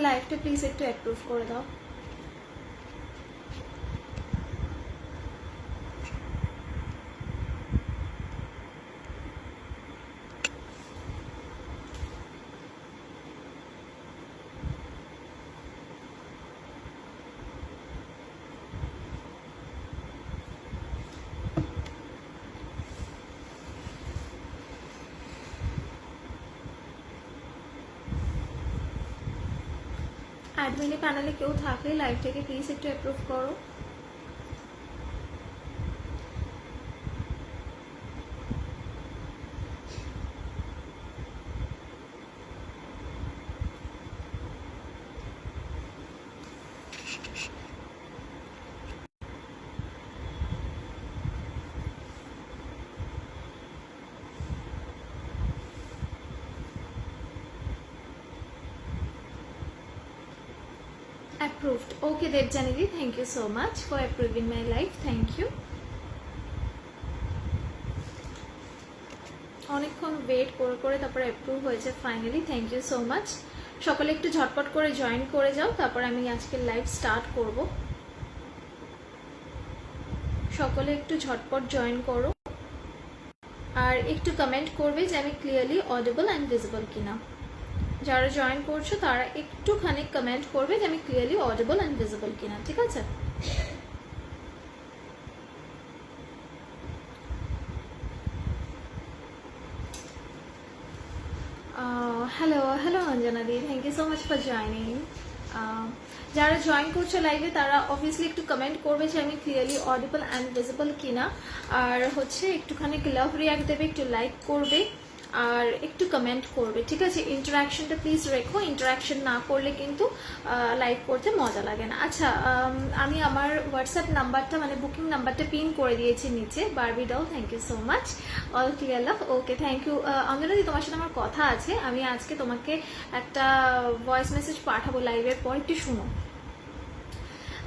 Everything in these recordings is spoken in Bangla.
লাইভটা প্লিজ একটু অ্যাপ্রুভ করে দাও। অ্যাডমিনে প্যানেলে কেউ থাকলে লাইভটাকে প্লিজ একটু অ্যাপ্রুভ করো। Approved. Okay, Devjanidi, thank you so much for approving my live. Thank you. অনেকক্ষণ ওয়েট করে করে তারপরে অ্যাপ্রুভ হয়েছে finally. Thank you so much. সকলে একটু ঝটপট করে জয়েন করে যাও, তারপর আমি আজকের লাইভ স্টার্ট করব। সকলে একটু ঝটপট জয়েন করো আর একটু কমেন্ট করবে যে আমি ক্লিয়ারলি অডিবল অ্যান্ড ভিজিবল কিনা। যারা জয়েন করছো তারা একটুখানি কমেন্ট করবে যে আমি ক্লিয়ারলি অডিবল অ্যান্ড ভিজিবল কিনা, ঠিক আছে? Hello hello Anjana di, thank you so much for joining. যারা জয়েন করছো লাইভে তারা অবভিয়াসলি একটু কমেন্ট করবে যে আমি ক্লিয়ারলি অডিবল অ্যান্ড ভিজিবল কিনা, আর হচ্ছে একটুখানি লাভ রিয়াক্ট দেবে, একটু লাইক করবে আর একটু কমেন্ট করবে, ঠিক আছে? ইন্টারাকশনটা প্লিজ রেখো, ইন্টারাকশন না করলে কিন্তু লাইভ করতে মজা লাগে না। আচ্ছা, আমি আমার হোয়াটসঅ্যাপ নাম্বারটা মানে বুকিং নাম্বারটা পিন করে দিয়েছি নিচে। বারবি ডাল, thank you so much. All clear love, okay thank you. অঞ্জনাদি, তোমার সাথে আমার কথা আছে, আমি আজকে তোমাকে একটা ভয়েস মেসেজ পাঠাবো লাইভের পর, একটু শুনো।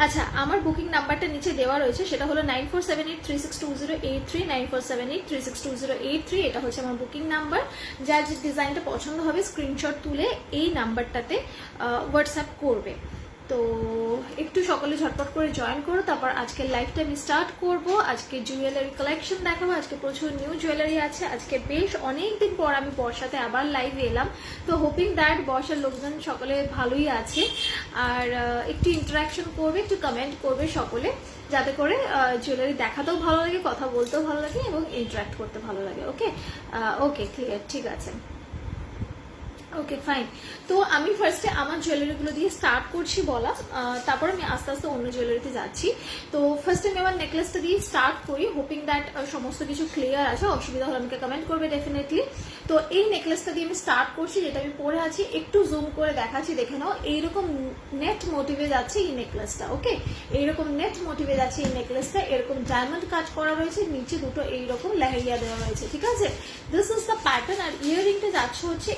আচ্ছা, আমার বুকিং নাম্বারটা নিচে দেওয়া রয়েছে, সেটা হলো 9478362083, 9478362083। এটা হচ্ছে আমার বুকিং নাম্বার। যার যে ডিজাইনটা পছন্দ হবে স্ক্রিনশট তুলে এই নাম্বারটাতে হোয়াটসঅ্যাপ করবে। তো একটু সকলে ঝটপট করে জয়েন করো, তারপর আজকের লাইভটা আমি স্টার্ট করব। আজকে জুয়েলারি কালেকশন দেখাবো, আজকে প্রচুর নিউ জুয়েলারি আছে। আজকে বেশ অনেকদিন পর আমি বর্ষাতে আবার লাইভে এলাম, তো হোপিং দ্যাট বর্ষার লোকজন সকলে ভালোই আছে। আর একটু ইন্টারাকশন করবে, একটু কমেন্ট করবে সকলে, যাতে করে জুয়েলারি দেখাতেও ভালো লাগে, কথা বলতেও ভালো লাগে এবং ইন্টারাক্ট করতে ভালো লাগে। ওকে ওকে, ক্লিয়ার, ঠিক আছে। Okay fine. তো আমি ফার্স্টে আমার জুয়েলারিগুলো দিয়ে স্টার্ট করছি বলা, তারপর আমি আস্তে আস্তে অন্য জুয়েলারিতে যাচ্ছি। তো ফার্স্টে আমি আমার নেকলেসটা দিয়ে স্টার্ট করি, হোপিং দ্যাট সমস্ত কিছু ক্লিয়ার আছে। অসুবিধা হলে আমাকে কমেন্ট করবে ডেফিনেটলি। তো এই নেকলেসটা দিয়ে আমি স্টার্ট করছি, যেটা আমি পরে আছি। একটু জুম করে দেখাচ্ছি, দেখে নাও। এইরকম নেট মোটিভে যাচ্ছে এই নেকলেসটা। ওকে, এইরকম নেট মোটিভে যাচ্ছে এই নেকলেসটা। এরকম ডায়মন্ড কাট করা রয়েছে, নিচে দুটো এইরকম লেহেরিয়া দেওয়া রয়েছে, ঠিক আছে? This is the pattern. আর ইয়াররিংটা যাচ্ছে হচ্ছে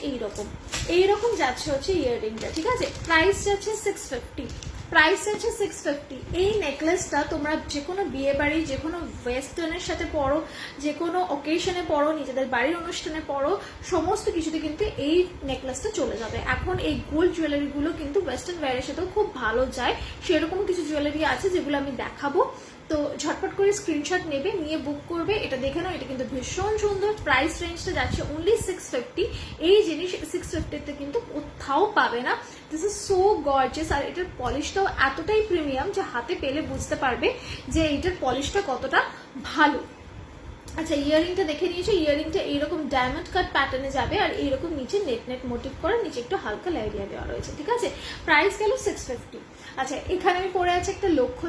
এইরকম যাচ্ছে হচ্ছে ইয়াররিংটা, ঠিক আছে? প্রাইস যাচ্ছে 650। প্রাইস যাচ্ছে 650। এই নেকলেসটা তোমরা যে কোনো বিয়ে বাড়ি, যে কোনো ওয়েস্টার্নের সাথে পরো, যে কোনো অকেশনে পরো, নিজেদের বাড়ির অনুষ্ঠানে পরো, সমস্ত কিছুতে কিন্তু এই নেকলেসটা চলে যাবে। এখন এই গোল্ড জুয়েলারিগুলো কিন্তু ওয়েস্টার্ন ওয়্যারের সাথেও খুব ভালো যায়। সেরকম কিছু জুয়েলারি আছে যেগুলো আমি দেখাবো। তো ঝটপট করে স্ক্রিনশট নেবে, নিয়ে বুক করবে। এটা দেখে নাও, এটা কিন্তু ভীষণ সুন্দর। প্রাইস রেঞ্জটা যাচ্ছে অনলি 650। এই জিনিস 650-তে কিন্তু কোথাও পাবে না। This is so gorgeous. আর এটার পলিশটাও এতটাই প্রিমিয়াম যে হাতে পেলে বুঝতে পারবে যে এইটার পলিশটা কতটা ভালো। আচ্ছা, ইয়াররিংটা দেখে নিয়েছো। ইয়াররিংটা এইরকম ডায়মন্ড কাট প্যাটার্নে যাবে, আর এইরকম নিচে নেট নেট মোটিভ করে, নিচে একটু হালকা লাইরিয়া দেওয়া রয়েছে, ঠিক আছে? প্রাইস গেল 650। আচ্ছা, এখানে আমি পরে আছে একটা লক্ষ্য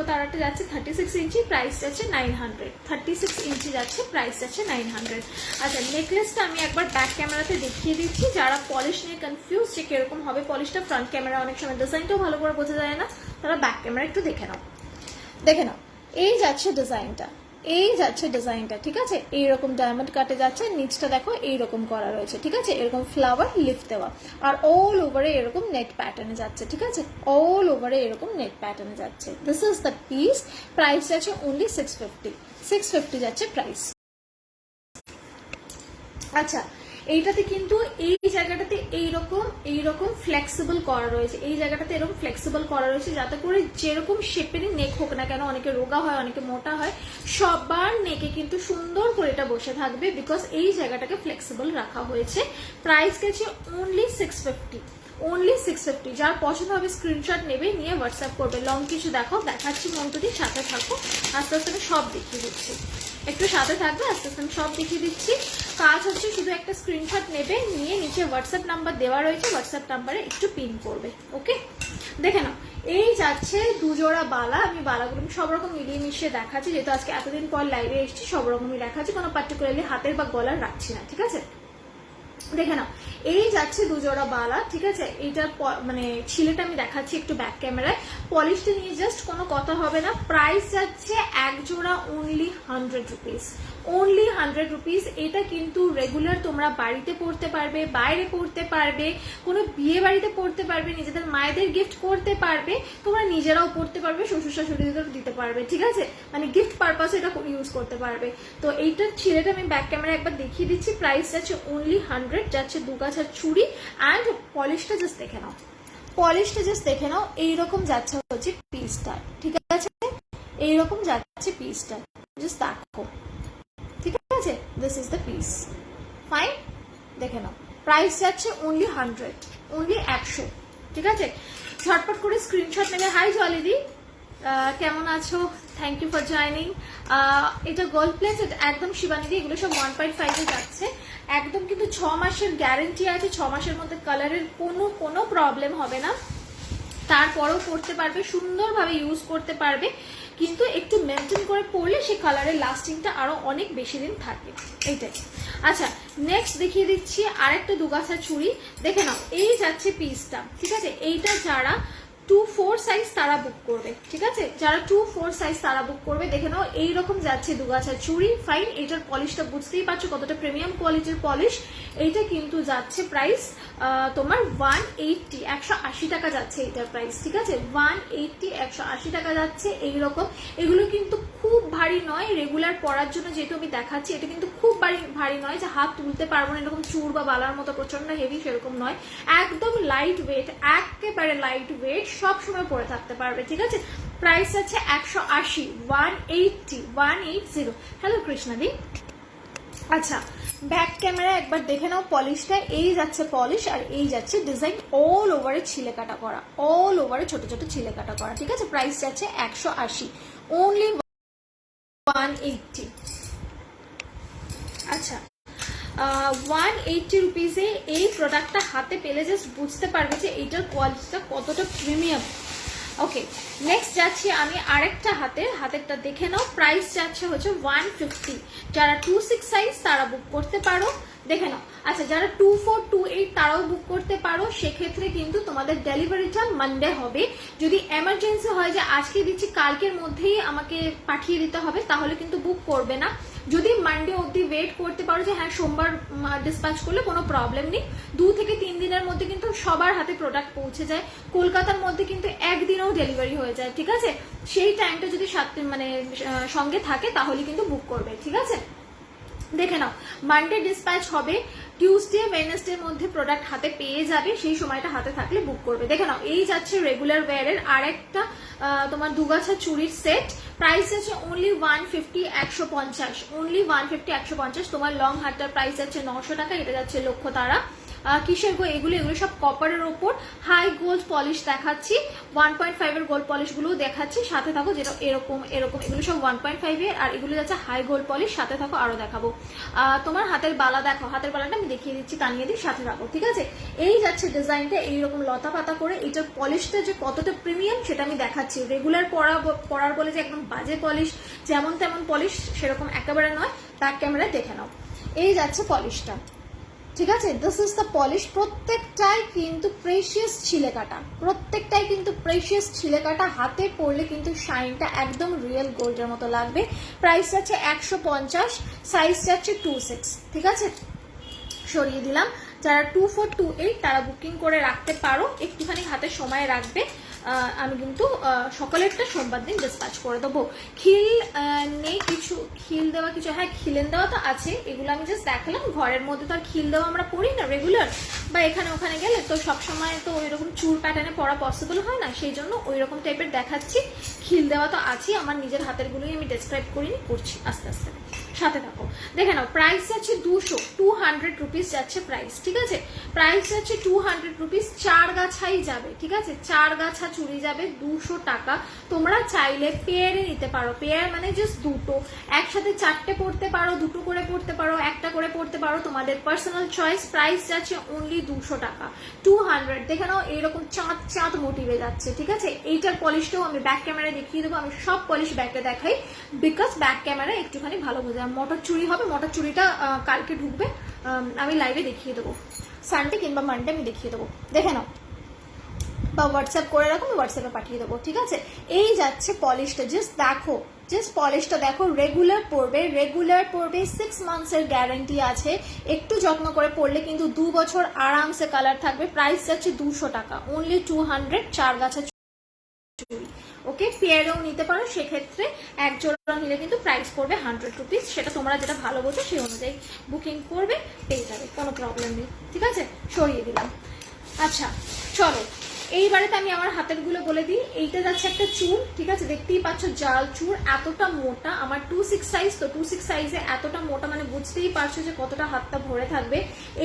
তারাটা যাচ্ছে 36 ইঞ্চি, প্রাইস যাচ্ছে 900। 36 ইঞ্চি যাচ্ছে, প্রাইস যাচ্ছে 900। আচ্ছা, নেকলেসটা আমি একবার ব্যাক ক্যামেরাতে দেখিয়ে দিচ্ছি। যারা পলিশ নিয়ে কনফিউজ যে কিরকম হবে পলিশটা, ফ্রন্ট ক্যামেরা অনেক সময় ডিজাইনটাও ভালো করে বোঝা যায় না, তারা ব্যাক ক্যামেরা একটু দেখে নাও। এই যাচ্ছে ডিজাইনটা, ঠিক আছে? এইরকম ডায়মন্ড কাটে যাচ্ছে, নিচটা দেখো এইরকম করা রয়েছে, ঠিক আছে? এরকম ফ্লাওয়ার লিফট দেওয়া, আর অল ওভারে এরকম নেট প্যাটার্নে যাচ্ছে, ঠিক আছে? অল ওভারে এরকম নেট প্যাটার্নে যাচ্ছে। This is the piece. Price যাচ্ছে অনলি 650। 650 যাচ্ছে প্রাইস। আচ্ছা, এইটাতে কিন্তু এই জায়গাটাতে এইরকম ফ্লেক্সিবল করা রয়েছে, এই জায়গাটাতে এরকম ফ্লেক্সিবল করা রয়েছে যাতে করে যেরকম শেপেরই নেক হোক না কেন, অনেকে রোগা হয় অনেকে মোটা হয়, সবার নেকে কিন্তু সুন্দর করে এটা বসে থাকবে, বিকজ এই জায়গাটাকে ফ্লেক্সিবল রাখা হয়েছে। প্রাইস গেছে অনলি 650, অনলি 650। যার পছন্দ হবে স্ক্রিনশট নেবে, নিয়ে হোয়াটসঅ্যাপ করবে। লং কিছু দেখাচ্ছি মন্টুদি, সাথে থাকো, আস্তে আস্তে আমি সব দেখিয়ে দিচ্ছি, একটু সাথে থাকবে, আস্তে আস্তে আমি সব দেখিয়ে দিচ্ছি। কাজ হচ্ছে শুধু একটা স্ক্রিনশট নেবে, নিয়ে নিচে হোয়াটসঅ্যাপ নাম্বার দেওয়া রয়েছে, হোয়াটসঅ্যাপ নাম্বারে একটু পিন করবে। ওকে, দেখে নাও। এই যাচ্ছে দুজোড়া বালা, আমি বালাগুলো সব রকম মিলিয়ে মিশিয়ে দেখাচ্ছি, যেহেতু আজকে এতদিন পর লাইভে এসেছি, সব রকমই দেখাচ্ছি, কোনো পার্টিকুলারলি হাতের বা গলার রাখছি না, ঠিক আছে। দেখে নাও, এই যাচ্ছে দুজোড়া বালা, ঠিক আছে। এইটার মানে ছিলেটা আমি দেখাচ্ছি একটু ব্যাক ক্যামেরায়। পলিশটা নিয়ে জাস্ট কোনো কথা হবে না। প্রাইস যাচ্ছে এক জোড়া অনলি 100 রুপিস, অনলি 100 রুপিস। এটা কিন্তু রেগুলার তোমরা বাড়িতে পড়তে পারবে, বাইরে পড়তে পারবে, কোনো বিয়ে বাড়িতে পড়তে পারবে, নিজেদের মায়েদের গিফট করতে পারবে, তোমরা নিজেরাও পড়তে পারবে, শ্বশুর শাশুড়িদেরও দিতে পারবে, ঠিক আছে। মানে গিফট পারপাসে এটা ইউজ করতে পারবে। তো এইটার ছিলেটা আমি ব্যাক ক্যামেরা একবার দেখিয়ে দিচ্ছি। প্রাইস যাচ্ছে অনলি 100, যাচ্ছে দুগাছার চুড়ি। অ্যান্ড পলিশটা জাস্ট দেখে নাও, পলিশটা জাস্ট দেখে নাও, এইরকম যাচ্ছে হচ্ছে পিসটা, ঠিক আছে, এইরকম যাচ্ছে পিসটা, জাস্ট দেখো, ঠিক আছে। This is the piece, fine, দেখে নাও। প্রাইস যাচ্ছে অনলি 100, অনলি 100, ঠিক আছে। ঝটপট করে স্ক্রিনশট নেবে। হাই জলিদি, কেমন আছো? Thank you for joining. এটা গোল্ড প্লেস, এটা একদম শিবানিদি, এগুলো সব 1.5 যাচ্ছে, একদম কিন্তু 6 মাসের গ্যারেন্টি আছে, 6 মাসের মধ্যে কালারের কোনো প্রবলেম হবে না, তারপরেও পড়তে পারবে, সুন্দরভাবে ইউজ করতে পারবে, কিন্তু একটু মেনটেন করে পড়লে সেই কালারের লাস্টিংটা আরো অনেক বেশি দিন থাকে, এইটাই। আচ্ছা, নেক্সট দেখিয়ে দিচ্ছি আরেকটা দুগাছা চুড়ি, দেখে নাও। এই যাচ্ছে পিসটা, ঠিক আছে। এইটা যারা 2-4 সাইজ তারা বুক করবে, ঠিক আছে, যারা 2-4 সাইজ তারা বুক করবে। দেখে নাও, এইরকম যাচ্ছে দুগাছা চুড়ি, ফাইন। এইটার পলিশটা বুঝতেই পারছো কতটা প্রিমিয়াম কোয়ালিটির পলিশ। এইটা কিন্তু যাচ্ছে প্রাইস তোমার 180, 180 টাকা যাচ্ছে এইটার প্রাইস, ঠিক আছে। 180, 180 টাকা যাচ্ছে এইরকম। এগুলো কিন্তু খুব ভারী নয়, রেগুলার পরার জন্য যেহেতু আমি দেখাচ্ছি, এটা কিন্তু খুব ভারী নয় যে হাত তুলতে পারবো না, এরকম চুর বা বালার মতো প্রচন্ড হেভি সেরকম নয়, একদম লাইট ওয়েট, একেবারে লাইট ওয়েট, সব সময় পরে থাকতে পারবে, ঠিক আছে। প্রাইস আছে 180, 180। হ্যালো কৃষ্ণাদি। আচ্ছা, ব্যাক ক্যামেরা একবার দেখে নাও পলিশটা। এই যাচ্ছে পলিশ, আর এই যাচ্ছে ডিজাইন, অল ওভারে ছিলে কাটা করা, অল ওভারে ছোট ছোট ছিলে কাটা করা, ঠিক আছে। প্রাইস যাচ্ছে 180, অনলি 180। আচ্ছা, 180 রুপিসে এই প্রোডাক্টটা হাতে পেলে জাস্ট বুঝতে পারবে যে এইটার কোয়ালিটিটা কতটা প্রিমিয়াম। ওকে, নেক্সট যাচ্ছি আমি আরেকটা হাতেরটা দেখে নাও। প্রাইস যাচ্ছে হচ্ছে 150। যারা 2-6 সাইজ তারা বুক করতে পারো, দেখে নাও। আচ্ছা, যারা 2-4-2-8 তারাও বুক করতে পারো, সেক্ষেত্রে কিন্তু তোমাদের ডেলিভারিটা মানডে হবে। যদি এমার্জেন্সি হয় যে আজকে দিচ্ছি কালকের মধ্যেই আমাকে পাঠিয়ে দিতে হবে, তাহলে কিন্তু বুক করবে না। যদি মানডে অবধি ওয়েট করতে পারো যে হ্যাঁ সোমবার ডিসপ্যাচ করলে কোনো প্রবলেম নেই, 2 থেকে 3 দিনের মধ্যে কিন্তু সবার হাতে প্রোডাক্ট পৌঁছে যায়। কলকাতার মধ্যে কিন্তু একদিনেও ডেলিভারি হয়ে যায়, ঠিক আছে। সেই টাইমটা যদি মানে সঙ্গে থাকে তাহলে কিন্তু বুক করবে, ঠিক আছে। দেখে নাও, মানডে ডিসপ্যাচ হবে, টিউসডে ওয়েডনেসডের মধ্যে প্রোডাক্ট হাতে পেয়ে যাবে, সেই সময়টা হাতে থাকলে বুক করবে। দেখে নাও, এই যাচ্ছে রেগুলার ওয়্যারের আরেকটা তোমার দুগাছা চুড়ির সেট। প্রাইস আছে অনলি 150, 150, অনলি 150, 150। তোমার লং হারটার প্রাইস যাচ্ছে 900 টাকা, এটা যাচ্ছে লক্ষ্য তারা। কিসের গো এগুলো? এগুলো সব কপারের ওপর হাই গোল্ড পলিশ দেখাচ্ছি, 1.5 এর গোল্ড পলিশ গুলো দেখাচ্ছি, সাথে থাকো। যেটা এরকম এগুলো সব 1.5 এর, আর এগুলো যাচ্ছে হাই গোল্ড পলিশ, সাথে থাকো আরো দেখাবো। তোমার হাতের বালা দেখো, হাতের বালাটা আমি দেখিয়ে দিচ্ছি, টানিয়ে দিই, সাথে থাকো, ঠিক আছে। এই যাচ্ছে ডিজাইনটা এইরকম লতা পাতা করে, এটার পলিশটা যে কতটা প্রিমিয়াম সেটা আমি দেখাচ্ছি। রেগুলার পরার বলে যে একদম বাজে পলিশ, যেমন তেমন পলিশ সেরকম একেবারে নয়। ব্যাক ক্যামেরায় দেখে নাও, এই যাচ্ছে পলিশটা, ঠিক আছে। This is the polish. প্রত্যেকটাই কিন্তু প্রেশিয়াস ছিলে কাটা, প্রত্যেকটাই কিন্তু প্রেশিয়াস ছিলে কাটা, হাতে পরলে কিন্তু শাইনটা একদম রিয়েল গোল্ডের মতো লাগবে। প্রাইস যাচ্ছে 150, সাইজ যাচ্ছে 2-6, ঠিক আছে। সরিয়ে দিলাম। যারা 2-4-2-8 তারা বুকিং করে রাখতে পারো, একটুখানি হাতে সময় রাখবে। আমি কিন্তু সকালেরটা সোমবার দিন ডিসপ্যাচ করে দেবো। খিল নেই কিছু, খিল দেওয়া কিছু, হ্যাঁ খিলেন দেওয়া তো আছে, এগুলো আমি জাস্ট দেখালাম। ঘরের মধ্যে তো আর খিল দেওয়া আমরা পরি না রেগুলার, বা এখানে ওখানে গেলে তো সবসময় তো ওই রকম চুর প্যাটার্নে পরা পসিবল হয় না, সেই জন্য ওই রকম টাইপের দেখাচ্ছি। খিল দেওয়া তো আছে, আমার নিজের হাতের গুলোই আমি ডেসক্রাইব করিনি, করছি আস্তে আস্তে, সাথে থাকো। দেখে নাও, প্রাইস যাচ্ছে 200 রুপিস যাচ্ছে প্রাইস, ঠিক আছে? প্রাইস যাচ্ছে 200 রুপিস, 4 গাছাই যাবে, ঠিক আছে? 4 গাছা চুড়ি যাবে 200 টাকা। তোমরা চাইলে পেয়ারে নিতে পারো, পেয়ার মানে জাস্ট দুটো, একসাথে 4টে পড়তে পারো, দুটো করে পড়তে পারো, একটা করে পড়তে পারো, তোমাদের পার্সোনাল চয়েস। প্রাইস যাচ্ছে অনলি 200 টাকা, 200। দেখে নাও এরকম চাঁদ চাঁদ মোটিভে যাচ্ছে, ঠিক আছে? এইটার পলিশটাও আমি ব্যাক ক্যামেরায় দেখিয়ে দেবো, আমি সব পলিশ ব্যাকে দেখাই, বিকজ ব্যাক ক্যামেরায় একটুখানি ভালো বোঝা। মোটর চুড়ি হবে, মোটর চুড়িটা কালকে ঢুকবে, আমি লাইভে দেখিয়ে দেবো, সানডে কিংবা মানডে আমি দেখিয়ে দেবো, দেখে নাও, বা হোয়াটসঅ্যাপ করে রাখো, আমি হোয়াটসঅ্যাপে পাঠিয়ে দেবো, ঠিক আছে? এই যাচ্ছে পলিশটা, জাস্ট দেখো, জাস্ট পলিশটা দেখো। রেগুলার পরবে, রেগুলার পরবে, 6 মান্থসের গ্যারান্টি আছে, একটু যত্ন করে পড়লে কিন্তু 2 বছর আরামসে কালার থাকবে। প্রাইস যাচ্ছে 200 টাকা, অনলি 200, 4 গাছা চুড়ি। ওকে, পেয়ারেও নিতে পারো, সেক্ষেত্রে এক জোড়া নিলে কিন্তু প্রাইস পড়বে 100 রুপিস। সেটা তোমরা যেটা ভালো বোঝো সেই অনুযায়ী বুকিং করবে, পেয়ে যাবে, কোনো প্রবলেম নেই, ঠিক আছে? সরিয়ে দিলাম। আচ্ছা চলো, এইবারেতে আমি আমার হাতের গুলো বলে দিই। এইটা যাচ্ছে একটা চুর, ঠিক আছে? দেখতেই পাচ্ছ জাল চুর, এতটা মোটা, আমার 26 সাইজ, তো 26 সাইজে এতটা মোটা মানে বুঝতেই পারছো যে কতটা হাতটা ভরে থাকবে।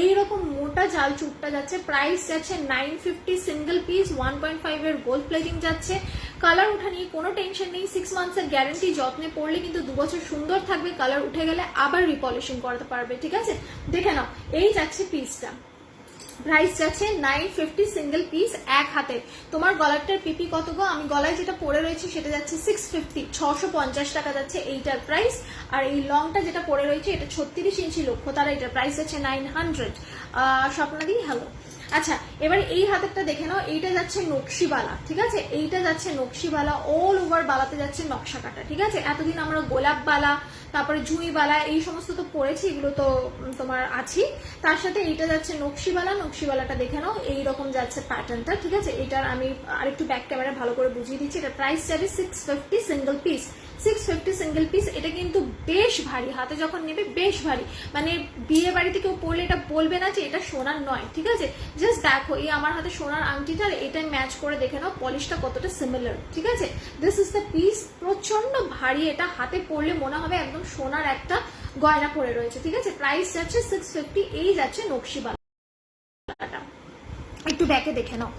এইরকম মোটা জাল চুরটা যাচ্ছে, প্রাইস যাচ্ছে 950 সিঙ্গেল পিস, 1.5 এর গোল্ড প্লেটিং যাচ্ছে। কালার উঠা নিয়ে কোনো টেনশন নেই, 6 মান্থসের গ্যারান্টি, যত্নে পড়লে কিন্তু 2 বছর সুন্দর থাকবে। কালার উঠে গেলে আবার রিপলিশিং করতে পারবে, ঠিক আছে? দেখে নাও, এই যাচ্ছে পিসটা, প্রাইস যাচ্ছে 950 সিঙ্গেল পিস, এক হাতে। তোমার গলারটার পিপি কত গো? আমি গলায় যেটা পরে রয়েছে সেটা যাচ্ছে 650, 650 টাকা যাচ্ছে এইটার প্রাইস। আর এই লংটা যেটা পরে রয়েছে এটা 36 ইঞ্চি লক্ষ্য, তারা এটার প্রাইস যাচ্ছে 900। স্বপ্নাদি হ্যালো। আচ্ছা, এবার এই হাতেরটা দেখে নাও, এইটা যাচ্ছে নকশিবালা, ঠিক আছে? এইটা যাচ্ছে নকশিবালা, অল ওভার বালাতে যাচ্ছে নকশা কাটা, ঠিক আছে? এতদিন আমরা গোলাপ বালা, তারপরে জুঁই বালা, এই সমস্ত তো পড়েছি, এগুলো তো তোমার আছি। তার সাথে এইটা যাচ্ছে নকশিবালা, নকশিবালাটা দেখে নাও, এইরকম যাচ্ছে প্যাটার্নটা, ঠিক আছে? এটার আমি আরেকটু ব্যাক ক্যামেরা ভালো করে বুঝিয়ে দিচ্ছি। এটা প্রাইস যাবে 650 সিঙ্গেল পিস, 650 সিঙ্গেল পিস। এটা কিন্তু বেশ ভারী, হাতে যখন নেবে বেশ ভারী, মানে বিয়ে বাড়িতে কেউ পড়লে এটা বলবে না যে এটা সোনার নয়, ঠিক আছে? জাস্ট দেখো, এই আমার হাতে সোনার আংটিটার এটা ম্যাচ করে দেখে নাও পলিশটা কতটা সিমিলার, ঠিক আছে? দিস ইজ দ্য পিস, প্রচন্ড ভারী, এটা হাতে পড়লে মনে হবে একদম সোনার একটা গয়না পরে রয়েছে, ঠিক আছে? প্রাইস যাচ্ছে 650। এই যাচ্ছে নকশিবালাটা, একটু ব্যাকে দেখে নাও,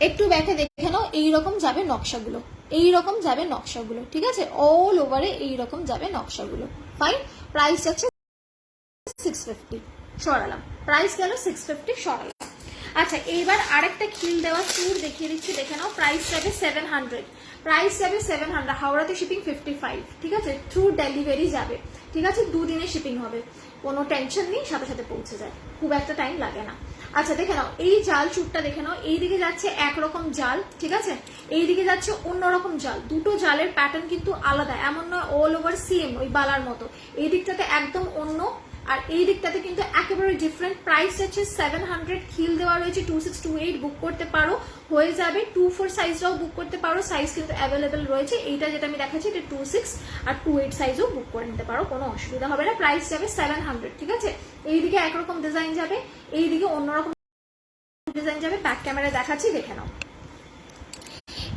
একটু ব্যাকে দেখে নাও, এইরকম যাবে নকশাগুলো, এইরকম যাবে নকশাগুলো, ঠিক আছে? অল ওভারে এইরকম যাবে নকশাগুলো। ফাইন, প্রাইস যাচ্ছে 650, সরালাম, প্রাইস গেল 650, সরালাম। আচ্ছা, এইবার আরেকটা খিল দেওয়া চুর দেখিয়ে দিচ্ছি, দেখে নাও। প্রাইস যাবে 700, প্রাইস যাবে 700। হাওড়াতে শিপিং 55, ঠিক আছে? থ্রু ডেলিভারি যাবে, ঠিক আছে? 2 দিনে শিপিং হবে, কোনো টেনশন নেই, সাথে সাথে পৌঁছে যায়, খুব একটা টাইম লাগে না। আচ্ছা দেখে নাও, এই জাল চুরটা দেখে নাও, এইদিকে যাচ্ছে একরকম জাল, ঠিক আছে? এইদিকে যাচ্ছে অন্যরকম জাল, দুটো জালের প্যাটার্ন কিন্তু আলাদা, এমন নয় অল ওভার সেম ওই বালার মতো। এই দিকটাতে একদম অন্য, আর এই দিকটাতে কিন্তু একেবারে ডিফারেন্ট। প্রাইস হচ্ছে 700, খিল দেওয়া রয়েছে 2628, বুক করতে পারো, হয়ে যাবে। 24 সাইজটাও বুক করতে পারো, সাইজ কিন্তু অ্যাভেলেবেল রয়েছে। এইটা যেটা আমি দেখাচ্ছি এটা 26 আর 28 সাইজও বুক করে নিতে পারো, কোনো অসুবিধা হবে না। প্রাইস যাবে 700, ঠিক আছে? এইদিকে একরকম ডিজাইন যাবে, এইদিকে অন্যরকম ডিজাইন যাবে। ব্যাক ক্যামেরা দেখাচ্ছি, দেখে নাও।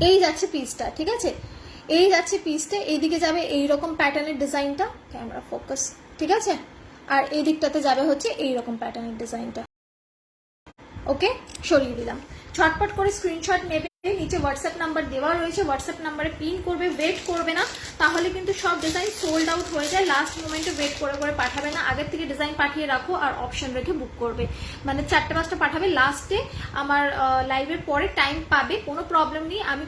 এই যাচ্ছে পিসটা, ঠিক আছে? এই যাচ্ছে পিসটা, এইদিকে যাবে এইরকম প্যাটার্নের ডিজাইনটা, ক্যামেরা ফোকাস, ঠিক আছে? আর এই দিকটাতে যাবে হচ্ছে এইরকম প্যাটার্নের ডিজাইনটা। ওকে, সরিয়ে দিলাম। ছটপট করে স্ক্রিনশট নেবে, নিচে হোয়াটসঅ্যাপ নাম্বার দেওয়া রয়েছে, হোয়াটসঅ্যাপ নাম্বারে পিন করবে, ওয়েট করবে না, তাহলে কিন্তু সব ডিজাইন সোল্ড আউট হয়ে যায়। লাস্ট মোমেন্টে ওয়েট করে করে পাঠাবে না, আগের থেকে ডিজাইন পাঠিয়ে রাখো আর অপশন রেখে বুক করবে, মানে 4-5টা পাঠাবে। লাস্টে আমার লাইভের পরে টাইম পাবে, কোনো প্রবলেম নেই, আমি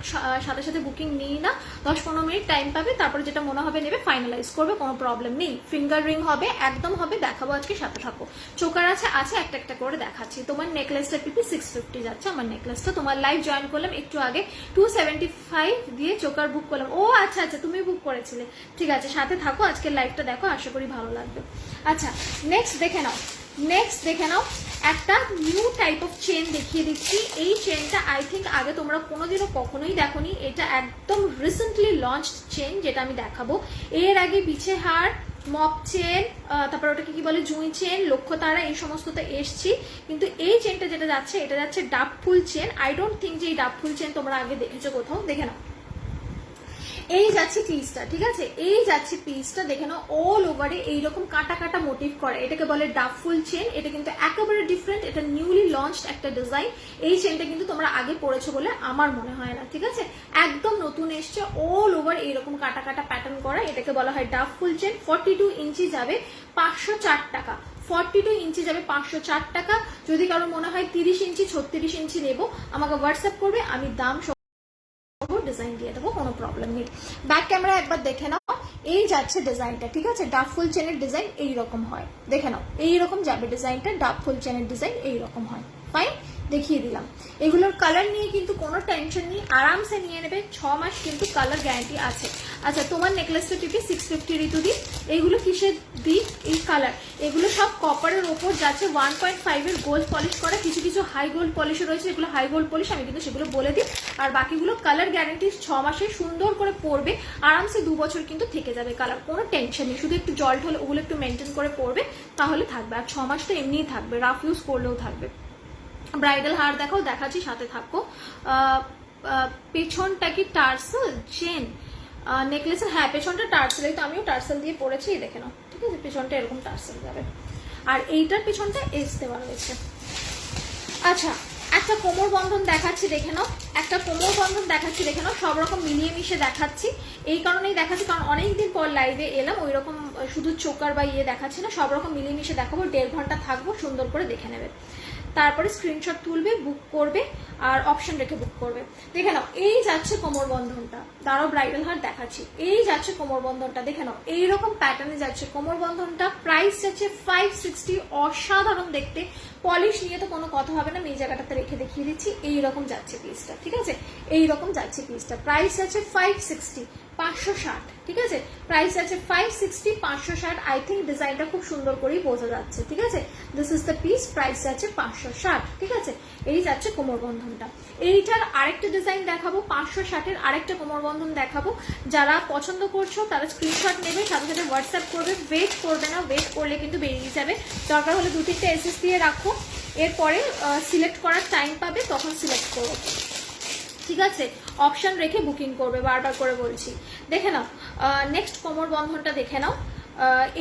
সাথে সাথে বুকিং নিই না, 10-15 মিনিট টাইম পাবে, তারপরে যেটা মনে হবে নেবে, ফাইনালাইজ করবে, কোনো প্রবলেম নেই। ফিঙ্গার রিং হবে, একদম হবে, দেখাবো আজকে, সাথে থাকো। চোকার আছে একটা একটা করে দেখাচ্ছি। তোমার নেকলেসটা পিপি 650 যাচ্ছে, আমার নেকলেসটা তোমার লাইভ জয়েন করলাম একটু আগে, 275 দিয়ে চোকার বুক করলাম। ও আচ্ছা আচ্ছা, তুমি বুক করেছিলে, ঠিক আছে, সাথে থাকো, আজকের লাইভটা দেখো, আশা করি ভালো লাগবে। আচ্ছা, নেক্সট দেখে নাও, নেক্সট দেখে নাও একটা নিউ টাইপ অফ চেন দেখিয়ে দিচ্ছি। এই চেনটা আই থিঙ্ক আগে তোমরা কোনোদিনও কখনোই দেখোনি, এটা একদম রিসেন্টলি লঞ্চড চেন যেটা আমি দেখাবো। এর আগে বিছে হার, মপ চেন, তারপর ওটাকে কি বলে জুঁই চেন, লক্ষ্যতারা, এই সমস্ততে এসছি। কিন্তু এই চেনটা যেটা যাচ্ছে এটা যাচ্ছে ডাব ফুল চেন। আই ডোন্ট থিঙ্ক যে এই ডাব ফুল চেন তোমরা আগে দেখেছো কোথাও। দেখে নাও এই যাচ্ছে পিসটা, ঠিক আছে, এই যাচ্ছে পিসটা দেখে নাও অল ওভারে এইরকম কাটা কাটা মোটিভ করে, এটাকে বলে ডাব ফুল চেন। এটা কিন্তু একেবারে ডিফারেন্ট, এটা নিউলি লঞ্চড একটা ডিজাইন। এই চেনটা কিন্তু তোমরা আগে পড়েছো বলে আমার মনে হয় না, ঠিক আছে, একদম নতুন এসছে, অল ওভার এইরকম কাটা কাটা প্যাটার্ন করা, এটাকে বলা হয় ডাব ফুল চেন। 42 ইঞ্চি যাবে 504 টাকা, 42 ইঞ্চি যাবে 504 টাকা। যদি কারো মনে হয় 30 ইঞ্চি 36 ইঞ্চি নেবো, আমাকে হোয়াটসঅ্যাপ করবে, আমি দাম ডিজাইন দিয়ে দেবো, কোনো প্রবলেম নেই। ব্যাক ক্যামেরা একবার দেখে নাও, এই যাচ্ছে ডিজাইনটা, ঠিক আছে, ডাব ফুল চেনের ডিজাইন এইরকম হয়, দেখে নাও এইরকম যাবে ডিজাইনটা, ডাব ফুল চেনের ডিজাইন এইরকম হয়। ফাইন, দেখিয়ে দিলাম। এগুলোর কালার নিয়ে কিন্তু কোনো টেনশন নেই, আরামসে নিয়ে নেবে, 6 মাস কিন্তু কালার গ্যারান্টি আছে। আচ্ছা, তোমার নেকলেসটা টিপি 650 ঋতু দি, এইগুলো কিসের দি? এই কালার, এগুলো সব কপারের ওপর যাচ্ছে 1.5 এর গোল্ড পলিশ করা, কিছু কিছু হাই গোল্ড পলিশও রয়েছে, এগুলো হাই গোল্ড পলিশ, আমি কিন্তু সেগুলো বলে দিই। আর বাকিগুলো কালার গ্যারান্টি 6 মাসে, সুন্দর করে পরবে, আরামসে 2 বছর কিন্তু থেকে যাবে কালার, কোনো টেনশন নেই। শুধু একটু জল ঢলে ওগুলো একটু মেনটেন করে পরবে, তাহলে থাকবে। আর 6 মাস তো এমনিই থাকবে, রাফ ইউজ করলেও থাকবে। ব্রাইডাল হার দেখাও, দেখাচ্ছি, সাথে থাকো। পেছনটা কি টার্সেল চেন নেকলেসের? হ্যাঁ, পেছনটা টার্সেল, এই তো আমিও টার্সেল দিয়ে পরেছি, দেখে নাও, ঠিক আছে, পেছনটা এরকম টার্সেল যাবে, আর এইটার পেছনটা এস দেওয়া রয়েছে। আচ্ছা, একটা কোমর বন্ধন দেখাচ্ছি, দেখে নাও, একটা কোমর বন্ধন দেখাচ্ছি, দেখে নাও, সব রকম মিলিয়ে মিশে দেখাচ্ছি। এই কারণেই দেখাচ্ছি কারণ অনেকদিন পর লাইভে এলাম, ওই রকম শুধু চোকার বা ইয়ে দেখাচ্ছি না, সব রকম মিলিয়ে মিশে দেখাবো। 1.5 ঘন্টা থাকবো, সুন্দর করে দেখে নেবে, তারপরে স্ক্রিনশট তুলবে, বুক করবে, আর অপশন রেখে বুক করবে। দেখে নাও এই যাচ্ছে কোমর বন্ধনটা, দাঁড়াও ব্রাইডাল হার দেখাচ্ছি, এই যাচ্ছে কোমর বন্ধনটা, দেখে নাও এইরকম প্যাটার্নে যাচ্ছে কোমর বন্ধনটা। প্রাইস যাচ্ছে 560, অসাধারণ দেখতে, পলিশ নিয়ে তো কোনো কথা হবে না, আমি এই জায়গাটাতে রেখে দেখিয়ে দিচ্ছি, এইরকম যাচ্ছে পিসটা, ঠিক আছে, এইরকম যাচ্ছে পিসটা। প্রাইস আছে 560, 560, ঠিক আছে, প্রাইস আছে 560, 560। আই থিঙ্ক ডিজাইনটা খুব সুন্দর করেই বোঝা যাচ্ছে, ঠিক আছে, this is the piece, price আছে 560, ঠিক আছে। এই যাচ্ছে কোমর বন্ধনটা। এইটার আরেকটা ডিজাইন দেখাবো, 560-এর আরেকটা কোমর বন্ধন দেখাবো। যারা পছন্দ করছো তারা স্ক্রিনশট নেবে, সাথে সাথে হোয়াটসঅ্যাপ করবে, ওয়েট করবে না, ওয়েট করলে কিন্তু বেরিয়ে যাবে। দরকার হলে 2-3টে এসএস দিয়ে রাখো, এরপরে সিলেক্ট করার টাইম পাবে, তখন সিলেক্ট করো, ঠিক আছে, অপশন রেখে বুকিং করবে, বারবার করে বলছি। দেখে নাও নেক্সট কোমর বন্ধনটা, দেখে নাও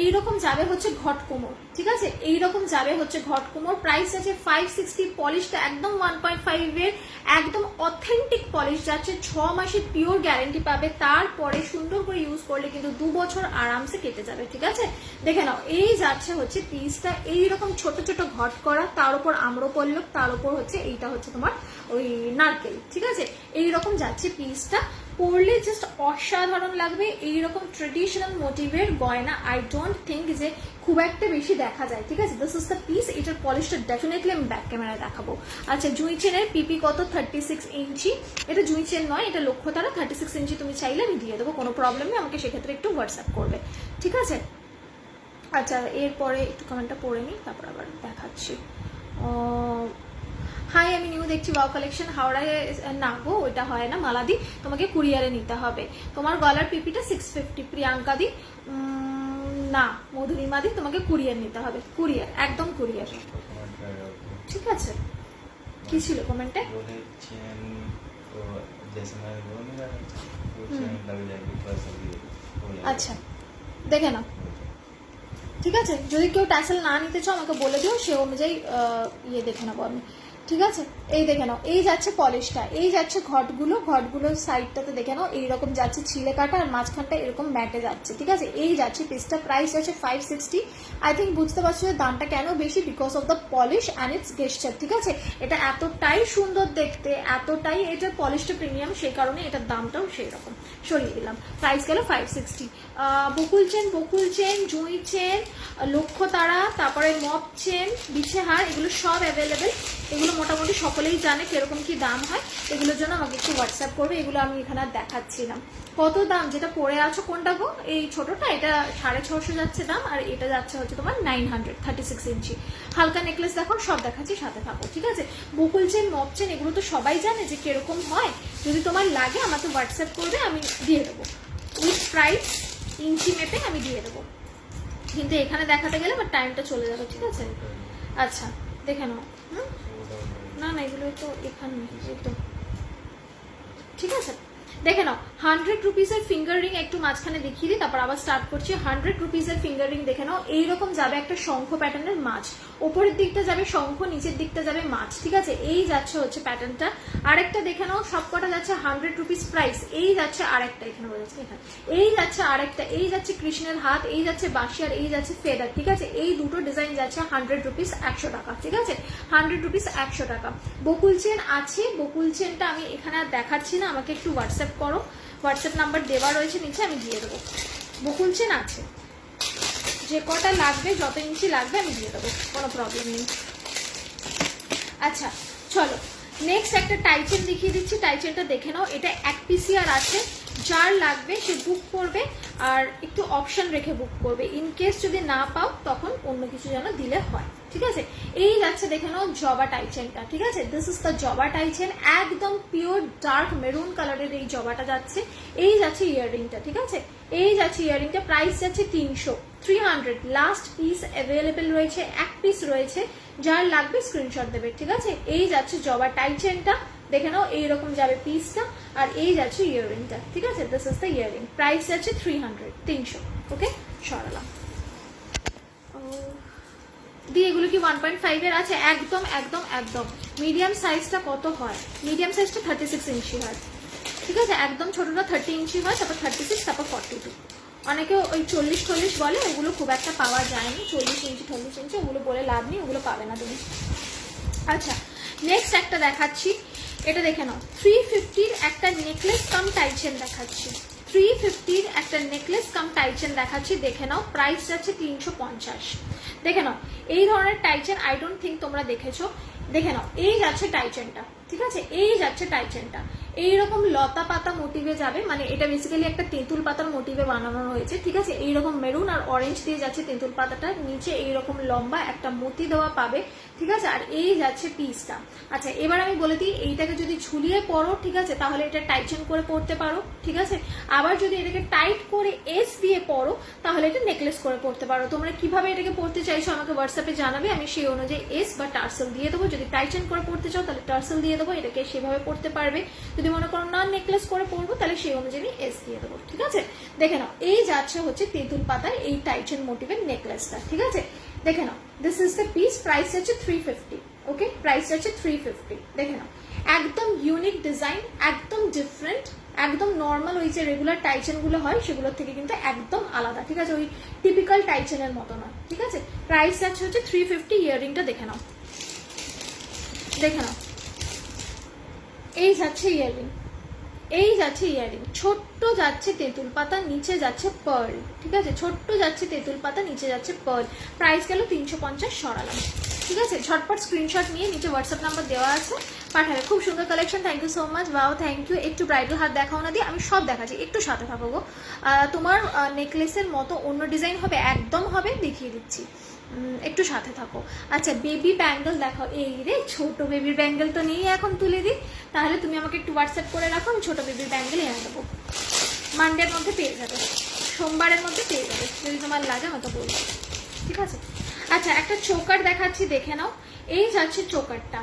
এইরকম যাবে হচ্ছে ঘট কোমর, ঠিক আছে, এইরকম যাবে হচ্ছে ঘট কোমর। প্রাইস আছে 560, পলিশটা একদম 1.5 এর একদম অথেন্টিক পলিশ যাচ্ছে, 6 মাসের পিওর গ্যারেন্টি পাবে, তারপরে সুন্দর করে ইউজ করলে কিন্তু 2 বছর আরামসে কেটে যাবে, ঠিক আছে। দেখে নাও এই যাচ্ছে হচ্ছে পিসটা, এইরকম ছোট ছোট ঘট করা, তার উপর আম্রপল্লব, তার উপর হচ্ছে এইটা হচ্ছে তোমার ওই নারকেল, ঠিক আছে, এইরকম যাচ্ছে পিসটা। পরলে জাস্ট অসাধারণ লাগবে, এইরকম ট্রেডিশনাল মোটিভের গয়না আই ডোন্ট থিঙ্ক যে খুব একটা বেশি দেখা যায়, ঠিক আছে, দিস ইজ দ্য পিস। এটার পলিশটা ডেফিনেটলি আমি ব্যাক ক্যামেরায় দেখাবো। আচ্ছা, জুঁই চেনের পিপি কত? 36 ইঞ্চি। এটা জুঁই চেন নয়, এটা লক্ষ্যতারা, 36 ইঞ্চি তুমি চাইলে আমি দিয়ে দেবো, কোনো প্রবলেম নেই, আমাকে সেক্ষেত্রে একটু হোয়াটসঅ্যাপ করবে, ঠিক আছে। আচ্ছা, এরপরে একটু কমেন্টটা পড়ে নিই, তারপর আবার দেখাচ্ছি। হাই, আমি নিউ দেখছি, ওয়াও কালেকশন হাওড়ায়, না গো ওইটা হয় না মালাদি, তোমাকে কুরিয়ারে নিতে হবে। তোমার গলার পিপিটা 650, প্রিয়াঙ্কা দি, না মধুরিমা দি, তোমাকে কুরিয়ার নিতে হবে, কুরিয়ার, একদম কুরিয়ার, ঠিক আছে। কি ছিল কমেন্টে? আচ্ছা, দেখে নাও, ঠিক আছে, যদি কেউ ট্যাসেল না নিতে চাও আমাকে বলে দিও, সে অনুযায়ী ইয়ে দেখে নেবো আমি, ঠিক আছে। এই দেখে নাও এই যাচ্ছে পলিশটা, এই যাচ্ছে ঘটগুলোর সাইডটাতে দেখে নাও এইরকম যাচ্ছে ছিলে কাটা, আর মাঝখানটা এরকম ম্যাটে যাচ্ছে, ঠিক আছে। এই যাচ্ছে পিসটা, প্রাইস আছে 560। আই থিঙ্ক বুঝতে পারছো যে দামটা কেন বেশি, because of the polish and it's গেস্টার, ঠিক আছে। এটা এতটাই সুন্দর দেখতে, এতটাই এটার পলিশটা প্রিমিয়াম, সেই কারণে এটার দামটাও সেই রকম। সরিয়ে দিলাম, প্রাইস গেল 560। বকুল চেন, জুঁই চেন, লক্ষ্য তারা, তারপরে মপ চেন, বিছে হার, এগুলো সব অ্যাভেলেবেল। এগুলো মোটামুটি সকলেই জানে কিরকম কি দাম হয়। এগুলোর জন্য আমাকে একটু হোয়াটসঅ্যাপ করবে। এগুলো আমি এখানে দেখাচ্ছিলাম। কত দাম? যেটা পরে আছো কোনটা গো? এই ছোটটা, এটা 650 যাচ্ছে দাম, আর এটা যাচ্ছে হচ্ছে তোমার 900, 36 ইঞ্চি। হালকা নেকলেস দেখো, সব দেখাচ্ছি, সাথে থাকো, ঠিক আছে? বকুল চেন, মপ চেন, এগুলো তো সবাই জানে যে কিরকম হয়। যদি তোমার লাগে আমাকে হোয়াটসঅ্যাপ করবে, আমি দিয়ে দেবো উইথ প্রাইস, ইঞ্চি মেপে আমি দিয়ে দেবো। কিন্তু এখানে দেখাতে গেলে আমার টাইমটা চলে যাবে, ঠিক আছে? আচ্ছা দেখে নাও। না না, এগুলো তো এখানে তো, ঠিক আছে? দেখে নাও, 100 রুপিসের ফিঙ্গার রিং একটু মাঝখানে দেখিয়ে দিই, তারপর আবার স্টার্ট করছি। 100 রুপিসের ফিঙ্গার রিং দেখে নাও, এইরকম যাবে একটা শঙ্খ প্যাটার্নের মাছ। ওপরের দিকটা যাবে শঙ্খ, নিচের দিকটা যাবে মাছ, ঠিক আছে? এই যাচ্ছে হচ্ছে প্যাটার্নটা। আরেকটা দেখে নাও, সবকটা যাচ্ছে 100 রুপিস প্রাইস। এই যাচ্ছে আরেকটা, এখানে বোঝাচ্ছে, এখানে এই যাচ্ছে আরেকটা, এই যাচ্ছে কৃষ্ণের হাত, এই যাচ্ছে বাঁশি, আর এই যাচ্ছে ফেদার, ঠিক আছে? এই দুটো ডিজাইন যাচ্ছে 100 রুপিস, 100 টাকা, ঠিক আছে? 100 রুপিস 100 টাকা। বকুল চেন আছে, বকুল চেনটা আমি এখানে আর দেখাচ্ছি না, আমাকে একটু হোয়াটসঅ্যাপ করো। হোয়াটসঅ্যাপ নাম্বার দেওয়া রয়েছে নিচে, আমি দিয়ে দেবো। বকুল চেন আছে, যে কটা লাগবে, যত ইঞ্চি লাগবে আমি দিয়ে দেবো, কোনো প্রবলেম নেই। আচ্ছা চলো, নেক্সট একটা টাইচেন দেখিয়ে দিচ্ছি। টাইচেনটা দেখে নাও, এটা এক পিসি আর আছে। যার লাগবে সে বুক করবে, আর একটু অপশন রেখে বুক করবে। ইন কেস যদি না পাও তখন অন্য কিছু যেন দিলে হয়, ঠিক আছে? এই যাচ্ছে দেখে নাও জবা টাইচেনটা, ঠিক আছে? দিস ইজ দ্য জবা টাইচেন, একদম পিওর ডার্ক মেরুন কালারের এই জবাটা যাচ্ছে। এই যাচ্ছে ইয়াররিংটা, ঠিক আছে? এই যাচ্ছে ইয়াররিংটা, প্রাইস যাচ্ছে 300 লাস্ট পিস অ্যাভেলেবেল রয়েছে, এক পিস রয়েছে। যার লাগবে স্ক্রিনশট দেবে, ঠিক আছে? এই যাচ্ছে জবা টাইচেনটা, দেখে নাও এইরকম যাবে পিসটা, আর এই যাচ্ছে ইয়াররিংটা, ঠিক আছে? This is the earring, price যাচ্ছে 300। ওকে, সরালাম দিয়ে। এগুলো কি 1.5 এর আছে? একদম একদম একদম। মিডিয়াম সাইজটা কত হয়? মিডিয়াম সাইজটা 36 ইঞ্চি হয়, ঠিক আছে? একদম ছোটটা 30 ইঞ্চি হয়, তারপর 36, তারপর 42। অনেকে ওই 40 বলে, ওগুলো খুব একটা পাওয়া যায়নি। 40 ইঞ্চি 40 ইঞ্চি ওগুলো বলে লাভ নেই, ওগুলো পাবে না তুমি। আচ্ছা নেক্সট একটা দেখাচ্ছি, এটা দেখে নাও। 350-র একটা নেকলেস কাম টাইচেন দেখাচ্ছি। 350-র একটা নেকলেস কাম টাইচেন দেখাচ্ছি, দেখে নাও। প্রাইস যাচ্ছে 350। দেখে নাও, এই ধরনের টাইচেন আই ডোন্ট থিঙ্ক তোমরা দেখেছো। দেখে নাও, এই যাচ্ছে টাইচেনটা, ঠিক আছে? এই যাচ্ছে টাইচেনটা, এইরকম লতা পাতা মোটিভে যাবে, মানে এটা বেসিক্যালি একটা তেঁতুল পাতার মোটিভে বানানো হয়েছে, ঠিক আছে? এইরকম মেরুন আর অরেঞ্জ দিয়ে যাচ্ছে তেঁতুল পাতাটা, নিচে এইরকম লম্বা একটা মতি দেওয়া পাবে, ঠিক আছে? আর এই যাচ্ছে পিসটা। আচ্ছা এবার আমি বলে দিই, এইটাকে যদি ঝুলিয়ে পরো, ঠিক আছে, তাহলে এটা টাইচেন করে পরতে পারো, ঠিক আছে? আবার যদি এটাকে টাইট করে এস দিয়ে পরো, তাহলে এটা নেকলেস করে পরতে পারো। তোমরা কিভাবে এটাকে পরতে চাইছো আমাকে হোয়াটসঅ্যাপে জানাবে, আমি সেই অনুযায়ী এস বা টার্সেল দিয়ে দেবো। যদি টাইচেন করে পরতে চাও তাহলে টার্সেল দিয়ে দেবো, এটাকে সেভাবে পরতে পারবে। যদি মনে করো না নেকলেস করে পরবো, তাহলে সেই অনুযায়ী এস দিয়ে দেবো, ঠিক আছে? দেখে নাও, এই যাচ্ছে হচ্ছে তেঁতুল পাতার এই টাইচেন মোটিভের নেকলেসটা, ঠিক আছে? দেখে নাও, this is the piece, price হচ্ছে 350। ওকে, প্রাইস হচ্ছে 350। দেখে নাও, একদম ইউনিক ডিজাইন, একদম ডিফারেন্ট, একদম নর্মাল ওই যে রেগুলার টাইচেন গুলো হয় সেগুলোর থেকে কিন্তু একদম আলাদা, ঠিক আছে? ওই টিপিক্যাল টাইচেনের মতো নয়, ঠিক আছে? প্রাইস যাচ্ছে হচ্ছে 350। ইয়াররিংটা দেখে নাও, দেখে নাও, এই যাচ্ছে ইয়াররিং, এই যাচ্ছে ইয়াররিং। ছোট্ট যাচ্ছে তেঁতুল পাতা, নিচে যাচ্ছে পার্ল, ঠিক আছে? ছোট্ট যাচ্ছে তেঁতুল পাতা, নিচে যাচ্ছে পার্ল। প্রাইস গেল 350, সরালাম, ঠিক আছে? ঝটপট স্ক্রিনশট নিয়ে নিচে হোয়াটসঅ্যাপ নাম্বার দেওয়া আছে, পাঠাবে। খুব সুন্দর collection, thank you so much. Wow, thank you. একটু ব্রাইডাল হাত দেখাও না দিয়ে, আমি সব দেখাচ্ছি, একটু সাথে থাকো গো। তোমার নেকলেসের মতো অন্য ডিজাইন হবে, একদম হবে, দেখিয়ে দিচ্ছি, একটু সাথে থাকো। আচ্ছা বেবি ব্যাঙ্গেল দেখাও। এই রে, ছোট বেবির ব্যাঙ্গেল তো নেই, এখন তুলে দিই। তাহলে তুমি আমাকে একটু হোয়াটসঅ্যাপ করে রাখো, আমি ছোট বেবির ব্যাঙ্গেল এনে দেবো। মানডের মধ্যে পেয়ে যাবে, সোমবারের মধ্যে পেয়ে যাবে, যদি তোমার লাগে আমাকে বলবো, ঠিক আছে? আচ্ছা একটা চোকার দেখাচ্ছি, দেখে নাও। এই যাচ্ছে চোকারটা,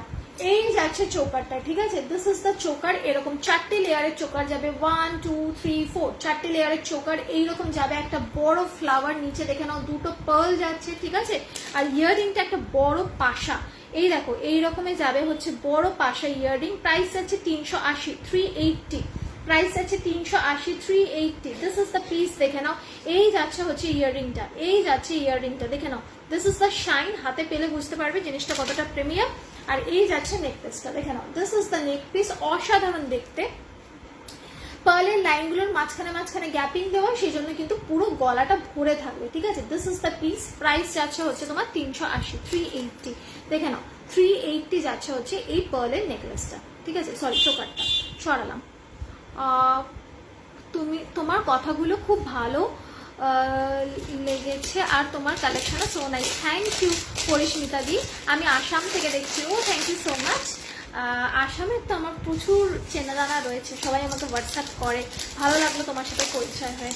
এই যাচ্ছে চোকারটা, ঠিক আছে? This is the choker. এরকম 4টে লেয়ারের চোকার যাবে, 1 2 3 4, 4টে লেয়ারের চোকার এইরকম যাবে। একটা বড় ফ্লাওয়ার, নিচে দেখে নাও দুটো পার্ল যাচ্ছে, ঠিক আছে? আর ইয়াররিংটা একটা বড় পাশা, এই দেখো এই রকমের যাবে হচ্ছে বড় পাশা ইয়াররিং। প্রাইস আছে 380, 380। প্রাইস আছে 380, 380। দিস ইজ দ্য পিস, দেখে নাও। এই যাচ্ছে হচ্ছে ইয়াররিংটা, এই যাচ্ছে ইয়াররিংটা, দেখে নাও। দিস ইজ দ্য শাইন, হাতে পেলে বুঝতে পারবে জিনিসটা কতটা প্রিমিয়াম। আর এই যাচ্ছে নেক পিসটা, দেখে নাও। This is the neck piece, অসাধারণ দেখতে। পার্লের লাইনগুলোর মাঝখানে মাঝখানে গ্যাপিং দেওয়া, সেই জন্য কিন্তু পুরো গলাটা ভরে থাকবে, ঠিক আছে। This is the piece. Price যাচ্ছে হচ্ছে তোমার 380, 380। দেখে নাও 380 যাচ্ছে হচ্ছে এই পার্লের নেকলেসটা, ঠিক আছে। সরি, চোকারটা সরালাম। তোমার কথাগুলো খুব ভালো লেগেছে আর তোমার কালেকশনটা so nice. Thank you Parismita di, আমি আসাম থেকে দেখছি। Oh thank you so much. আসামের তো আমার প্রচুর চেনা জানা রয়েছে, সবাই আমাকে হোয়াটসঅ্যাপ করে। ভালো লাগলো তোমার সাথে পরিচয় হয়ে।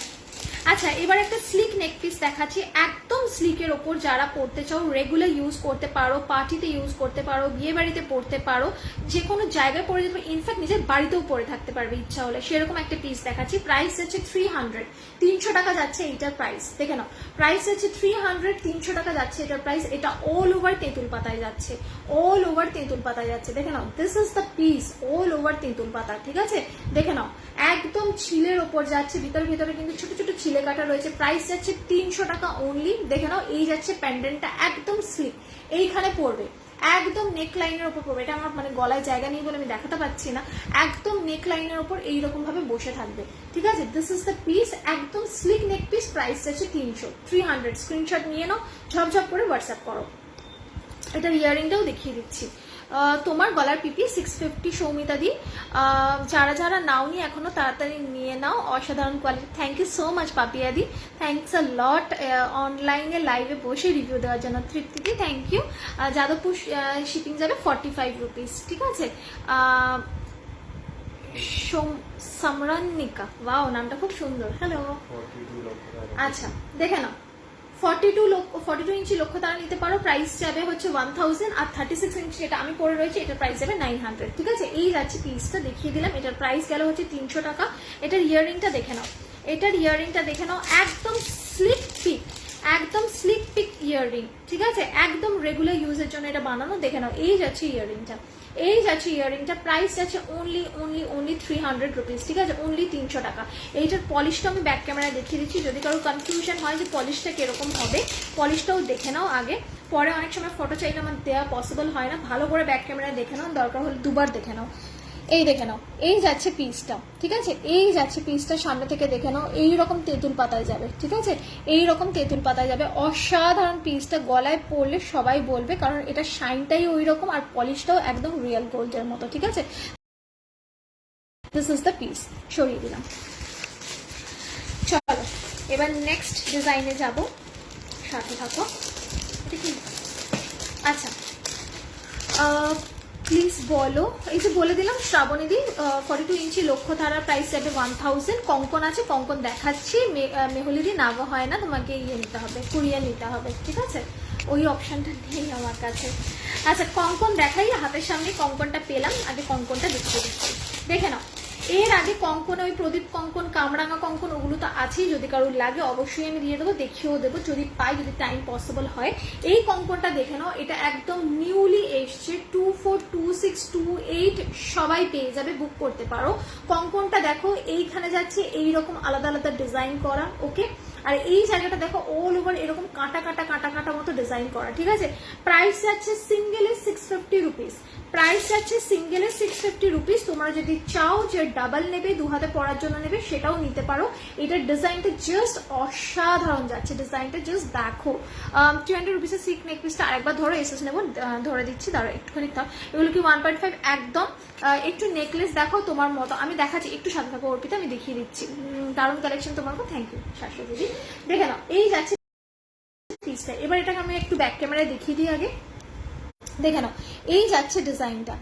আচ্ছা, এবার একটা স্লিক নেক পিস দেখাচ্ছি, একদম স্লিকের ওপর। যারা পরতে চাও রেগুলার ইউজ করতে পারো, পার্টিতে ইউজ করতে পারো, বিয়ে বাড়িতে পরতে পারো, যে কোনো জায়গায় পরে যেতে পারো, ইনফ্যাক্ট নিজের বাড়িতেও পরে থাকতে পারবে ইচ্ছা হলে, সেরকম একটা পিস দেখাচ্ছি। প্রাইস হচ্ছে 300, 300 টাকা যাচ্ছে এইটার প্রাইস। দেখে নাও, প্রাইস হচ্ছে 300, 300 টাকা যাচ্ছে এটার প্রাইস। এটা অল ওভার তেঁতুল পাতায় যাচ্ছে, অল ওভার তেঁতুল পাতায় যাচ্ছে। দেখে নাও, this is the piece, all over তেঁতুল পাতা, ঠিক আছে। দেখে নাও, একদম ছিলের ওপর যাচ্ছে, ভিতরে ভিতরে কিন্তু ছোট ছোট ছিলে কাটা রয়েছে। প্রাইস যাচ্ছে 300 টাকা অনলি। দেখে নাও, এই যাচ্ছে প্যান্ডেন্টটা, একদম স্লিক, এইখানে পড়বে, একদম নেক লাইনের ওপর পড়বে। এটা আমার মানে গলায় জায়গা নেই বলে আমি দেখাতে পাচ্ছি না, একদম নেক লাইনের ওপর এইরকম ভাবে বসে থাকবে, ঠিক আছে। দিস ইজ দ্য পিস, একদম স্লিক নেক পিস। প্রাইস যাচ্ছে 300। স্ক্রিনশট নিয়ে নাও, ঝপঝপ করে হোয়াটসঅ্যাপ করো। এটার ইয়ারিংটাও দেখিয়ে দিচ্ছি। তোমার গলার পিপি 650 সৌমিতা দি। যারা যারা নাওনি এখনো তাড়াতাড়ি নিয়ে নাও, অসাধারণ quality. Thank you so much Papiya di, thanks a lot. অনলাইনে লাইভে বসে রিভিউ দেওয়ার জন্য তৃপ্তিদি, থ্যাংক ইউ। যাদবপুর শিপিং যাবে 45 রুপিস, ঠিক আছে। সমরান্নিকা, ওয়াও, নামটা খুব সুন্দর। হ্যালো, আচ্ছা দেখে নাও, 42 ইঞ্চি লক্ষ্য তারা নিতে পারো। প্রাইস যাবে হচ্ছে 1000, আর 36 ইঞ্চি এটা আমি পরে রয়েছে, এটার প্রাইস যাবে 900, ঠিক আছে। এই যাচ্ছে পিসটা, দেখিয়ে দিলাম। এটার প্রাইস গেল হচ্ছে 300 টাকা। এটার ইয়ারিংটা দেখে নাও, এটার ইয়ারিংটা দেখে নাও, একদম স্লিক পিক, একদম স্লিক পিক ইয়ারিং, ঠিক আছে। একদম রেগুলার ইউজের জন্য এটা বানানো। দেখে নাও, এই যাচ্ছে ইয়ারিংটা, এই যাচ্ছে ইয়ারিংটা। প্রাইস যাচ্ছে অনলি 300 রুপিস, ঠিক আছে, অনলি 300 টাকা। এইটার পলিশটা আমি ব্যাক ক্যামেরায় দেখিয়ে দিচ্ছি, যদি কারো কনফিউশন হয় যে পলিশটা কিরকম হবে, পলিশটাও দেখে নাও আগে, পরে অনেক সময় ফটো চাইলে আমার দেওয়া পসিবল হয় না। ভালো করে ব্যাক ক্যামেরায় দেখে নাও, দরকার হলে দুবার দেখে নাও। এই দেখে নাও, এই যাচ্ছে পিসটা, ঠিক আছে। এই যাচ্ছে পিসটা, সামনে থেকে দেখে নাও, এইরকম তেঁতুল পাতায় যাবে, ঠিক আছে, এইরকম তেঁতুল পাতায় যাবে। অসাধারণ পিসটা, গলায় পরলে সবাই বলবে, কারণ এটা শাইনটাই ওই রকম, আর পলিশটাও একদম রিয়েল গোল্ডের মতো, ঠিক আছে। দিস ইজ দ্য পিস, সরিয়ে দিলাম। চলো এবার নেক্সট ডিজাইনে যাব, সাথে থাকো। আচ্ছা, প্লিজ বলো, এই যে বলে দিলাম শ্রাবণীদি, 42 ইঞ্চি লক্ষ্য ধারার প্রাইস যাবে 1000। কঙ্কন আছে, কঙ্কন দেখাচ্ছি। মেহুলিদি নাগা হয় না, তোমাকে ইয়ে নিতে হবে, কুরিয়ার নিতে হবে, ঠিক আছে। ওই অপশনটা নেই আমার কাছে। আচ্ছা, কঙ্কন দেখাই, হাতের সামনে কঙ্কনটা পেলাম, আগে কঙ্কনটা দেখিয়ে দিচ্ছি। দেখে নাও, এর আগে কঙ্কনে ওই প্রদীপ কঙ্কন, কামরাঙা কঙ্কন, ওগুলো তো আছেই। যদি কারোর লাগে অবশ্যই আমি দিয়ে দেবো, দেখিয়েও দেবো যদি পাই, যদি টাইম পসিবল হয়। এই কঙ্কনটা দেখে নাও, এটা একদম নিউলি এসছে, 242628 সবাই পেয়ে যাবে, বুক করতে পারো। কঙ্কনটা দেখো, এইখানে যাচ্ছে এইরকম আলাদা আলাদা ডিজাইন করা, ওকে। আর এই জায়গাটা দেখো, অল ওভার এরকম কাটা কাটা কাটা কাটা মতো ডিজাইন করা, ঠিক আছে। প্রাইস যাচ্ছে সিঙ্গেলে 650 রুপিস, প্রাইস যাচ্ছে সিঙ্গেলে 650 রুপিস। তোমরা যদি চাও যে ডাবল নেবে, দু হাতে পরার জন্য নেবে, সেটাও নিতে পারো। এটার ডিজাইনটা জাস্ট অসাধারণ যাচ্ছে, ডিজাইনটা জাস্ট দেখো। 200 রুপিসের সিক নেক পিসটা আরেকবার ধরো, এসএস নেবো, ধরে দিচ্ছি, দাঁড়ো একটুখানি দাও। এগুলো কি 1.5 একদম। একটু নেকলেস দেখো তোমার মতো, আমি দেখাচ্ছি, একটু সাথে থাকো অর্পিতা, আমি দেখিয়ে দিচ্ছি। দারুণ কালেকশন তোমার, থ্যাংক ইউ শাশ্বত দিদি। দেখে নাও, এই যাচ্ছে পিসটা। এবার এটাকে আমি একটু ব্যাক ক্যামেরায় দেখিয়ে দিই আগে। দেখে নাও, এই যাচ্ছে ডিজাইনটা,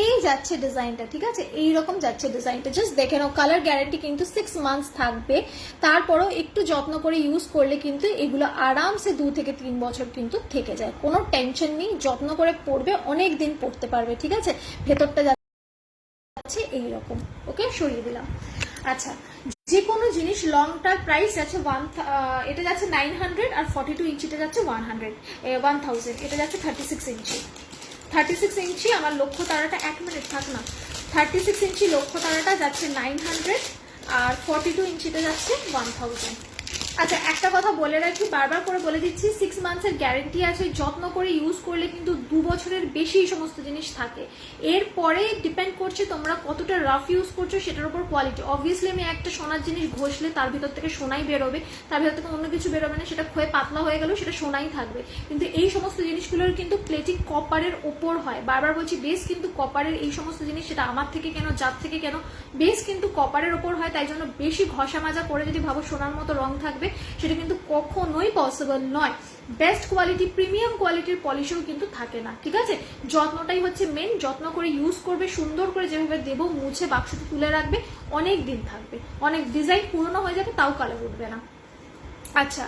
এই যাচ্ছে ডিজাইনটা, ঠিক আছে, এইরকম যাচ্ছে ডিজাইনটা। জাস্ট দেখে নাও, কালার গ্যারান্টি কিন্তু 6 মান্থস থাকবে। তারপরও একটু যত্ন করে ইউজ করলে কিন্তু এগুলো আরামসে 2 থেকে 3 বছর কিন্তু থেকে যায়, কোনো টেনশন নেই। যত্ন করে পরবে, অনেক দিন পরতে পারবে, ঠিক আছে। ভেতরটা যাচ্ছে এইরকম, ওকে, সরিয়ে দিলাম। আচ্ছা, যে কোনো জিনিস লংটার প্রাইস যাচ্ছে এটা যাচ্ছে 900, আর 42 ইঞ্চিটা যাচ্ছে 1000। এটা যাচ্ছে 36 ইঞ্চি, 36 ইঞ্চি আমার লক্ষ্য তারাটা, 1 মিনিট থাক না। 36 ইঞ্চি লক্ষ্য তারাটা যাচ্ছে 900, আর 42 ইঞ্চিটা যাচ্ছে 1000। আচ্ছা একটা কথা বলে রাখি, বারবার করে বলে দিচ্ছি, 6 মান্থসের গ্যারেন্টি আছে, যত্ন করে ইউজ করলে কিন্তু 2 বছরের বেশি সমস্ত জিনিস থাকে। এরপরে ডিপেন্ড করছে তোমরা কতটা রাফ ইউজ করছো সেটার উপর কোয়ালিটি। অবভিয়াসলি আমি একটা সোনার জিনিস ঘষলে তার ভিতর থেকে সোনাই বেরোবে, তার ভিতর থেকে অন্য কিছু বেরোবে না, সেটা ক্ষয়ে পাতলা হয়ে গেলেও সেটা সোনাই থাকবে। কিন্তু এই সমস্ত জিনিসগুলোর কিন্তু প্লেটিং কপারের ওপর হয়, বারবার বলছি বেস কিন্তু কপারের, এই সমস্ত জিনিস সেটা আমার থেকে কেন যার থেকে কেন বেস কিন্তু কপারের ওপর হয়। তাই জন্য বেশি ঘষা মাজা করে যদি ভাবো সোনার মতো রং থাকবে, সেটা কিন্তু কখনোই পসিবল নয়। বেস্ট কোয়ালিটি প্রিমিয়াম কোয়ালিটির পলিশও কিন্তু থাকে না, ঠিক আছে। যত্নটাই হচ্ছে মেন, যত্ন করে ইউজ করবে, সুন্দর করে যেভাবে দেবো মুছে বাক্সতে তুলে রাখবে, অনেক দিন থাকবে, অনেক ডিজাইন পুরনো হয়ে যাবে তাও কালার উঠবে না। আচ্ছা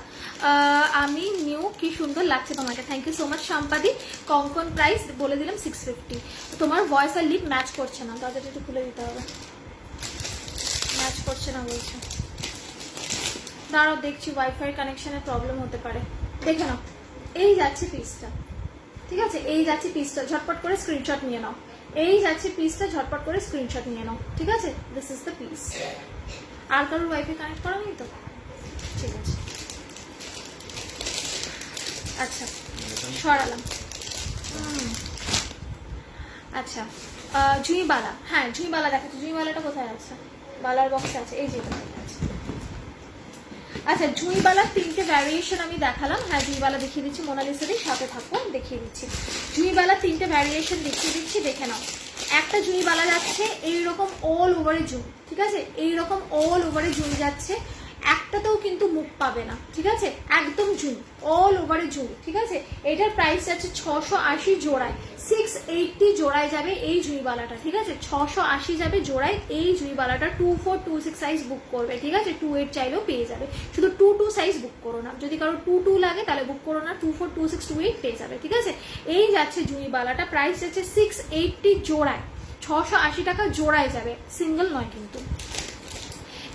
আমি নিউ, কি সুন্দর লাগছে তোমাকে, থ্যাংক ইউ সো মাচ শাম্পাদি। কঙ্কন প্রাইস বলে দিলাম 650। তোমার ভয়েস আর লিপ ম্যাচ করছে না, তাদের একটু খুলে দিতে হবে, ম্যাচ করছে না বলছে। দাঁড়াও দেখছি, ওয়াইফাই কানেকশনের প্রবলেম হতে পারে, দেখে নাও। এই যাচ্ছে পিসটা, ঠিক আছে, এই যাচ্ছে পিসটা, ঝটপট করে স্ক্রিনশট নিয়ে নাও। এই যাচ্ছে পিসটা, ঝটপট করে স্ক্রিনশট নিয়ে নাও, ঠিক আছে। This is the piece. আর কারোর ওয়াইফাই কানেক্ট করা নেই তো? ঠিক আছে, আচ্ছা সরালাম। আচ্ছা জুঁইবালা, হ্যাঁ জুঁইবালা দেখাচ্ছি। জুঁইবালাটা কোথায় আছে? বালার বক্সে আছে, এই যে আছে। আচ্ছা জুঁইবালার 3টে ভ্যারিয়েশন আমি দেখালাম। হ্যাঁ জুঁইবালা দেখিয়ে দিচ্ছি, মোনালিসারই সাথে থাকো, দেখিয়ে দিচ্ছি। জুঁইবালার 3টে ভ্যারিয়েশন দেখিয়ে দিচ্ছি, দেখে নাও। একটা জুঁইবালা যাচ্ছে এইরকম অল ওভারে জুঁই, ঠিক আছে, এইরকম অল ওভারে জুঁই যাচ্ছে, একটাতেও কিন্তু মুখ পাবে না, ঠিক আছে, একদম জুঁই, অল ওভারে জুঁই, ঠিক আছে। এটার প্রাইস যাচ্ছে 680 জোড়ায়, 680 জোড়ায় যাবে এই জুঁইবালাটা, ঠিক আছে, 680 যাবে জোড়ায় এই জুঁইবালাটা। 2426 সাইজ বুক করবে, ঠিক আছে, 28 চাইলেও পেয়ে যাবে, শুধু 22 সাইজ বুক করো না, যদি কারো 22 লাগে তাহলে বুক করো না, 242628 পেয়ে যাবে, ঠিক আছে। এই যাচ্ছে জুঁইবালাটা, প্রাইস যাচ্ছে 680 জোড়ায়, 680 টাকা জোড়ায় যাবে, সিঙ্গেল নয় কিন্তু।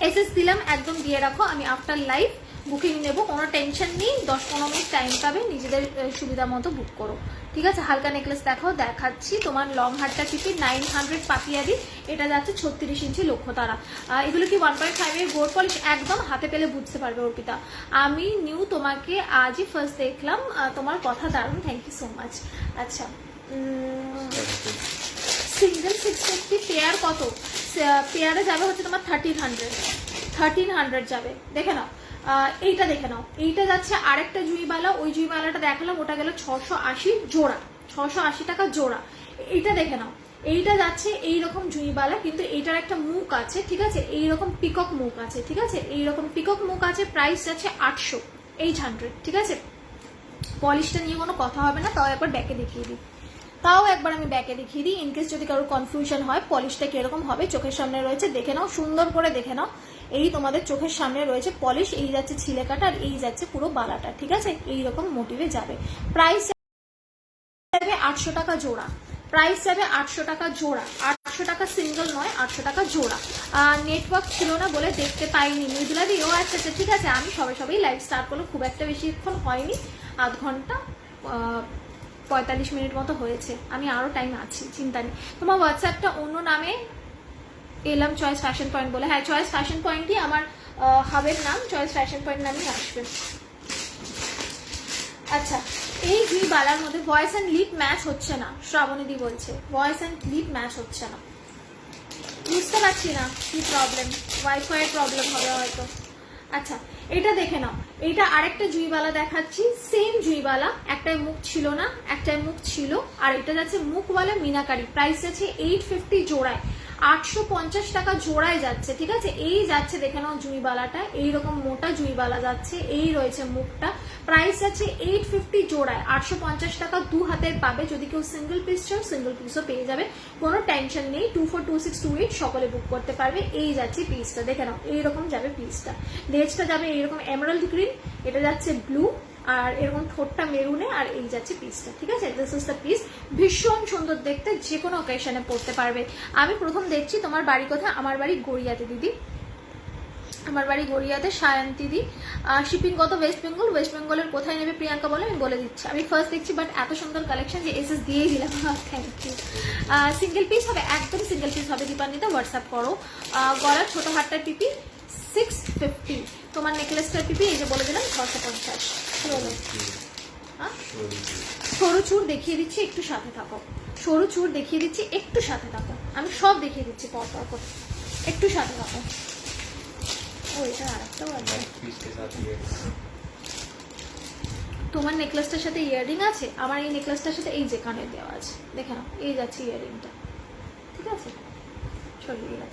এসএস দিলাম, একদম দিয়ে রাখো, আমি আফটার লাইভ বুকিং নেবো, কোনো টেনশন নেই, 10-15 মিনিট টাইম পাবে, নিজেদের সুবিধা মতো বুক করো, ঠিক আছে। হালকা নেকলেস দেখাও, দেখাচ্ছি। তোমার লং হারটা টিপি 900 পাতিয়াদি, এটা যাচ্ছে 36 ইঞ্চি লক্ষ্য তারা। এগুলো কি 1.5 এর গোল্ড পলিশ? একদম হাতে পেলে বুঝতে পারবে অর্পিতা। আমি নিউ তোমাকে আজই ফার্স্ট দেখলাম, তোমার কথা দারুণ, থ্যাংক ইউ সো মাচ। আচ্ছা সিঙ্গেল 650, পেয়ার কত? পেয়ারে যাবে হচ্ছে তোমার 1300 যাবে, দেখে নাও। এইটা দেখে নাও, এইটা যাচ্ছে আরেকটা জুঁইবালা, ওই জুঁইবালাটা দেখালাম, ওটা গেল 680 জোড়া, 680 টাকা জোড়া। এইটা দেখে নাও, এইটা যাচ্ছে এইরকম জুঁইবালা, কিন্তু এইটার একটা মুখ আছে, ঠিক আছে, এইরকম পিকক মুখ আছে, ঠিক আছে, এইরকম পিকক মুখ আছে, প্রাইস যাচ্ছে 800, ঠিক আছে। পলিশটা নিয়ে কোনো কথা হবে না, তাও একবার ব্যাকে দেখিয়ে দিই, আমি ব্যাকে দেখিয়ে দিই, ইনকেস যদি কারোর কনফিউশন হয় পলিশটা কিরকম হবে। চোখের সামনে রয়েছে, দেখে নাও, সুন্দর করে দেখে নাও, এই তোমাদের চোখের সামনে রয়েছে পলিশ, এই যাচ্ছে ছিলে কাটা, আর এই যাচ্ছে পুরো বালাটা, ঠিক আছে, এইরকম মোটিভে যাবে। প্রাইস যাবে 800 টাকা জোড়া, প্রাইস যাবে 800 টাকা জোড়া, 800 টাকা সিঙ্গেল নয়, 800 টাকা জোড়া। নেটওয়ার্ক ছিল না বলে দেখতে পাইনি মৃদুলা দি, ও আচ্ছা আচ্ছা, ঠিক আছে, আমি সবাই লাইভ স্টার্ট করলো, খুব একটা বেশিক্ষণ হয়নি, আধ ঘন্টা 45 মিনিট মতো হয়েছে, আমি আরো টাইম আছি, চিন্তা নেই। তোমার হোয়াটসঅ্যাপটা অন্য নামে এলাম, চয়েস ফ্যাশন পয়েন্ট বলে। হ্যাঁ চয়েস ফ্যাশন পয়েন্টই আমার হাবের নাম, চয়েস ফ্যাশন পয়েন্ট নামেই আসবে। আচ্ছা এই জুঁইবালার মধ্যে ভয়েস অ্যান্ড লিপ ম্যাচ হচ্ছে না, শ্রাবণীদি বলছে ভয়েস অ্যান্ড লিপ ম্যাচ হচ্ছে না, বুঝতে পারছি না কি প্রবলেম, ওয়াইফাই এর প্রবলেম হবে হয়তো। আচ্ছা এটা দেখে নাও, এটা আরেকটা জুঁইবালা দেখাচ্ছি, সেম জুঁইবালা, একটাই মুখ ছিল না, একটাই মুখ ছিল, আর এটা যাচ্ছে মুখওয়ালা মিনাকারি, প্রাইস যাচ্ছে 850 জোড়ায়, 850 টাকা জোড়ায় যাচ্ছে, ঠিক আছে। এই যাচ্ছে দেখে নাও জুঁইবালাটা, এইরকম মোটা জুঁইবালা যাচ্ছে, এই রয়েছে মুখটা, প্রাইস যাচ্ছে 850 জোড়ায়, 850 টাকা 2 হাতের পাবে, যদি কেউ সিঙ্গেল পিস চাও সিঙ্গেল পিসও পেয়ে যাবে, কোনো টেনশন নেই। 242628 সকলে বুক করতে পারবে। এই যাচ্ছে পিসটা, দেখে নাও এইরকম যাবে পিসটা, লেজটা যাবে এইরকম এমারাল্ড গ্রিন, এটা যাচ্ছে ব্লু, আর এরকম ঠোঁটটা মেরুনে, আর এই যাচ্ছে পিসটা, ঠিক আছে। দিস ইজ দ্য পিস, ভীষণ সুন্দর দেখতে, যে কোনো অকেশনে পড়তে পারবে। আমি প্রথম দেখছি তোমার বাড়ি কোথায়? আমার বাড়ি গড়িয়াতে দিদি, আমার বাড়ি গড়িয়াতে, সায়ন্তী দি। শিপিং কত? ওয়েস্ট বেঙ্গল। ওয়েস্ট বেঙ্গলের কোথায় নেবে প্রিয়াঙ্কা বলে, আমি বলে দিচ্ছি। আমি ফার্স্ট দেখছি, বাট এত সুন্দর কালেকশন যে এসএস দিয়েই দিলাম, থ্যাংক ইউ। সিঙ্গেল পিস হবে, একদম সিঙ্গেল পিস হবে, দীপান্বিতা হোয়াটসঅ্যাপ করো। গলার ছোট হাতটার পিপি 650। তোমার নেকলেসটার পিপি এই যে বলে দিলাম 650। হ্যাঁ, সরু চুর দেখিয়ে দিচ্ছি, একটু সাথে থাকো। সরু চুর দেখিয়ে দিচ্ছি, একটু সাথে থাকো। আমি সব দেখিয়ে দিচ্ছি পরপর করে, একটু সাথে থাকো। ও এটা আরেকটাও আছে। তোমার নেকলেসটার সাথে ইয়াররিং আছে, আমার এই নেকলেসটার সাথে এই যে কানে দেওয়া আছে, দেখে নাও এই যাচ্ছে ইয়াররিংটা, ঠিক আছে সরিয়ে দিলাম।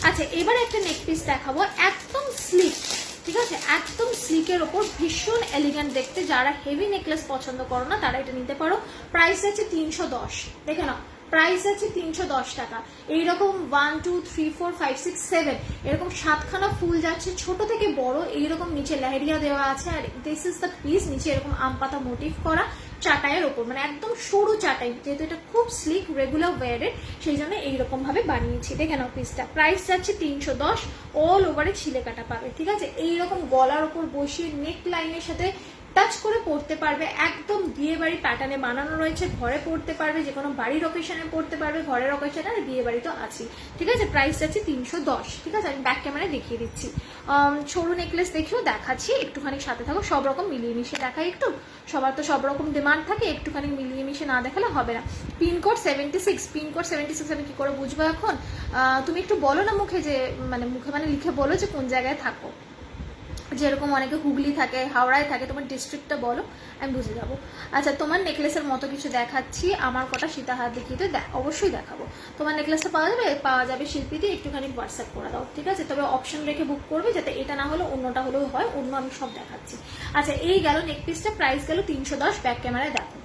আচ্ছা এবার একটা নেক পিস দেখাবো, একদম স্লিক, ঠিক আছে একদম স্লিকের ওপর, ভীষণ এলিগেন্ট দেখতে। যারা হেভি নেকলেস পছন্দ করো না তারা এটা নিতে পারো। প্রাইস আছে 310, দেখে নাও প্রাইস আছে 310 টাকা। এইরকম 1 2 3 4 5 6 7 এরকম 7খানা ফুল যাচ্ছে, ছোট থেকে বড়। এইরকম নিচে লেহেরিয়া দেওয়া আছে, আর দিস ইজ দ্য পিস। নিচে এরকম আম পাতা মোটিভ করা চাটাইয়ের ওপর, মানে একদম সরু চাটাই, যেহেতু এটা খুব স্লিক রেগুলার ওয়ারের, সেই জন্য এইরকম ভাবে বানিয়েছি। দেখে নাও পিসটা, প্রাইস যাচ্ছে 310। অল ওভারে ছিলে কাটা পাবে, ঠিক আছে। এইরকম গলার ওপর বসিয়ে নেক লাইনের সাথে টাচ করে পড়তে পারবে, একদম বিয়ে বাড়ি প্যাটার্নে বানানো রয়েছে। ঘরে পড়তে পারবে, যে কোনো বাড়ির অকেশনে পড়তে পারবে, ঘরের অকেশনে, আর বিয়ে বাড়ি তো আছে, ঠিক আছে। প্রাইস আছে 310, ঠিক আছে। আমি ব্যাক ক্যামেরায় দেখিয়ে দিচ্ছি। সরু নেকলেস দেখিও দেখাচ্ছি, একটুখানি সাথে থাকো। সব রকম মিলিয়ে মিশিয়ে দেখাই একটু, সবার তো সব রকম ডিমান্ড থাকে, একটুখানি মিলিয়ে মিশিয়ে না দেখালে হবে না। পিনকোড 76, পিনকোড 76 আমি কি করে বুঝবো এখন? তুমি একটু বলো না মুখে, যে মানে মুখে মানে লিখে বলো যে কোন জায়গায় থাকো। যেরকম অনেকে হুগলি থাকে, হাওড়ায় থাকে, তোমার ডিস্ট্রিক্টটা বলো, আমি বুঝে যাবো। আচ্ছা তোমার নেকলেসের মতো কিছু দেখাচ্ছি, আমার কটা সীতাহার দেখিয়ে তো অবশ্যই দেখাবো। তোমার নেকলেসটা পাওয়া যাবে শিল্পীতে, একটুখানি হোয়াটসঅ্যাপ করে দাও, ঠিক আছে। তবে অপশন রেখে বুক করবে, যাতে এটা না হলে অন্যটা হলেও হয়, অন্য আমি সব দেখাচ্ছি। আচ্ছা এই গেল নেক পিসটা, প্রাইস গেল 310। ব্যাক ক্যামেরায় দেখো,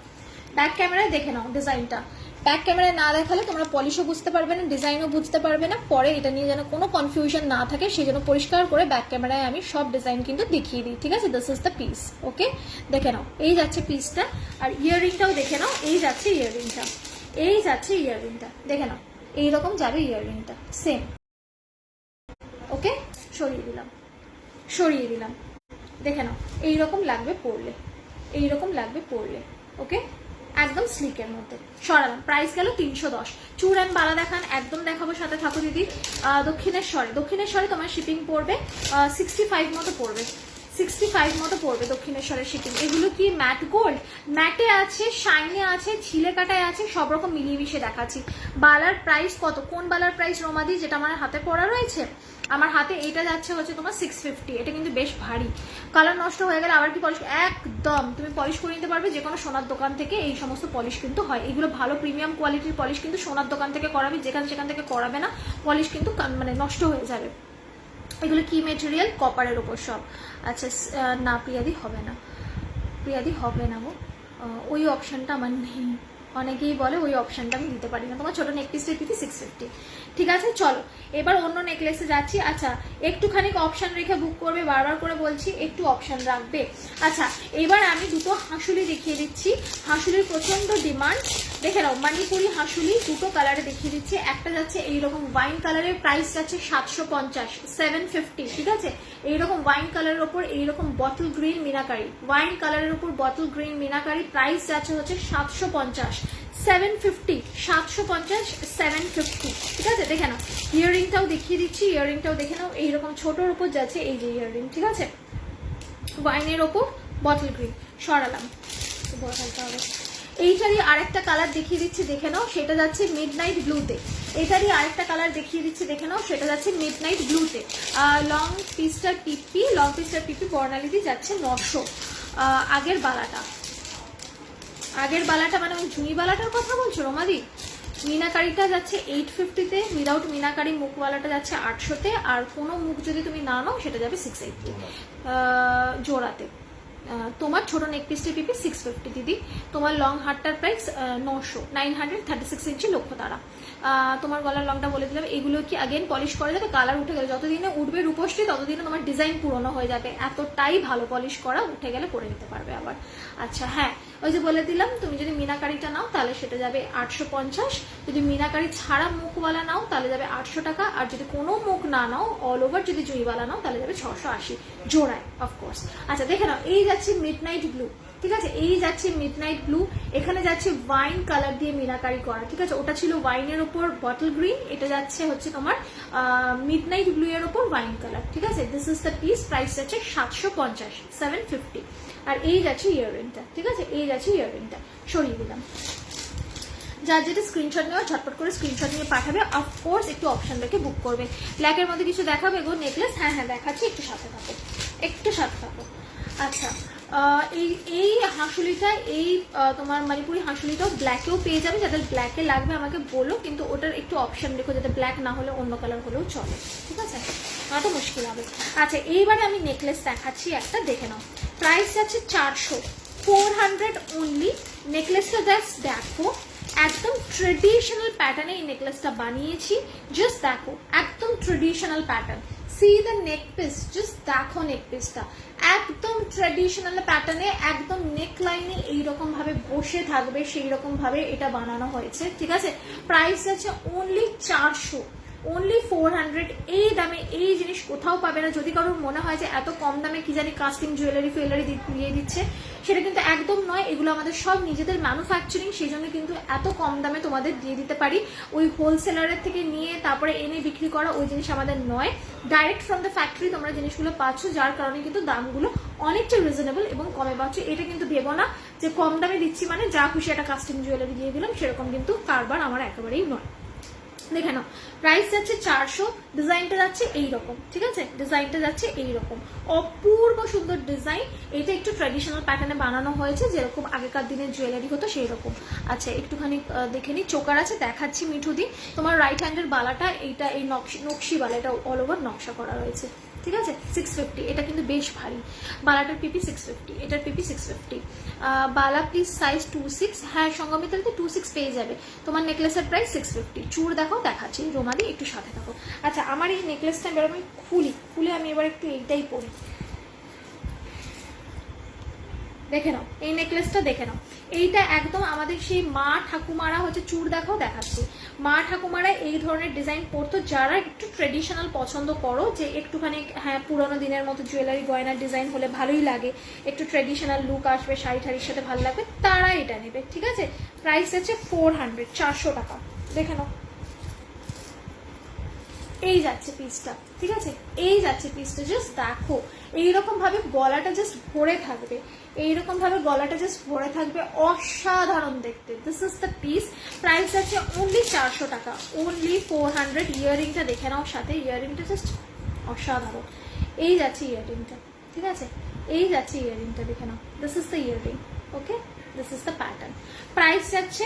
ব্যাক ক্যামেরায় দেখে নাও ডিজাইনটা। ব্যাক ক্যামেরায় না দেখালে তোমরা পলিশও বুঝতে পারবে না, ডিজাইনও বুঝতে পারবে না। পরে এটা নিয়ে যেন কোনো কনফিউশন না থাকে, সেই জন্য পরিষ্কার করে ব্যাক ক্যামেরায় আমি সব ডিজাইন কিন্তু দেখিয়ে দিই, ঠিক আছে। দিস ইজ দ্য পিস, ওকে। দেখে নাও এই যাচ্ছে পিসটা, আর ইয়াররিংটাও দেখে নাও, এই যাচ্ছে ইয়াররিংটা, এই যাচ্ছে ইয়াররিংটা, দেখে নাও এইরকম যাবে ইয়াররিংটা, সেম, ওকে। সরিয়ে দিলাম, সরিয়ে দিলাম, দেখে নাও এইরকম লাগবে পরলে, এইরকম লাগবে পরলে, ওকে। একদম স্লিকের মধ্যে সরালাম। প্রাইস গেল 310। চূড় অ্যান্ড বালা দেখান, একদম দেখাবো, সাথে থাকো দিদি। দক্ষিণেশ্বরে তোমার শিপিং পড়বে 65 মতো পড়বে, 65 মতো পড়বে দক্ষিণেশ্বরের শিপিং। এগুলো কি ম্যাট গোল্ড, ম্যাটে আছে, শাইনে আছে, ছিলে কাটায় আছে, সব রকম মিলিয়ে মিশিয়ে দেখাচ্ছি। বালার প্রাইস কত, কোন বালার প্রাইস রোমাদি, যেটা আমার হাতে পড়া রয়েছে? আমার হাতে এটা যাচ্ছে হচ্ছে তোমার 650। এটা কিন্তু বেশ ভারী, কালার নষ্ট হয়ে গেলে আবার কি পলিশ, একদম তুমি পলিশ করে নিতে পারবে যে কোনো সোনার দোকান থেকে। এই সমস্ত পলিশ কিন্তু হয়, এগুলো ভালো প্রিমিয়াম কোয়ালিটির পলিশ, কিন্তু সোনার দোকান থেকে করাবে, সেখান থেকে করাবে না, পলিশ কিন্তু মানে নষ্ট হয়ে যাবে। এগুলো কি মেটেরিয়াল, কপারের ওপর সব। আচ্ছা না প্রিয়াদি হবে না, প্রিয়াদি হবে না গো, ওই অপশানটা আমার নেই। অনেকেই বলে ওই অপশানটা আমি দিতে পারি না। তোমার ছোটো নেক পিসের পিপি 650, ঠিক আছে। চলো এবার অন্য নেকলেসে যাচ্ছি। আচ্ছা একটুখানি অপশান রেখে বুক করবে, বারবার করে বলছি একটু অপশান রাখবে। আচ্ছা এবার আমি দুটো হাঁসুলি দেখিয়ে দিচ্ছি, হাঁসুলির প্রচণ্ড ডিমান্ড। দেখে নাও মণিপুরি হাঁসুলি, দুটো কালারে দেখিয়ে দিচ্ছি। একটা যাচ্ছে এইরকম ওয়াইন কালারের, প্রাইস যাচ্ছে 750, 750, ঠিক আছে। এইরকম ওয়াইন কালারের ওপর এইরকম বটল গ্রিন মিনাকারি, ওয়াইন কালারের ওপর বটল গ্রিন মিনাকারি, প্রাইস যাচ্ছে হচ্ছে 750, 750, 750, 750, ঠিক আছে। দেখে নাও ইয়াররিংটাও দেখিয়ে দিচ্ছি, ইয়াররিংটাও দেখে নাও। এইরকম ছোটোর ওপর যাচ্ছে এই যে ইয়াররিং, ঠিক আছে। ওয়াইনের ওপর বটল গ্রিন, সরালাম, এইটারই আরেকটা কালার দেখিয়ে দিচ্ছি, দেখে নাও। সেটা যাচ্ছে মিড নাইট ব্লুতে। এটারই আরেকটা কালার দেখিয়ে দিচ্ছি, দেখে নাও। সেটা যাচ্ছে মিড নাইট ব্লুতে। লং পিসটার পিপি বর্ণালীদি যাচ্ছে 900। আগের বালাটা মানে ওই জুনি বালাটার কথা বলছো রোমাদি? মিনাকারিটা যাচ্ছে 850-তে, উইদাউট মিনাকারি মুখওয়ালাটা যাচ্ছে 800-তে, আর কোনো মুখ যদি তুমি না নাও সেটা যাবে 680 জোড়াতে। তোমার ছোট নেক পিসটির পিপি 650 দিদি। তোমার লং হারটার প্রাইস 900, 936 ইঞ্চি লক্ষ্য তারা। তোমার গলার লংটা বলে দিলাম। এগুলো কি আগেন পলিশ করা যাবে, কালার উঠে গেলে, যতদিনে উঠবে রূপশ্রী ততদিনে তোমার ডিজাইন পুরনো হয়ে যাবে, এতটাই ভালো পলিশ করা, উঠে গেলে করে নিতে পারবে আবার। আচ্ছা হ্যাঁ ওই যে বলে দিলাম, তুমি যদি মিনাকারিটা নাও তাহলে সেটা যাবে 850, যদি মিনাকারি ছাড়া মুখওয়ালা নাও তাহলে যাবে 800 টাকা, আর যদি কোনো মুখ না নাও অল ওভার যদি জুইওয়ালা নাও তাহলে যাবে 680 জোড়ায় অফকোর্স। আচ্ছা দেখে নাও এই যাচ্ছে মিড নাইট ব্লু, ঠিক আছে। এই যাচ্ছে মিডনাইট ব্লু, এখানে যাচ্ছে ওয়াইন কালার দিয়ে মিনাকারি করা, ঠিক আছে। ওটা ছিল ওয়াইনের ওপর বটল গ্রিন, এটা যাচ্ছে হচ্ছে তোমার মিডনাইট ব্লু এর ওপর ওয়াইন কালার, ঠিক আছে। This is the piece, price যাচ্ছে 750, 750। আর এই যাচ্ছে ইয়াররিংটা, ঠিক আছে, এই যাচ্ছে ইয়াররিংটা। সরিয়ে দিলাম। যার যেটা স্ক্রিনশট নেওয়া ঝটপট করে স্ক্রিনশট নিয়ে পাঠাবে, অফকোর্স একটু অপশন রেখে বুক করবে। ব্ল্যাকের মধ্যে কিছু দেখাবে গো নেকলেস? হ্যাঁ হ্যাঁ দেখাচ্ছি, একটু সাথে থাকো, একটু সাথে থাকো। আচ্ছা, এই হাঁসুলিটা, এই তোমার মণিপুরি হাঁসুলিটাও ব্ল্যাকেও পেয়ে যাবে। যাদের ব্ল্যাকে লাগবে আমাকে বলো, কিন্তু ওটার একটু অপশন রেখো, যাতে ব্ল্যাক না হলে অন্য কালার হলেও চলে, ঠিক আছে, তো মুশকিল হবে। আচ্ছা, এইবারে আমি নেকলেস দেখাচ্ছি একটা, দেখে নাও। প্রাইস যাচ্ছে 400, 400 অনলি। নেকলেসটা জাস্ট দেখো, একদম ট্রেডিশনাল প্যাটার্নে এই নেকলেসটা বানিয়েছি। জাস্ট দেখো, একদম traditional pattern. C the neck piece, just দেখো নেক পিসটা একদম ট্রেডিশনাল প্যাটার্নে, একদম নেক লাইনে এইরকম ভাবে বসে থাকবে, সেই রকম ভাবে এটা বানানো হয়েছে, ঠিক আছে। প্রাইস আছে অনলি 400, অনলি 400। এই দামে এই জিনিস কোথাও পাবে না। যদি কারোর মনে হয় যে এত কম দামে কি জানি কাস্টিং জুয়েলারি ফুয়েলারি দিয়ে দিচ্ছে, সেটা কিন্তু একদম নয়। এগুলো আমাদের সব নিজেদের ম্যানুফ্যাকচারিং, সেই জন্য কিন্তু এত কম দামে তোমাদের দিয়ে দিতে পারি। ওই হোলসেলারের থেকে নিয়ে তারপরে এনে বিক্রি করা ওই জিনিস আমাদের নয়, ডাইরেক্ট ফ্রম দ্য ফ্যাক্টরি তোমরা জিনিসগুলো পাচ্ছ, যার কারণে কিন্তু দামগুলো অনেকটা রিজনেবল এবং কমে পাচ্ছ। এটা কিন্তু ভেবো না যে কম দামে দিচ্ছি মানে যা খুশি একটা কাস্টিং জুয়েলারি দিয়ে দিলাম, সেরকম কিন্তু কারবার আমার একেবারেই নয়। দেখে নাও, প্রাইস যাচ্ছে 400, ডিজাইনটা যাচ্ছে এইরকম, ঠিক আছে, ডিজাইনটা যাচ্ছে এইরকম, অপূর্ব সুন্দর ডিজাইন। এটা একটু ট্র্যাডিশনাল প্যাটার্নে বানানো হয়েছে, যেরকম আগেকার দিনের জুয়েলারি হতো সেই রকম। আচ্ছা, একটুখানি দেখে নি, চোকার আছে দেখাচ্ছি মিঠুদি। তোমার রাইট হ্যান্ডের বালাটা এইটা, এই নকশি বালা, এটা অল ওভার নকশা করা রয়েছে, ঠিক আছে। 650, এটা কিন্তু বেশ ভারী। বালাটার পিপি 650, এটার পিপি 650। বালা প্লিজ সাইজ 26। হ্যাঁ সঙ্গমিতাতে 26 পেয়ে যাবে। তোমার নেকলেসের প্রাইস 650। চূড় দেখো, দেখাচ্ছি রোমাদি, একটু সাথে থাকো। আচ্ছা, আমার এই নেকলেসটা এবার আমি খুলে আমি এবার একটু এইটাই পরি, দেখে নাও। এই নেকলেসটা দেখে নাও, এইটা একদম আমাদের সেই মা ঠাকুমারা হচ্ছে, চূড় দেখো, দেখাচ্ছি। মা ঠাকুমারা এই ধরনের ডিজাইন পরতো, যারা একটু ট্রেডিশনাল পছন্দ করো, যে একটুখানি হ্যাঁ পুরোনো দিনের মতো জুয়েলারি গয়নার ডিজাইন হলে ভালোই লাগে, একটু ট্রেডিশনাল লুক আসবে, শাড়ি ঠাড়ির সাথে ভালো লাগবে, তারা এটা নেবে, ঠিক আছে। প্রাইস আছে 400, 400 টাকা। দেখে নাও, এই যাচ্ছে পিসটা, ঠিক আছে, এই যাচ্ছে পিসটা। জাস্ট দেখো, এইরকম ভাবে গলাটা জাস্ট ভরে থাকবে, এইরকম ভাবে গলাটা জাস্ট ভরে থাকবে, অসাধারণ দেখতে। This is the piece, price আছে অনলি 400 টাকা, অনলি 400। ইয়াররিংটা দেখে নাও সাথে, ইয়াররিংটা জাস্ট অসাধারণ। এই যাচ্ছে ইয়াররিংটা, ঠিক আছে, এই যাচ্ছে ইয়াররিংটা, দেখে নাও। This is the earring, okay, this is the pattern. Price যাচ্ছে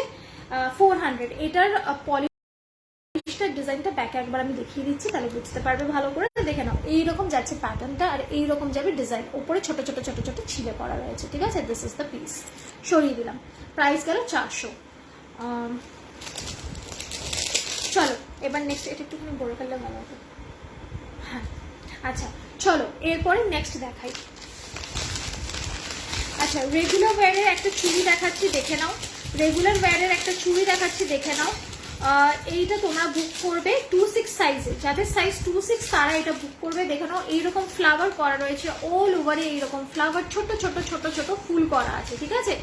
400। এটার ডিজাইনটা ব্যাকে একবার আমি দেখিয়ে দিচ্ছি, তাহলে বুঝতে পারবে ভালো করে। দেখে নাও, এইরকম যাচ্ছে প্যাটার্নটা, আর এইরকম যাবে ডিজাইন, উপরে ছোট ছোট ছোট ছোট ছিলে করা রয়েছে, ঠিক আছে। দিস ইজ দ্য পিস, সরিয়ে দিলাম। প্রাইস গেল 400। চলো এবার নেক্সট, এটা একটুখানি বড় করলে ভালো হবে। হ্যাঁ, আচ্ছা চলো এরপরে নেক্সট দেখাই। আচ্ছা, রেগুলার ওয়্যারের একটা চুড়ি দেখাচ্ছি, দেখে নাও। রেগুলার ওয়্যারের একটা চুড়ি দেখাচ্ছি, দেখে নাও। এইটা তোমরা বুক করবে 26 সাইজে, যাদের সাইজ 26 তারা এটা বুক করবে। দেখে নাও, এইরকম ফ্লাওয়ার করা রয়েছে অল ওভারে, এইরকম ফ্লাওয়ার ছোট ছোট ছোট ছোট ফুল করা আছে, ঠিক আছে,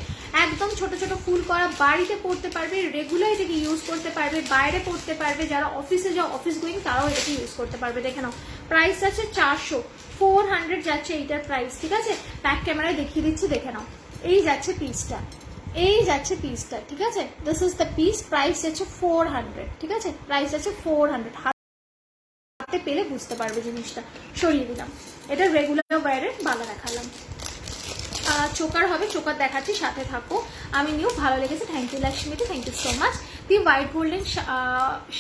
একদম ছোট ছোট ফুল করা। বাড়িতে পড়তে পারবে, রেগুলার এটাকে ইউজ করতে পারবে, বাইরে পড়তে পারবে, যারা অফিসে যাও, অফিস গোয়িং, তারাও এটাকে ইউজ করতে পারবে। দেখে নাও, প্রাইস আছে 400, 400 যাচ্ছে এইটার প্রাইস, ঠিক আছে। ব্যাক ক্যামেরায় দেখিয়ে দিচ্ছি, দেখে নাও। এই যাচ্ছে পিসটা, এই যাচ্ছে পিসটা, ঠিক আছে। This is the piece, price আছে 400, ঠিক আছে, প্রাইস আছে 400। হাতে পেলে বুঝতে পারবে জিনিসটা। সরিয়ে দিলাম। এটা রেগুলার ওয়্যারের বালা দেখালাম। চোকার হবে, চোকার দেখাচ্ছি, সাথে থাকো। আমি নিউ, ভালো লেগেছে, থ্যাংক ইউ লক্ষ্মীটি, থ্যাংক ইউ সো মাচ। তুই হোয়াইট গোল্ডেন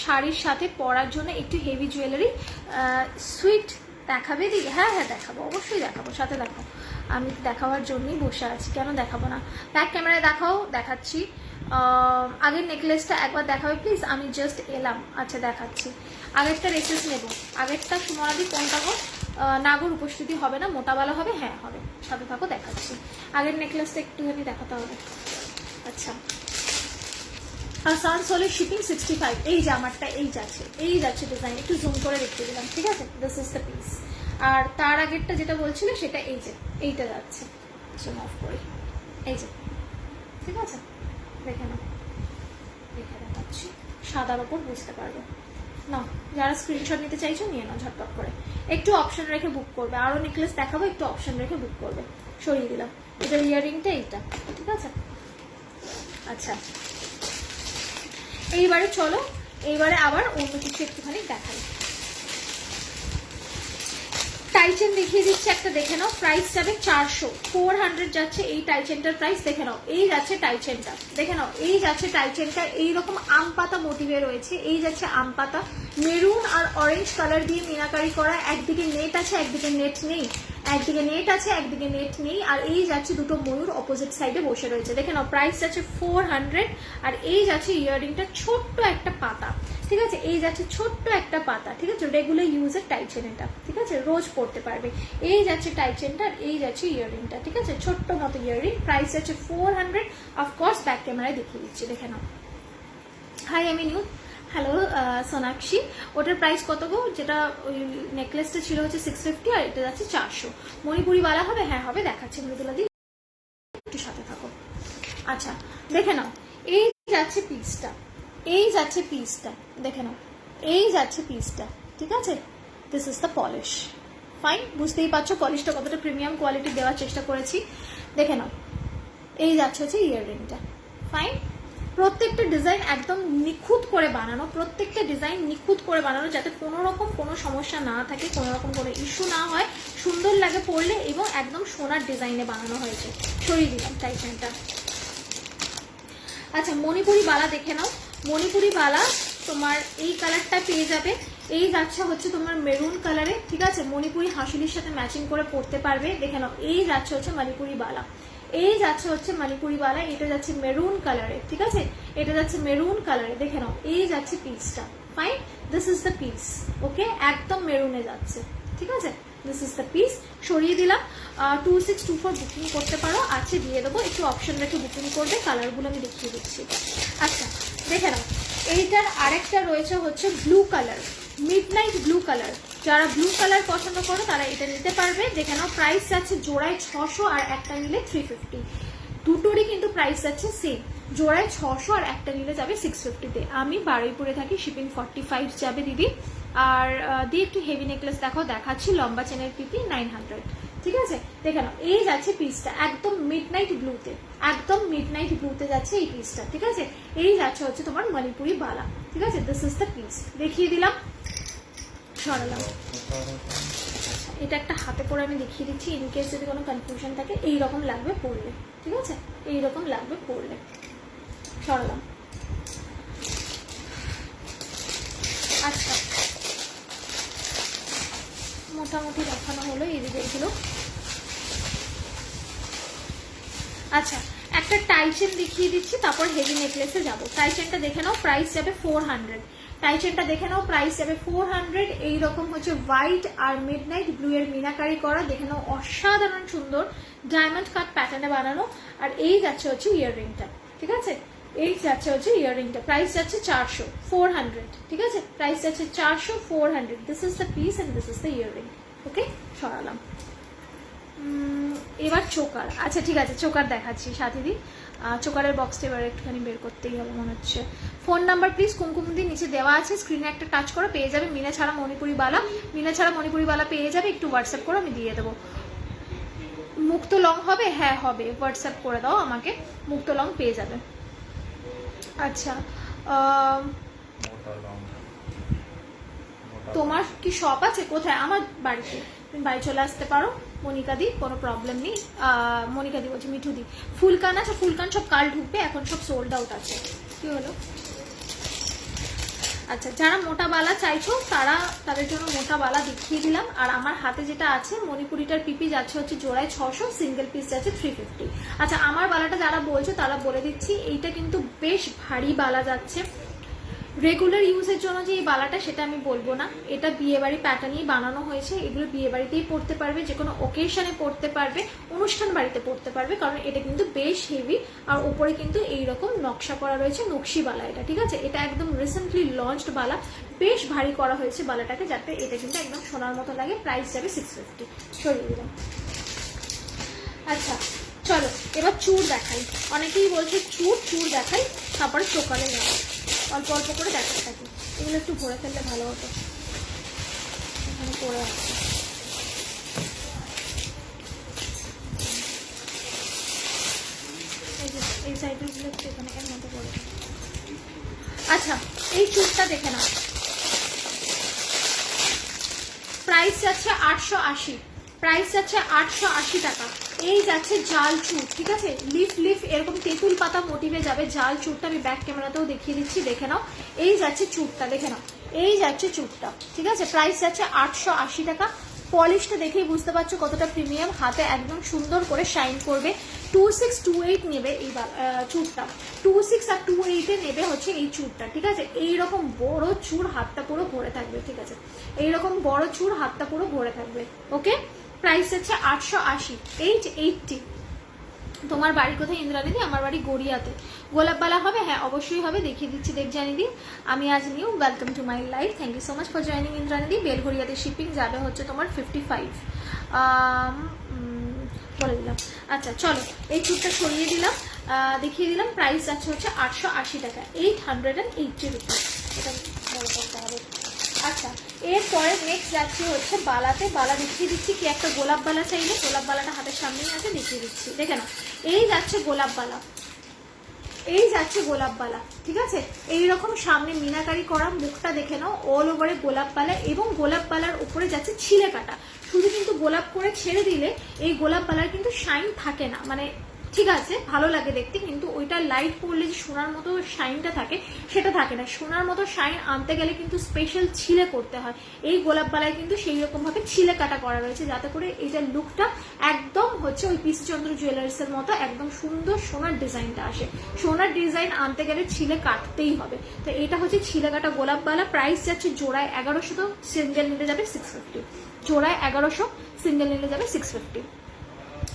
শাড়ির সাথে পরার জন্য একটু হেভি জুয়েলারি সুইট দেখাবে দি? হ্যাঁ হ্যাঁ দেখাবো, অবশ্যই দেখাবো, সাথে দেখাবো। আমি দেখাবার জন্যই বসে আছি, কেন দেখাবো না। ব্যাক ক্যামেরায় দেখাও, দেখাচ্ছি। আগের নেকলেসটা একবার দেখাবে প্লিজ, আমি জাস্ট এলাম। আচ্ছা দেখাচ্ছি, আগেরটা রেসেস নেব। আগেরটা সুমনাদি কোনটা গো? নাগর উপস্থিতি হবে না, মোটাবালা হবে? হ্যাঁ হবে, সাথে থাকো, দেখাচ্ছি। আগের নেকলেসটা একটুখানি দেখাতে হবে। আচ্ছা, আসানসোলের শিপিং 65। এই যে আমারটা এই যাচ্ছে ডিজাইন, একটু জুম করে দেখতে দিলাম, ঠিক আছে। This is the piece. আর তার আগেরটা যেটা বলছিল সেটা এই যে এইটা যাচ্ছে, জুম অফ করে, এই যে, ঠিক আছে, দেখে নাও, দেখে দেখাচ্ছি, সাদার ওপর বুঝতে পারবে না। যারা স্ক্রিনশট নিতে চাইছো নিয়ে নাও ঝটপট করে, একটু অপশন রেখে বুক করবে, আরো নেকলেস দেখাবো, একটু অপশন রেখে বুক করবে। সরিয়ে দিলাম, এটার ইয়াররিংটা এইটা, ঠিক আছে। আচ্ছা, এইবারে চলো, এইবারে আবার অন্য কিছু একটুখানি দেখাই। টাইচেন দেখিয়ে দিচ্ছি একটা, দেখে নাও, প্রাইস যাবে 400, 400 যাচ্ছে এই টাইচেনটার প্রাইস। দেখে নাও, এই যাচ্ছে টাইচেনটা, দেখে নাও, এই যাচ্ছে টাইচেনটা, এইরকম আম পাতা মোটিভে রয়েছে, এই যাচ্ছে আম পাতা, মেরুন আর অরেঞ্জ কালার দিয়ে মিনাকারি করা, একদিকে নেট আছে একদিকে নেট নেই, একদিকে নেট আছে একদিকে নেট নেই, আর এই যাচ্ছে দুটো ময়ূর অপোজিট সাইডে বসে রয়েছে। দেখে নাও, প্রাইস যাচ্ছে 400, আর এই যাচ্ছে ইয়াররিংটা ছোট্ট একটা পাতা, ঠিক আছে, এই যাচ্ছে ছোট্ট একটা পাতা, ঠিক আছে, রেগুলার ইউজের টাইচেন এটা, ঠিক আছে, রোজ পড়তে পারবে। এই যাচ্ছে টাইচেনটা, আর এই যাচ্ছে ইয়াররিংটা, ঠিক আছে, ছোট্ট মতো ইয়াররিং, প্রাইস যাচ্ছে 400। অফকোর্স ব্যাক ক্যামেরায় দেখিয়ে দিচ্ছি, দেখে নাও। হাই আমি নিউ, হ্যালো সোনাক্ষী, ওটার প্রাইস কত গো? যেটা ওই নেকলেসটা ছিল হচ্ছে 650, আর এটা যাচ্ছে 400। মণিপুরি বালা হবে? হ্যাঁ হবে, দেখাচ্ছি মৃদুলা দি, একটু সাথে থাকো। আচ্ছা, দেখে নাও, এই যাচ্ছে পিসটা, এই যাচ্ছে পিসটা, দেখে নাও, এই যাচ্ছে পিসটা, ঠিক আছে, this is the polish. Fine, বুঝতেই পারছো পলিশটা কতটা প্রিমিয়াম কোয়ালিটি দেওয়ার চেষ্টা করেছি। দেখে নাও, এই যাচ্ছে হচ্ছে ইয়াররিংটা। ফাইন, প্রত্যেকটা ডিজাইন একদম নিখুঁত করে বানানো, প্রত্যেকটা ডিজাইন নিখুঁত করে বানানো, যাতে কোনো রকম কোনো সমস্যা না থাকে, কোনো রকম কোনো ইস্যু না হয়, সুন্দর লাগে পরলে, এবং একদম সোনার ডিজাইনে বানানো হয়েছে। সরিয়ে দিলাম টাইটেনটা। আচ্ছা, মণিপুরি বালা দেখে নাও, মণিপুরি বালা তোমার এই কালারটা পেয়ে যাবে, এই যাচ্ছে হচ্ছে তোমার মেরুন কালারে, ঠিক আছে, মণিপুরি হাসুলির সাথে ম্যাচিং করে পরতে পারবে। দেখে নাও, এই যাচ্ছে হচ্ছে মণিপুরি বালা, এই যাচ্ছে হচ্ছে মণিপুরি বালা, এটা যাচ্ছে মেরুন কালারে, ঠিক আছে, এটা যাচ্ছে মেরুন কালারে। দেখে নাও, এই যাচ্ছে পিসটা। Fine, this is the piece, okay, একদম মেরুনে যাচ্ছে, ঠিক আছে, দিস ইজ দ্য পিস। সরিয়ে দিলাম। 2624 বুকিং করতে পারো, আছে দিয়ে দেবো, একটু অপশন রেখে বুকিং করবে, কালারগুলো আমি দেখিয়ে দিচ্ছি। আচ্ছা, দেখে নাও, এইটার আরেকটা রয়েছে হচ্ছে blue colour, midnight blue colour, যারা ব্লু কালার পছন্দ করো তারা এটা নিতে পারবে। দেখে নাও, প্রাইস যাচ্ছে জোড়ায় 600, আর একটা নিলে 350, দুটোরই কিন্তু প্রাইস যাচ্ছে সেম, জোড়ায় 600 আর একটা নিলে যাবে 650-তে। আমি বারুইপুরে থাকি, শিপিং 45 যাবে দিদি। আর দিয়ে একটু হেভি নেকলেস দেখো, দেখাচ্ছি, লম্বা চেনের পিপি 900, ঠিক আছে। দেখে নাও, এই যাচ্ছে পিসটা একদম মিডনাইট ব্লুতে, একদম মিডনাইট ব্লুতে যাচ্ছে এই পিসটা, ঠিক আছে, এই যাচ্ছে হচ্ছে তোমার মণিপুরি বালা, ঠিক আছে, দিস ইজ দ্য পিস। দেখিয়ে দিলাম, সরালাম। এটা একটা হাতে করে আমি দেখিয়ে দিচ্ছি, ইন কেস যদি কোনো কনফিউশন থাকে। এইরকম লাগবে পরলে, ঠিক আছে, এইরকম লাগবে পরলে। সরালাম। আচ্ছা, মোটামুটি দেখানো হলো এই ডিজাইনগুলো। আচ্ছা, একটা টাইচেন দেখিয়ে দিচ্ছি, তারপর হেভি নেকলেসে যাবো। টাইচেনটা দেখে নাও, প্রাইস যাবে 400। টাইচেনটা দেখে নাও, প্রাইস যাবে 400। এইরকম হচ্ছে হোয়াইট আর মিডনাইট ব্লু এর মিনাকারি করা, দেখে নাও, অসাধারণ সুন্দর ডায়মন্ড কাট প্যাটার্নে বানানো। আর এই যাচ্ছে হচ্ছে ইয়াররিংটা, ঠিক আছে, এই যাচ্ছে হচ্ছে ইয়াররিংটা, প্রাইস যাচ্ছে 400, 400, ঠিক আছে, প্রাইস যাচ্ছে 400, 400। This is the piece and this is the earring, okay. সরালাম। এবার চোকার। আচ্ছা ঠিক আছে, চোকার দেখাচ্ছি সাথীদি। চোকারের বক্সটা এবার একটুখানি বের করতেই হবে মনে হচ্ছে। ফোন নাম্বার প্লিজ কুমকুমদি নিচে দেওয়া আছে, স্ক্রিনে একটা টাচ করো, পেয়ে যাবে। মিনা ছাড়া মণিপুরি বালা, মিনা ছাড়া মণিপুরি বালা পেয়ে যাবে, একটু হোয়াটসঅ্যাপ করো, আমি দিয়ে দেবো। মুক্ত লং হবে? হ্যাঁ হবে, হোয়াটসঅ্যাপ করে দাও আমাকে, মুক্ত লং পেয়ে যাবে। আচ্ছা, তোমার কি শপ আছে? কোথায়? আমার বাড়িতে, তুমি বাড়ি চলে আসতে পারো মনিকাদি, কোনো প্রবলেম নেই। মনিকাদি বলছি, মিঠুদি। ফুলকান আছে? ফুলকান সব কাল ঢুকবে, এখন সব সোল্ড আউট আছে। কি হলো? আচ্ছা, যারা মোটা বালা চাইছো তাদের জন্য মোটা বালা দেখিয়ে দিলাম। আর আমার হাতে যেটা আছে মণিপুরিটার পিপি যাচ্ছে হচ্ছে জোড়ায় 600, সিঙ্গেল পিস যাচ্ছে 350। আচ্ছা, আমার বালাটা যারা বলছো তারা বলে দিচ্ছি, এইটা কিন্তু বেশ ভারী বালা যাচ্ছে। রেগুলার ইউজের জন্য যে এই বালাটা সেটা আমি বলবো না, এটা বিয়ে বাড়ি প্যাটার্নেই বানানো হয়েছে। এগুলো বিয়ে বাড়িতেই পড়তে পারবে, যে কোনো ওকেশনে পড়তে পারবে, অনুষ্ঠান বাড়িতে পড়তে পারবে, কারণ এটা কিন্তু বেশ হেভি। আর উপরে কিন্তু এইরকম নকশা করা রয়েছে, নকশি বালা এটা, ঠিক আছে। এটা একদম রিসেন্টলি লঞ্চড বালা, বেশ ভারী করা হয়েছে বালাটাকে, যাতে এটা কিন্তু একদম সোনার মতো লাগে। প্রাইস যাবে 650। সরিয়ে দিলাম। আচ্ছা, চলো এবার চূড় দেখাই, অনেকেই বলছে চূড় দেখাই, তারপরে সকালে যাবো, অল্প অল্প করে দেখাতে থাকি। এগুলো একটু ভরে ফেললে ভালো হতো, এখানে পড়ে আছে। এই সাইডের গুলো একটু এখানে এর মতো করে। আচ্ছা এই চূড়টা দেখে নাও, প্রাইস যাচ্ছে 880, প্রাইস যাচ্ছে 880 টাকা। এই যাচ্ছে জাল চূড়, ঠিক আছে, লিফ এরকম তেঁতুল পাতা মোটিভে যাবে জাল চূড়টা, আমি ব্যাক ক্যামেরাতেও দেখিয়ে দিচ্ছি, দেখে নাও। এই যাচ্ছে চূড়টা, দেখে নাও, এই যাচ্ছে চূড়টা, ঠিক আছে, প্রাইস যাচ্ছে 880 টাকা। পলিশটা দেখেই বুঝতে পারছো কতটা প্রিমিয়াম, হাতে একদম সুন্দর করে শাইন করবে। 2628 নেবে এই চূড়টা, 26 আর 28 নেবে হচ্ছে এই চূড়টা, ঠিক আছে। এইরকম বড় চূড়, হাতটা পুরো ভরে থাকবে, ঠিক আছে, এইরকম বড় চূড়, হাতটা পুরো ভরে থাকবে। ওকে, প্রাইস হচ্ছে 880, 880। তোমার বাড়ি কোথায় ইন্দ্রাণীদি? আমার বাড়ি গড়িয়াতে। গোলাপবালা হবে? হ্যাঁ অবশ্যই হবে, দেখিয়ে দিচ্ছি দেখ জানিদি। আমি আজ new, welcome to my life, thank you so much for joining ইন্দ্রাণীদি। বেলঘড়িয়াতে শিপিং যাবে হচ্ছে তোমার 55, বলে দিলাম। আচ্ছা চলো এই চুটটা সরিয়ে দিলাম, দেখিয়ে দিলাম। প্রাইস যাচ্ছে হচ্ছে 880 টাকা, 880 রুপিস। এটা বড় করতে হবে। আচ্ছা এরপরে নেক্সট যাচ্ছি হচ্ছে বালাতে। বালা দেখিয়ে দিচ্ছি, কি একটা গোলাপ বালা চাইলে, গোলাপ বালাটা হাতের সামনেই আছে, দেখিয়ে দিচ্ছি, দেখে নাও। এই যাচ্ছে গোলাপ বালা, এই যাচ্ছে গোলাপ বালা, ঠিক আছে। এইরকম সামনে মিনাকারি করা, মুখটা দেখে নাও, অল ওভারে গোলাপ বালা, এবং গোলাপ বালার উপরে যাচ্ছে ছিলে কাটা। শুধু কিন্তু গোলাপ করে ছেড়ে দিলে এই গোলাপ বালার কিন্তু শাইন থাকে না, মানে ঠিক আছে ভালো লাগে দেখতে, কিন্তু ওইটা লাইট পড়লে যে সোনার মতো শাইনটা থাকে সেটা থাকে না। সোনার মতো শাইন আনতে গেলে কিন্তু স্পেশাল ছিলে করতে হয়। এই গোলাপ বালায় কিন্তু সেই রকম ভাবে ছিলে কাটা করা রয়েছে, যাতে করে এইটার লুকটা একদম হচ্ছে ওই পিসি চন্দ্র জুয়েলার্স এর মতো একদম সুন্দর সোনার ডিজাইনটা আসে। সোনার ডিজাইন আনতে গেলে ছিলে কাটতেই হবে। তো এটা হচ্ছে ছিলে কাটা গোলাপ বালা। প্রাইস যাচ্ছে জোড়ায় 1100, তো সিঙ্গেল নিতে যাবে 650, জোড়ায় 1100, সিঙ্গেল নিলে যাবে 650।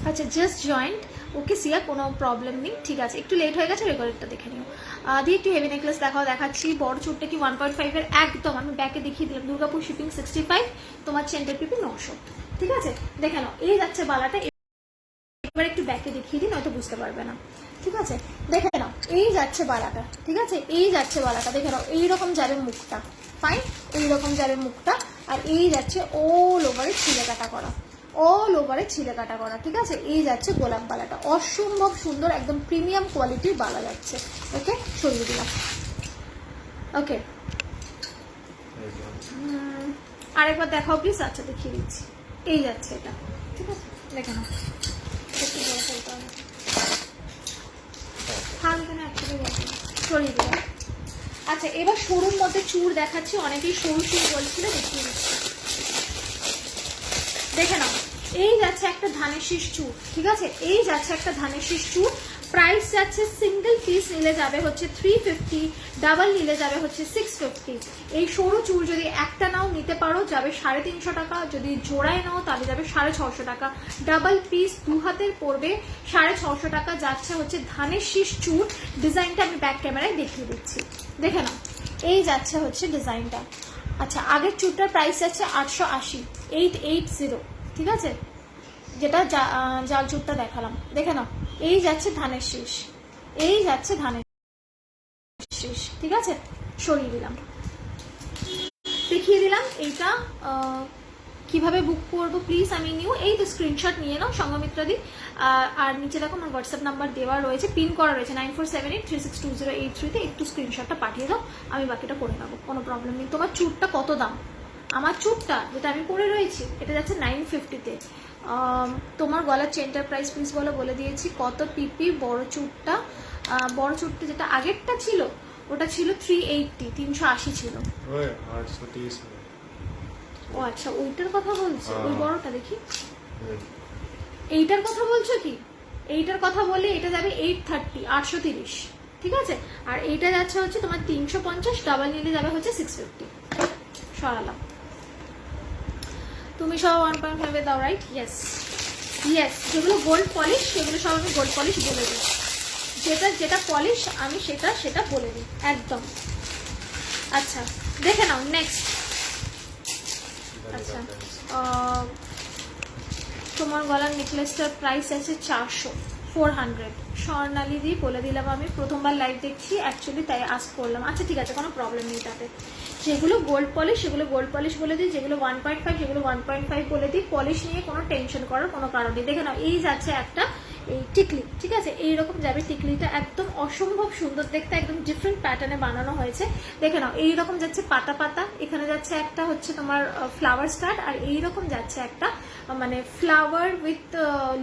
আচ্ছা জাস্ট জয়েন্ট, ওকে সিয়া, কোনো প্রবলেম নেই, ঠিক আছে। একটু লেট হয়ে গেছে, রেকর্ডটা দেখে নিও। দিয়ে একটু হেভি নেকলেস দেখাচ্ছি। বড় চুটটা কি 1.5 এর একদম, আমি ব্যাকে দেখিয়ে দিলাম। দুর্গাপুর শিপিং 65, তোমার চেন্টার পিপি 900, ঠিক আছে। দেখে নাও এই যাচ্ছে বালাটা। এবার একটু ব্যাকে দেখিয়ে দিই, নয়তো বুঝতে পারবে না, ঠিক আছে। দেখে নাও এই যাচ্ছে বালাটা, ঠিক আছে, এই যাচ্ছে বালাটা, দেখে নাও এইরকম যাবে মুখটা, ফাইন, এইরকম যাবে মুখটা। আর এই যাচ্ছে অল ওভারে ছিলে কাটা করা, অল ওভারে ছিলে কাটা করা, ঠিক আছে। এই যাচ্ছে গোলাপ বালাটা, অসম্ভব সুন্দর, একদম প্রিমিয়াম কোয়ালিটির বালা যাচ্ছে। ওকে, সরিয়ে দিলাম। ওকে, আরেকবার দেখাও প্লিজ। আচ্ছা দেখিয়ে দিচ্ছি, এই যাচ্ছে এটা, ঠিক আছে, দেখে নাও। একটু বড় করতে হবে, হালকা না, একটু সরিয়ে দিলাম। আচ্ছা এবার সরুর মধ্যে চূড় দেখাচ্ছি, অনেকেই সরু চূড় বলছিল, দেখিয়ে দিচ্ছি, দেখে নাও। এই যাচ্ছে একটা ধানের শীষ চূড়, ঠিক আছে, এই যাচ্ছে একটা ধানের শীষ চূড়। প্রাইস যাচ্ছে সিঙ্গেল পিস নিলে যাবে হচ্ছে 350, ডাবল নিলে যাবে হচ্ছে 650। এই সরু চূড় যদি একটা নাও নিতে পারো যাবে 350 টাকা, যদি জোড়ায় নাও তাহলে যাবে 650 টাকা। ডাবল পিস দু হাতের পড়বে 650 টাকা। যাচ্ছে হচ্ছে ধানের শীষ চূড়। ডিজাইনটা আমি ব্যাক ক্যামেরায় দেখিয়ে দিচ্ছি, দেখে নাও। এই যাচ্ছে হচ্ছে ডিজাইনটা। আচ্ছা আগের চূড়টার প্রাইস আছে 880, 880, ঠিক আছে, যেটা জাল চূড়টা দেখালাম, দেখে নাও। এই যাচ্ছে ধানের শীষ, এই যাচ্ছে ধানের শীষ, ঠিক আছে, সরিয়ে দিলাম, দেখিয়ে দিলাম। এইটা কিভাবে বুক করবো প্লিজ, আমি নিউ, এই তো স্ক্রিনশট নিয়ে নাও সঙ্গমিত্রাদি। আর নিচে দেখো আমার হোয়াটসঅ্যাপ নাম্বার দেওয়া রয়েছে, পিন করা রয়েছে 9478362083-তে। একটু স্ক্রিনশটটা পাঠিয়ে দাও, আমি বাকিটা করে নেবো, কোনো প্রবলেম নেই। তোমার চুটটা কত দাম? আমার চুটটা যেটা আমি পরে রয়েছি এটা যাচ্ছে 950-তে। তোমার গলার চেনটার প্রাইস প্লিজ বলো, বলে দিয়েছি। কত পিপি বড় চুটটা? বড় চুটটা যেটা আগেরটা ছিল ওটা ছিল 380, 380 ছিল। ও আচ্ছা ওইটার কথা বলছো, ওই বড়টা দেখি। এইটার কথা বলছো কি? এইটার কথা বললে এটা যাবে 830, 830, ঠিক আছে। আর এইটা যাচ্ছে হচ্ছে তোমার 350, ডাবল নিলে যাবে হচ্ছে 650। সরালাম। তুমি সব 1.5 দাও, রাইট? ইয়েস ইয়েস, যেগুলো গোল্ড পলিশ সেগুলো সব আমি গোল্ড পলিশ বলে দিই, যেটা যেটা পলিশ আমি সেটা বলে দিই একদম। আচ্ছা দেখে নাও নেক্সট। আচ্ছা তোমার গলার নেকলেসটার প্রাইস আছে 400, 400। স্বর্ণালী দি বলে দিলাম, আমি প্রথমবার লাইভ দেখছি অ্যাকচুয়ালি, তাই আস্ক করলাম। আচ্ছা ঠিক আছে, কোনো প্রবলেম নেই তাতে। যেগুলো গোল্ড পলিশ সেগুলো গোল্ড পলিশ বলে দিই, যেগুলো 1.5 সেগুলো 1.5 বলে দিই। পলিশ নিয়ে কোনো টেনশন করার কোনো কারণ নেই। দেখে নাও, এই যাচ্ছে একটা এই টিকলি, ঠিক আছে, এইরকম যাবে টিকলিটা, একদম অসম্ভব সুন্দর দেখতে, একদম ডিফারেন্ট প্যাটার্নে বানানো হয়েছে। দেখে নাও, এইরকম যাচ্ছে পাতা পাতা, এখানে যাচ্ছে একটা হচ্ছে তোমার ফ্লাওয়ার স্টার্ট, আর এইরকম যাচ্ছে একটা মানে ফ্লাওয়ার উইথ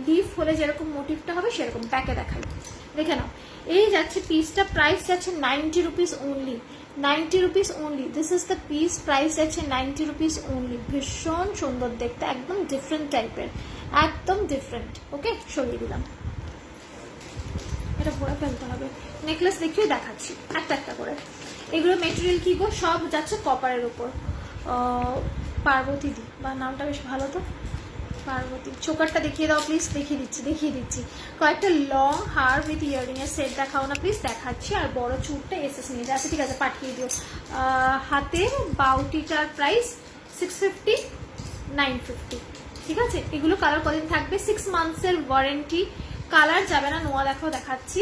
লিফ হলে যেরকম মোটিভটা হবে সেরকম। ব্যাকে দেখাই, দেখে নাও, এই যাচ্ছে পিসটা, প্রাইস যাচ্ছে 90 rupees only, 90 rupees only. This is the piece, price যাচ্ছে 90 রুপিস অনলি। ভীষণ সুন্দর দেখতে, একদম ডিফারেন্ট টাইপের, একদম ডিফারেন্ট। ওকে, সরিয়ে দিলাম, এটা ভরে ফেলতে হবে। নেকলেস দেখিয়ে দেখাচ্ছি একটা একটা করে। এগুলো মেটেরিয়াল কি গো, সব যাচ্ছে কপারের উপর। পার্বতী দি, বা নামটা বেশ ভালো তো, পার্বতী। চোকারটা দেখিয়ে দাও প্লিজ। দেখিয়ে দিচ্ছি। কয়েকটা লং হার উইথ ইয়ারিং এর সেট দেখাও না প্লিজ। দেখাচ্ছি। আর বড় চুরটা এসএস নিয়ে যাচ্ছে, ঠিক আছে, পাঠিয়ে দিও। হাতের বাউটিটার প্রাইস 650, 950, ঠিক আছে। এগুলো কালার কদিন থাকবে, 6 মান্থসের ওয়ারেন্টি, কালার যাবে না। নোয়া দেখাও, দেখাচ্ছি।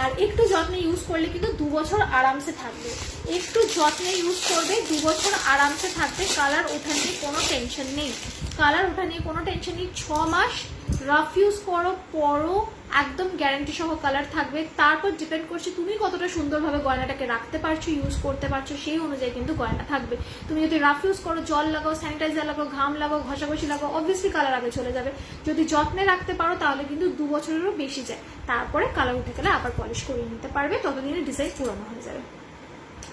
আর একটু যত্নে ইউজ করলে কিন্তু 2 বছর আরামসে থাকবে। একটু যত্নে ইউজ করবে, 2 বছর আরামসে থাকবে। কালার ওঠা নিয়ে কোনো টেনশন নেই, 6 মাস রাফ ইউজ করো, পরো, একদম গ্যারান্টি সহ কালার থাকবে। তারপর ডিপেন্ড করছে তুমি কতটা সুন্দরভাবে গয়নাটাকে রাখতে পারছো, ইউজ করতে পারছো, সেই অনুযায়ী কিন্তু গয়না থাকবে। তুমি যদি রাফ ইউজ করো, জল লাগাও, স্যানিটাইজার লাগাও, ঘাম লাগাও, ঘষাঘষি লাগাও, অবভিয়াসলি কালার আগে চলে যাবে। যদি যত্নে রাখতে পারো তাহলে কিন্তু 2 বছরেরও বেশি যায়। তারপরে কালার উঠে গেলে আবার পলিশ করে নিতে পারবে, ততদিনে ডিজাইন পুরনো হয়ে যাবে।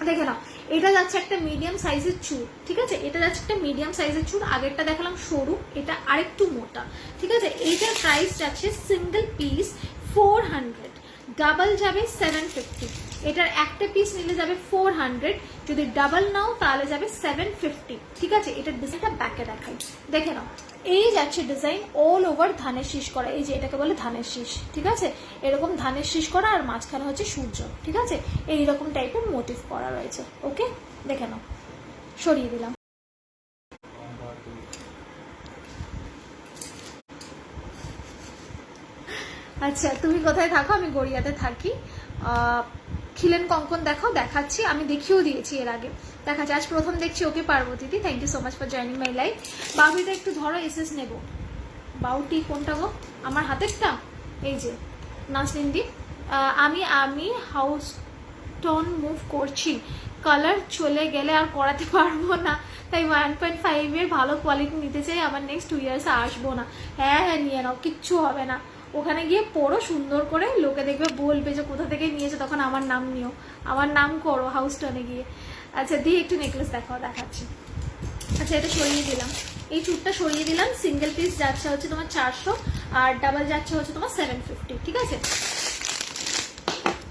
দেখে নাও, এটা যাচ্ছে একটা মিডিয়াম সাইজের চুল, ঠিক আছে, এটা যাচ্ছে একটা মিডিয়াম সাইজের চুল। আগেরটা দেখালাম সরু, এটা আরেকটু মোটা, ঠিক আছে। এইটার প্রাইস যাচ্ছে সিঙ্গেল পিস 400, ডাবল যাবে 750। এটার একটা পিস নিলে যাবে 400, যদি ডাবল নাও তাহলে যাবে 750, ঠিক আছে। এটার ডিজাইনটা ব্যাকে দেখাই, দেখে নাও। এই যাচ্ছে ডিজাইন অল ওভার ধানের শীষ করা, এই যে এটাকে বলে ধানের শীষ, ঠিক আছে। এরকম ধানের শীষ করা, আর মাঝখানে হচ্ছে সূর্য, ঠিক আছে। এইরকম টাইপের মোটিভ করা রয়েছে। ওকে, দেখে নাও, সরিয়ে দিলাম। আচ্ছা, তুমি কোথায় থাকো? আমি গড়িয়াতে থাকি। খিলেন কঙ্কন দেখাও, দেখাচ্ছি, আমি দেখিয়েও দিয়েছি এর আগে, দেখাচ্ছি। আজ প্রথম দেখছি। ওকে পার্বতীদি, thank you so much for joining my life. বাউটিটা একটু ধরো, এসএস নেব। বাউটি কোনটা গো? আমার হাতেরটা, এই যে নাসলিনদি। আমি হাউস টোন মুভ করছি, কালার চলে গেলে আর করাতে পারবো না, তাই 1.5 এর ভালো কোয়ালিটি নিতে চাই। আমার নেক্সট 2 ইয়ার্সে আসবো না। হ্যাঁ হ্যাঁ, নিয়ে নাও, কিচ্ছু হবে না। ওখানে গিয়ে পড়ো সুন্দর করে, লোকে দেখবে, বলবে যে কোথা থেকে নিয়েছে, তখন আমার নাম নিও, আমার নাম করো হাউস টোনে গিয়ে। আচ্ছা, দিয়ে একটু নেকলেস দেখাও, দেখাচ্ছি। আচ্ছা, এটা সরিয়ে দিলাম, এই চুটটা সরিয়ে দিলাম। সিঙ্গেল পিস যাচ্ছে হচ্ছে তোমার 400, আর ডাবল যাচ্ছে হচ্ছে তোমার 750, ঠিক আছে।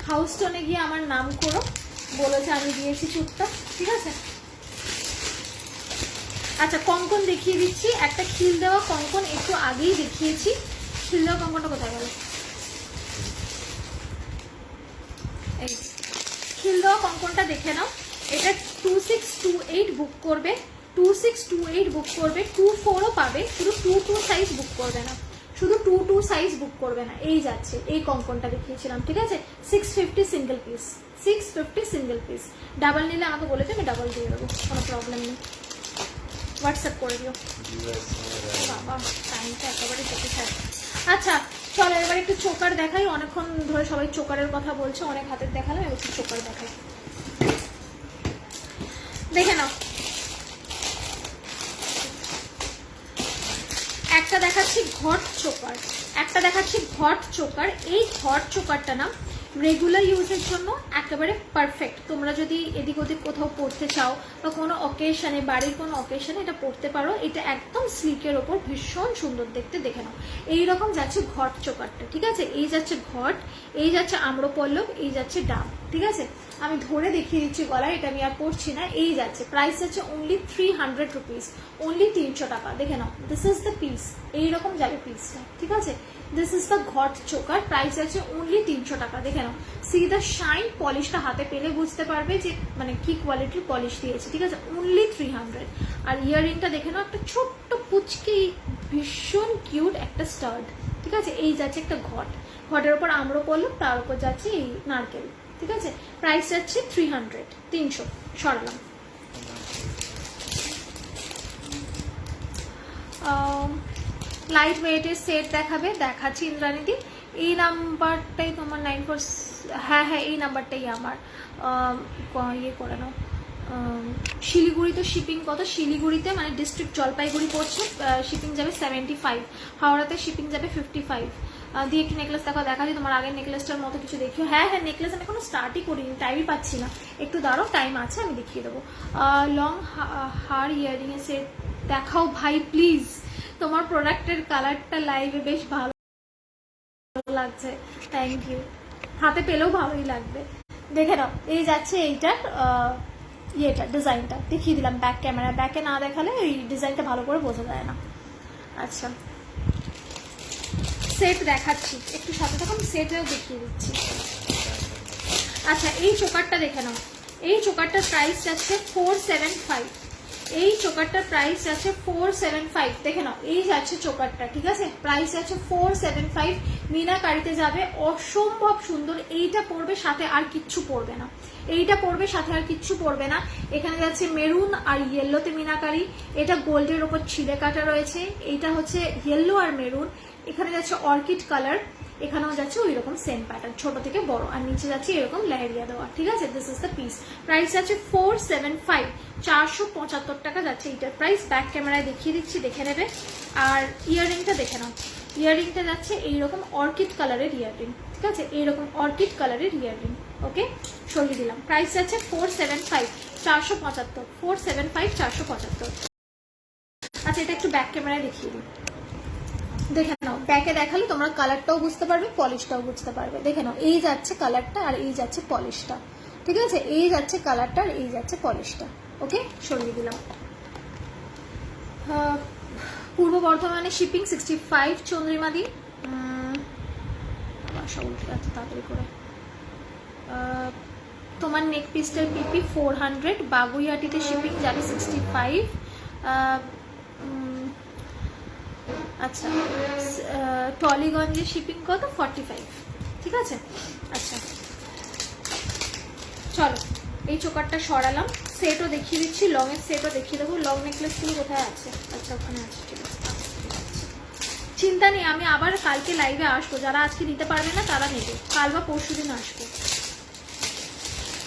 হাউস টোনে গিয়ে আমার নাম করো, বলেছে, আমি দিয়েছি চুটটা, ঠিক আছে। আচ্ছা, কঙ্কন দেখিয়ে দিচ্ছি। একটা খিল দেওয়া কঙ্কন একটু আগেই দেখিয়েছি। খিল দেওয়া কঙ্কনটা কোথায় গেল? এই খিল দেওয়া কঙ্কনটা দেখে নাও। এটা 2628 বুক করবে, 2628 বুক করবে। 24ও পাবে, শুধু 22 সাইজ বুক করবে না, শুধু 22 সাইজ বুক করবে না। এই যাচ্ছে, এই কঙ্কনটা দেখিয়েছিলাম, ঠিক আছে। 650 single piece, 650 single piece. Double নিলে আমাকে বলেছে, আমি ডাবল দিয়ে দেবো, কোনো প্রবলেম নেই। হোয়াটসঅ্যাপ করে দিও। বাবা, টাইমটা একেবারে চোখে থাকে। আচ্ছা চলো, এবার একটু চোকার দেখাই। অনেকক্ষণ ধরে সবাই চোকারের কথা বলছে, অনেক হাতের দেখালাম, এবার একটু চোকার দেখাই, দেখে নাও। একটা দেখাচ্ছি ঘট চোকার, একটা দেখাচ্ছি ঘট চোকার। এই ঘট চোকারটা না রেগুলার ইউজের জন্য একেবারে পারফেক্ট। তোমরা যদি এদিক ওদিক কোথাও পড়তে চাও বা কোনো অকেশনে, বাড়ির কোনো অকেশনে এটা পড়তে পারো। এটা একদম স্লিকের ওপর, ভীষণ সুন্দর দেখতে, দেখে নাও। এইরকম যাচ্ছে ঘট চোকারটা, ঠিক আছে। এই যাচ্ছে ঘট, এই যাচ্ছে আম্রপল্লব, এই যাচ্ছে ডাব, ঠিক আছে। আমি ধরে দেখিয়ে দিচ্ছি গলায়, এটা আমি আর পড়ছি না। এই যাচ্ছে, প্রাইস যাচ্ছে অনলি 300 রুপিস, অনলি 300 টাকা, দেখে নাও। দিস ইজ দ্য পিস, এইরকম যাবে পিসটা, ঠিক আছে। দিস ইজ দ্য ঘট চোকার, প্রাইস আছে অনলি 300 টাকা, দেখে নাও। সি দ্য শাইন, পলিশটা হাতে পেলে বুঝতে পারবে যে মানে কি কোয়ালিটির পলিশ দিয়েছে, ঠিক আছে। অনলি 300। আর ইয়াররিংটা দেখে নাও, একটা ছোট্ট পুচকি, ভীষণ কিউট একটা স্টাড, ঠিক আছে। এই যাচ্ছে একটা ঘট, ঘটের ওপর আম্র পড়লো, তার উপর যাচ্ছে এই নারকেল, ঠিক আছে। প্রাইস যাচ্ছে 300, 300 সরালাম। লাইট ওয়েটের সেট দেখাবে, দেখাচ্ছি ইন্দ্রাণীদি। এই নাম্বারটাই তোমার 94, হ্যাঁ হ্যাঁ এই নাম্বারটাই আমার। ইয়ে করে নাও, শিলিগুড়িতে শিপিং কত? শিলিগুড়িতে মানে ডিস্ট্রিক্ট জলপাইগুড়ি পড়ছে, শিপিং যাবে 75, হাওড়াতে শিপিং যাবে 55। দিয়ে একটি নেকলেস দেখো, দেখাচ্ছি তোমার আগের নেকলেসটার মতো কিছু দেখিও। হ্যাঁ হ্যাঁ নেকলেস আমি এখনো স্টার্টই করিনি, টাইমই পাচ্ছি না, একটু দাঁড়াও, টাইম আছে আমি দেখিয়ে দেবো। লং হার ইয়ারিং এর সেট দেখাও ভাই প্লিজ, তোমার প্রোডাক্টের কালারটা লাইভে বেশ ভালো লাগছে, থ্যাংক ইউ। হাতে পেলেও ভালোই লাগবে, দেখে নাও। এই যাচ্ছে এইটার ইয়েটা, ডিজাইনটা দেখিয়ে দিলাম ব্যাক ক্যামেরা, ব্যাকে না দেখালে এই ডিজাইনটা ভালো করে বোঝা যায় না। আচ্ছা সেট দেখাচ্ছি, একটু সাথে থাকুন, সেটেও দেখিয়ে দিচ্ছি। আচ্ছা এই চোকারটা দেখে নাও, এই চোকারটার প্রাইস যাচ্ছে 475, এই চোকারটার প্রাইস আছে 475, দেখে নাও। এই যাচ্ছে চোকারটা, ঠিক আছে, প্রাইস আছে 475, মিনাকারিতে যাবে, অসম্ভব সুন্দর। এইটা পড়বে, সাথে আর কিচ্ছু পড়বে না, এইটা পড়বে, সাথে আর কিচ্ছু পড়বে না। এখানে যাচ্ছে মেরুন আর ইয়েলোতে মিনাকারি, এটা গোল্ডের ওপর ছিলে কাটা রয়েছে, এইটা হচ্ছে ইয়েলো আর মেরুন, এখানে যাচ্ছে অর্কিড কালার, এখানেও যাচ্ছে ওই রকম সেম প্যাটার্ন, ছোট থেকে বড়, আর নিচে যাচ্ছে এরকম লেহেরিয়া দেওয়া, ঠিক আছে। This is the piece, price আছে 475, 475 টাকা যাচ্ছে এইটার প্রাইস। ব্যাক ক্যামেরায় দেখিয়ে দিচ্ছি, দেখে নেবে। আর ইয়াররিংটা দেখে নাও, ইয়াররিংটা যাচ্ছে এইরকম অর্কিড কালারের ইয়াররিং, ঠিক আছে, এইরকম অর্কিড কালারের ইয়াররিং, ওকে, সরিয়ে দিলাম। প্রাইস আছে 475, 475, 475, 475। আচ্ছা এটা একটু ব্যাক ক্যামেরায় দেখিয়ে দিই, দেখে নাও। ব্যাকে দেখালে তোমরা কালারটাও বুঝতে পারবে, পলিশটাও বুঝতে পারবে। দেখে নাও, এই যাচ্ছে কালারটা আর এই যাচ্ছে পলিশটা, ঠিক আছে, এই যাচ্ছে কালারটা আর এই যাচ্ছে পলিশটা, ওকে, সরিয়ে দিলাম। পূর্ব বর্ধমানে শিপিং 65, চন্দ্রিমাদি সব উঠে যাচ্ছে তাড়াতাড়ি করে। তোমার নেক পিসটার পিপি 400, বাগুইহাটিতে শিপিং যাবে 65। আচ্ছা টলিগঞ্জে শিপিং কত? 45, ঠিক আছে। আচ্ছা চলো এই চোকারটা সরালাম, সেটও দেখিয়ে দিচ্ছি, লং এর সেটও দেখিয়ে দেবো। লং নেকলেসগুলো কোথায় আছে? আচ্ছা ওখানে আছে, ঠিক আছে, চিন্তা নেই, আমি আবার কালকে লাইভে আসবো, যারা আজকে নিতে পারবে না তারা নেবে, কাল বা পরশু দিন আসবো,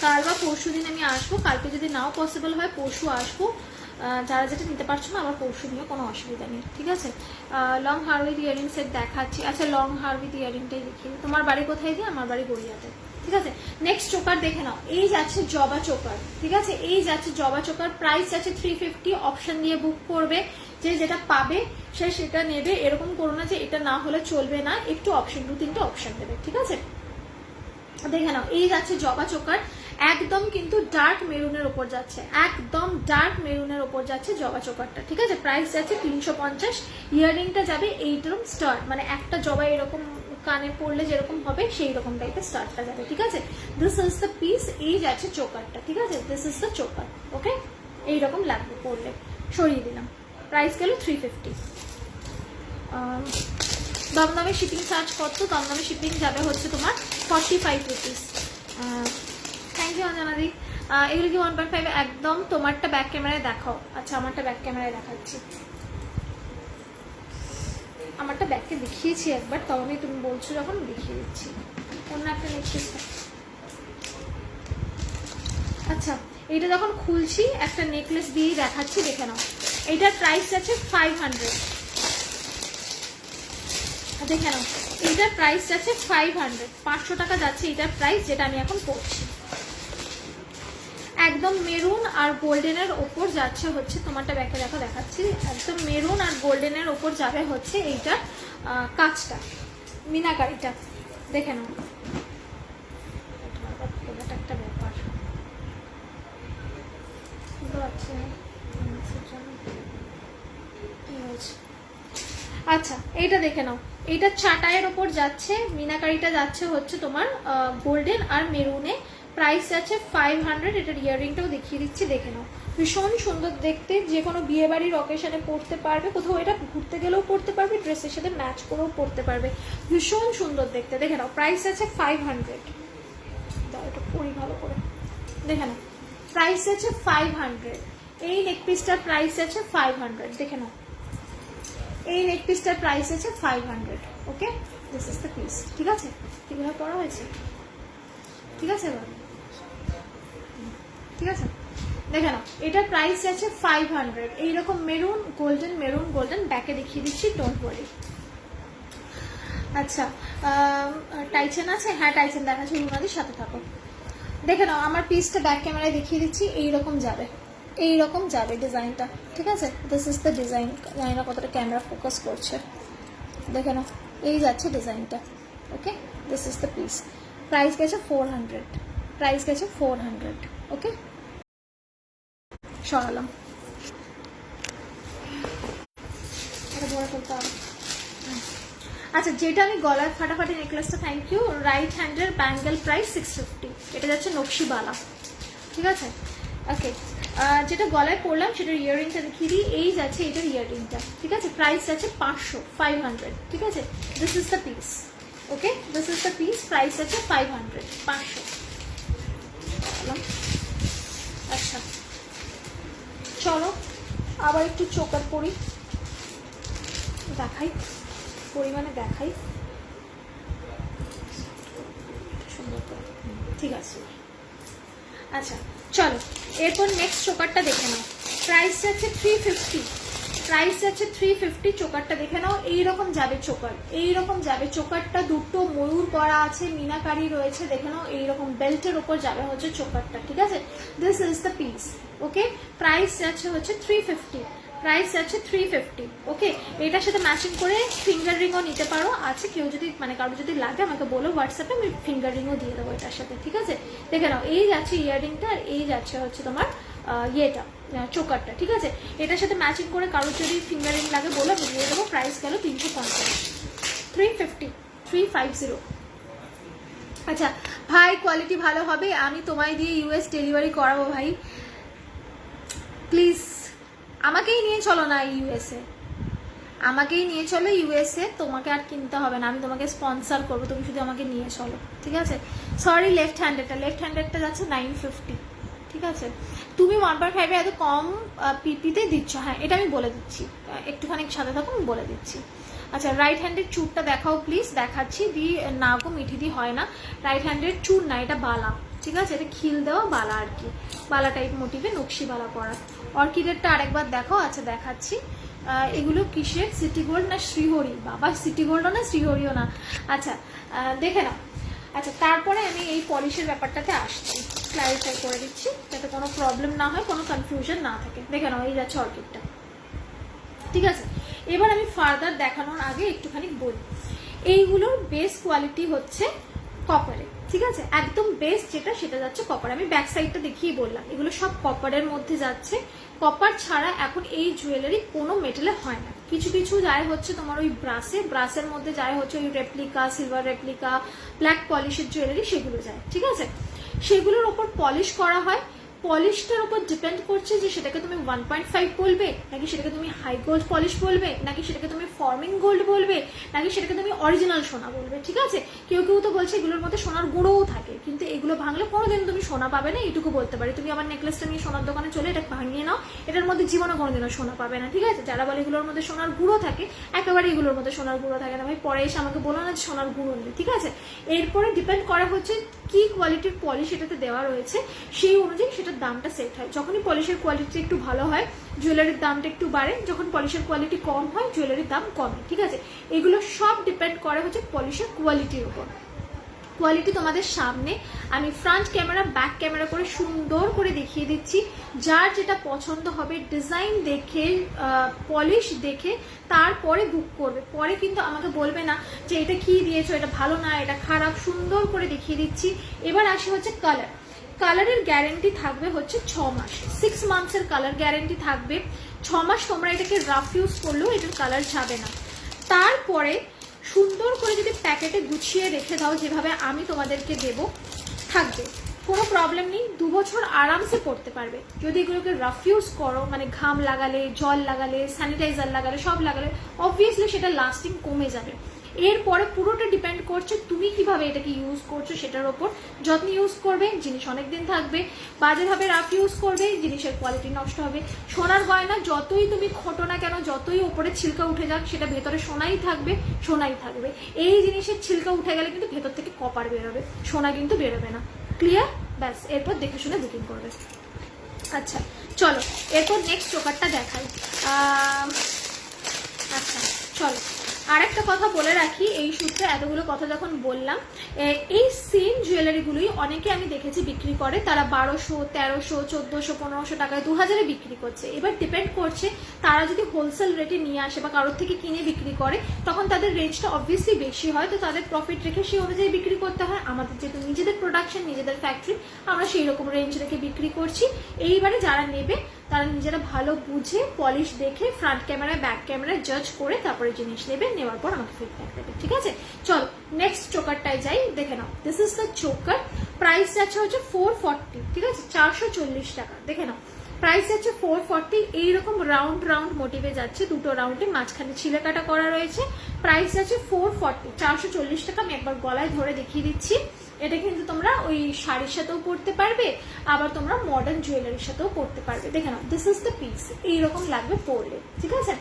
কাল বা পরশু দিন আমি আসবো, কালকে যদি নাও পসিবল হয় পরশু আসবো। যারা যেটা নিতে পারছো না আবার পরশু নিয়ে কোনো অসুবিধা নেই, ঠিক আছে। Long her with earring set দেখাচ্ছি। আচ্ছা লং হার উইথ ইয়ারিংটাই দেখিয়ে, তোমার বাড়ি কোথায় দিয়ে? আমার বাড়ি গড়িয়াতে, ঠিক আছে। নেক্সট চোকার দেখে নাও, এই যাচ্ছে জবা চোকার, ঠিক আছে, এই যাচ্ছে জবা চোকার, প্রাইস আছে 350, অপশন দিয়ে বুক করবে, যে যেটা পাবে সে সেটা নেবে, এরকম করো না যে এটা না হলে চলবে না, একটু অপশন, 2-3টে অপশন দেবে, ঠিক আছে। দেখে নাও, এই যাচ্ছে জবা চোকার, একদম কিন্তু ডার্ক মেরুনের ওপর যাচ্ছে, একদম ডার্ক মেরুনের ওপর যাচ্ছে জবা চোকারটা, ঠিক আছে। প্রাইস যাচ্ছে 350, ইয়াররিংটা যাবে এইরকম স্টার, মানে একটা জবা এরকম কানে পড়লে যেরকম হবে সেই রকম টাইপের স্টারটা যাবে, ঠিক আছে। দিস ইজ দ্য পিস, এই যাচ্ছে চোকারটা, ঠিক আছে, দিস ইজ দ্য চোকার, ওকে, এইরকম লাগবে পড়লে, সরিয়ে দিলাম। প্রাইস গেল 350। দমদমে শিপিং চার্জ কত? দমদমে শিপিং যাবে হচ্ছে তোমার 45 রুপিস। Thank you অঞ্জনাদি। এগুলো কি 1.5? একদম, তোমারটা ব্যাক ক্যামেরায় দেখাও। আচ্ছা আমারটা ব্যাক ক্যামেরায় দেখাচ্ছি, আমারটা ব্যাককে দেখিয়েছি একবার, তাও আমি তুমি বলছো যখন দেখিয়ে দিচ্ছি অন্য একটা নেকলেস। আচ্ছা এইটা যখন খুলছি একটা নেকলেস দিয়েই দেখাচ্ছি, দেখে নাও। এইটার প্রাইস আছে 500, দেখে নাও, এইটার প্রাইস আছে 500, 500 টাকা যাচ্ছে এইটার প্রাইস, যেটা আমি এখন পড়ছি। একদম মেরুন আর গোল্ডেনের ওপর যাচ্ছে হচ্ছে, তোমারটা ব্যাকে দেখো দেখাচ্ছি, একদম মেরুন আর গোল্ডেনের ওপর যাবে হচ্ছে এইটা কাজটা, মিনাকারিটা, দেখে নাও। একটা ব্যাপার আচ্ছা এইটা দেখে নাও, এইটা চাটাইয়ের ওপর যাচ্ছে, মিনাকারিটা যাচ্ছে হচ্ছে তোমার গোল্ডেন আর মেরুনে, প্রাইস আছে 500, এটার ইয়াররিংটাও দেখিয়ে দিচ্ছি, দেখে নাও। ভীষণ সুন্দর দেখতে, যে কোনো বিয়ে বাড়ির অকেশনে পরতে পারবে, কোথাও এটা ঘুরতে গেলেও পরতে পারবে, ড্রেসের সাথে ম্যাচ করেও পরতে পারবে, ভীষণ সুন্দর দেখতে। দেখে নাও, প্রাইস আছে 500। দাও এটা পরি ভালো করে, দেখে নাও প্রাইস আছে 500। এই নেক পিসটার প্রাইস আছে 500, দেখে নাও এই নেক পিসটার প্রাইস আছে 500। ওকে, দিস ইজ দ্য পিস। ঠিক আছে, কিভাবে পরা হয়েছে, ঠিক আছে এবার, ঠিক আছে দেখে নাও, এটার প্রাইস আছে 500। এইরকম মেরুন গোল্ডেন, মেরুন গোল্ডেন, ব্যাকে দেখিয়ে দিচ্ছি, ডোন্ট ওয়ারি। আচ্ছা, টাইচেন আছে, হ্যাঁ টাইচেন দেখাচ্ছি, রুনাদির সাথে থাকো। দেখে নাও আমার পিসটা ব্যাক ক্যামেরায় দেখিয়ে দিচ্ছি, এইরকম যাবে, এইরকম যাবে ডিজাইনটা। ঠিক আছে, দিস ইজ দ্য ডিজাইন। জানি না কতটা ক্যামেরা ফোকাস করছে, দেখে নাও এই যাচ্ছে ডিজাইনটা। Okay, this is the piece. Price গেছে 400, প্রাইস গেছে 400। ওকে, সরালাম, এটা বড় করতে হবে। আচ্ছা, যেটা আমি গলায় ফাটাফাটি নেকলেসটা, থ্যাংক ইউ। রাইট হ্যান্ডের ব্যাঙ্গেল, প্রাইস 650। এটা যাচ্ছে নকশিবালা। ঠিক আছে, ওকে। যেটা গলায় পরলাম সেটার ইয়াররিংটা দেখিয়ে দিই, এই যাচ্ছে এটার ইয়াররিংটা। ঠিক আছে, প্রাইস আছে 500। ঠিক আছে, this is the piece. Okay, this is the piece, price আছে 500, 500। আচ্ছা চলো আবার একটু চোকার পরি, দেখাই পরিমাণে দেখাই সুন্দর করে। ঠিক আছে, আচ্ছা চলো এরপর নেক্সট চোকারটা দেখে নাও। প্রাইস আছে 350, প্রাইস আছে 350। চোকারটা দেখে নাও, এইরকম যাবে চোকার, এইরকম যাবে চোকারটা। দুটো ময়ূর করা আছে, মিনাকারি রয়েছে, দেখে নাও এইরকম বেল্টের ওপর যাবে হচ্ছে চোকারটা। ঠিক আছে, this is the piece. Okay, price আছে হচ্ছে 350, প্রাইস আছে 350। ওকে, এটার সাথে ম্যাচিং করে ফিঙ্গার রিংও নিতে পারো। আছে কেউ যদি মানে কারো যদি লাগে আমাকে বলো হোয়াটসঅ্যাপে, আমি ফিঙ্গার রিংও দিয়ে দেবো এটার সাথে। ঠিক আছে, দেখে নাও এই যাচ্ছে ইয়াররিংটা, আর এই যাচ্ছে হচ্ছে তোমার ইয়েটা চোকারটা। ঠিক আছে, এটার সাথে ম্যাচিং করে কারোর যদি ফিঙ্গার রিং লাগে বলো, আমি দিয়ে দেবো। প্রাইস গেল 350, 350, 350। আচ্ছা ভাই, কোয়ালিটি ভালো হবে, আমি তোমায় দিয়ে ইউএস ডেলিভারি করাবো ভাই, প্লিজ আমাকেই নিয়ে চলো না ইউএসএ, আমাকেই নিয়ে চলো ইউএসএ, তোমাকে আর কিনতে হবে না, আমি তোমাকে স্পন্সর করবো, তুমি শুধু আমাকে নিয়ে চলো। ঠিক আছে, সরি লেফট হ্যান্ডেডটা যাচ্ছে 950। ঠিক আছে, তুমি 1.5 এত কম পিপিতে দিচ্ছ, হ্যাঁ এটা আমি বলে দিচ্ছি, একটুখানি সাথে থাকো আমি বলে দিচ্ছি। আচ্ছা, রাইট হ্যান্ডের চুরটা দেখাও প্লিজ, দেখাচ্ছি। দি না গো মিঠি দি হয় না, রাইট হ্যান্ডের চুর না, এটা বালা। ঠিক আছে, এটা খিল দেওয়া বালা আর কি, বালা টাইপ মোটিভে নকশি বালা করা। অর্কিডেরটা আরেকবার দেখো। আচ্ছা দেখাচ্ছি, এগুলো কিসের, সিটি গোল্ড না শ্রীহরি? বাবা, সিটি গোল্ডও না শ্রীহরিও না। আচ্ছা দেখে নাও। আচ্ছা, তারপরে আমি এই পলিশের ব্যাপারটাতে আসছি, ক্লারিফাই করে দিচ্ছি যাতে কোনো প্রবলেম না হয়, কোনো কনফিউশন না থাকে। দেখে নাও এই যাচ্ছে অর্কিডটা। ঠিক আছে, এবার আমি ফার্দার দেখানোর আগে একটুখানি বলি, এইগুলোর বেস কোয়ালিটি হচ্ছে কপারে। ঠিক আছে, একদম বেস্ট যেটা সেটা যাচ্ছে কপার। আমি ব্যাক সাইডটা দেখিয়ে বললাম, এগুলো সব কপারের মধ্যে যাচ্ছে। কপার ছাড়া এখন এই জুয়েলারি কোনো মেটালে হয় না। কিছু কিছু যায় হচ্ছে তোমার ওই ব্রাসের মধ্যে যায় হচ্ছে ওই রেপ্লিকা, সিলভার রেপ্লিকা, ব্ল্যাক পলিশের জুয়েলারি, সেগুলো যায়। ঠিক আছে, সেগুলোর ওপর পলিশ করা হয়। পলিশটার উপর ডিপেন্ড করছে যে সেটাকে তুমি 1.5 বলবে, নাকি সেটাকে তুমি হাই গোল্ড পলিশ বলবে, নাকি সেটাকে তুমি ফর্মিং গোল্ড বলবে, নাকি সেটাকে তুমি অরিজিনাল সোনা বলবে। ঠিক আছে, কেউ কেউ তো বলছে এগুলোর মধ্যে সোনার গুঁড়োও থাকে, কিন্তু এগুলো ভাঙলে কোনোদিন তুমি সোনা পাবে না, এইটুকু বলতে পারি। তুমি আমার নেকলেসটা নিয়ে সোনার দোকানে চলে এটা ভাঙিয়ে নাও, এটার মধ্যে জীবনে কোনোদিনও সোনা পাবে না। ঠিক আছে, যারা বলে এগুলোর মধ্যে সোনার গুঁড়ো থাকে, একেবারে এগুলোর মধ্যে সোনার গুঁড়ো থাকে না ভাই, পরে এসে আমাকে বলো না যে সোনার গুঁড়ো নেই। ঠিক আছে, এরপরে ডিপেন্ড করা হচ্ছে কি কোয়ালিটির পলিশ এটাতে দেওয়া রয়েছে, সেই অনুযায়ী সেটার দামটা সেট হয়। যখনই পলিশের কোয়ালিটি একটু ভালো হয় জুয়েলারির দামটা একটু বাড়ে, যখন পলিশের কোয়ালিটি কম হয় জুয়েলারির দাম কমে। ঠিক আছে, এগুলো সব ডিপেন্ড করে হচ্ছে পলিশের কোয়ালিটির উপর। কোয়ালিটি তোমাদের সামনে আমি ফ্রন্ট ক্যামেরা ব্যাক ক্যামেরা করে সুন্দর করে দেখিয়ে দিচ্ছি। যার যেটা পছন্দ হবে ডিজাইন দেখে, পলিশ দেখে তারপরে বুক করবে। পরে কিন্তু আমাকে বলবে না যে এটা কি দিয়েছো, এটা ভালো না, এটা খারাপ। সুন্দর করে দেখিয়ে দিচ্ছি। এবার আসি হচ্ছে কালার। কালারের গ্যারেন্টি থাকবে হচ্ছে 6 মাস, 6 মান্থসের কালার গ্যারেন্টি থাকবে। 6 মাস তোমরা এটাকে রাফ ইউজ করলেও এটার কালার যাবে না। তারপরে সুন্দর করে যদি প্যাকেটে গুছিয়ে রেখে দাও যেভাবে আমি তোমাদেরকে দেব, থাকবে। কোনো প্রবলেম নেই, 2 বছর আরামসে পড়তে পারবে। যদি এগুলোকে রাফ ইউজ করো, মানে ঘাম লাগালে, জল লাগালে, স্যানিটাইজার লাগালে, সব লাগালে, অবভিয়াসলি সেটা লাস্টিং কমে যাবে। এরপরে পুরোটা ডিপেন্ড করছে তুমি কিভাবে এটাকে ইউজ করছো সেটার ওপর। যত্ন ইউজ করবে, জিনিস অনেকদিন থাকবে। বাজেভাবে রাফ ইউজ করবে, জিনিসের কোয়ালিটি নষ্ট হবে। সোনার গয়না যতই তুমি খোটো না কেন, যতই ওপরে ছিলকা উঠে যাক, সেটা ভেতরে সোনাই থাকবে, সোনাই থাকবে। এই জিনিসের ছিলকা উঠে গেলে কিন্তু ভেতর থেকে কপার বেরোবে, সোনা কিন্তু বেরোবে না। ক্লিয়ার? ব্যাস, এরপর দেখে শুনে বুকিং করবে। আচ্ছা চলো, এরপর নেক্সট চোকারটা দেখাই। আচ্ছা চলো, আরেকটা কথা বলে রাখি, এই সূত্রে এতগুলো কথা যখন বললাম, এই সেম জুয়েলারিগুলোই অনেকে আমি দেখেছি বিক্রি করে, তারা 1200, 1300, 1400, 1500 টাকায়, 2000-এ বিক্রি করছে। এবার ডিপেন্ড করছে তারা যদি হোলসেল রেটে নিয়ে আসে বা কারোর থেকে কিনে বিক্রি করে, তখন তাদের রেঞ্জটা অবভিয়াসলি বেশি হয়, তো তাদের প্রফিট রেখে সেই অনুযায়ী বিক্রি করতে হয়। আমাদের যেহেতু নিজেদের প্রোডাকশন, নিজেদের ফ্যাক্টরি, আমরা সেই রকম রেঞ্জ রেখে বিক্রি করছি। এইবারে যারা নেবে তারা নিজেরা ভালো বুঝে, পলিশ দেখে, ফ্রন্ট ক্যামেরায়, ব্যাক ক্যামেরায় জাজ করে তারপরে জিনিস নেবে, নেওয়ার পর আমাকে ফিডব্যাক দেবে। ঠিক আছে, চলো নেক্সট চোকারটায় যাই, দেখে নাও। This is the choker, price যাচ্ছে হচ্ছে 440, ঠিক আছে, 440 টাকা। দেখে নাও, প্রাইস যাচ্ছে 440। এইরকম রাউন্ড রাউন্ড মোটিভে যাচ্ছে, দুটো রাউন্ডে, মাঝখানে ছিলেকাটা করা রয়েছে। প্রাইস যাচ্ছে 440, 440 টাকা। আমি একবার গলায় ধরে দেখিয়ে দিচ্ছি। এটা কিন্তু তোমরা ওই শাড়ির সাথেও পরতে পারবে, আবার তোমরা মডার্ন জুয়েলারির সাথেও পরতে পারবে। দেখে নাও, দিস ইজ দ্য পিস, এইরকম লাগবে পরলে। ঠিক আছে,